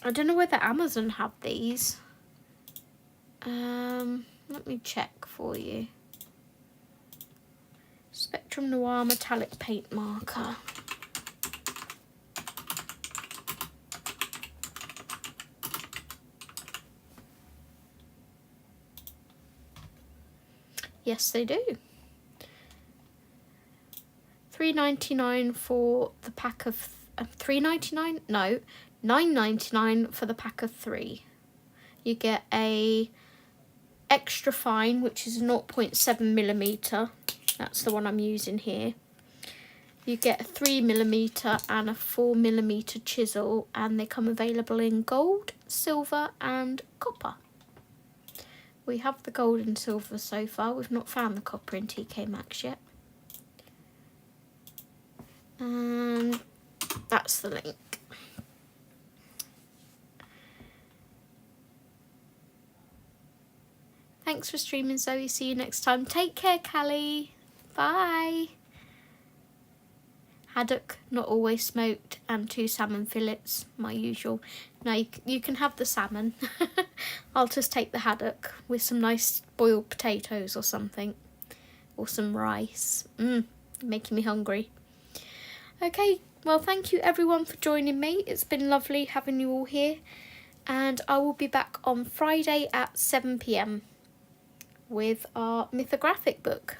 I don't know whether Amazon have these. Let me check for you. Spectrum Noir metallic paint marker. Yes, they do. $3.99 for the pack of $3.99? No, $9.99 for the pack of 3. You get a extra fine, which is 0.7mm. That's the one I'm using here. You get a 3mm and a 4mm chisel, and they come available in gold, silver and copper. We have the gold and silver so far. We've not found the copper in TK Maxx yet. And that's the link. Thanks for streaming, Zoe. See you next time. Take care, Callie. Bye. haddock, not always smoked, and 2 salmon fillets, my usual. Now you can have the salmon. I'll just take the haddock with some nice boiled potatoes or something, or some rice. Making me hungry. Okay, well, thank you everyone for joining me. It's been lovely having you all here, and I will be back on Friday at 7 p.m. with our mythographic book.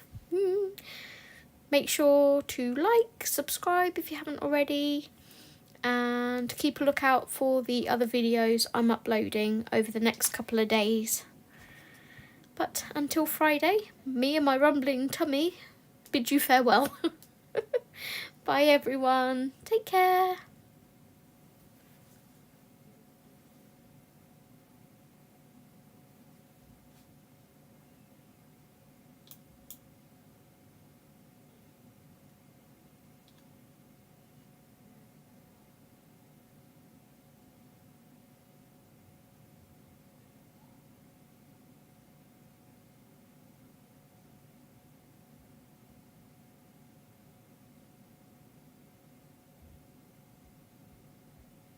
Make sure to like, subscribe if you haven't already, and keep a lookout for the other videos I'm uploading over the next couple of days. But until Friday, me and my rumbling tummy bid you farewell. Bye everyone, take care.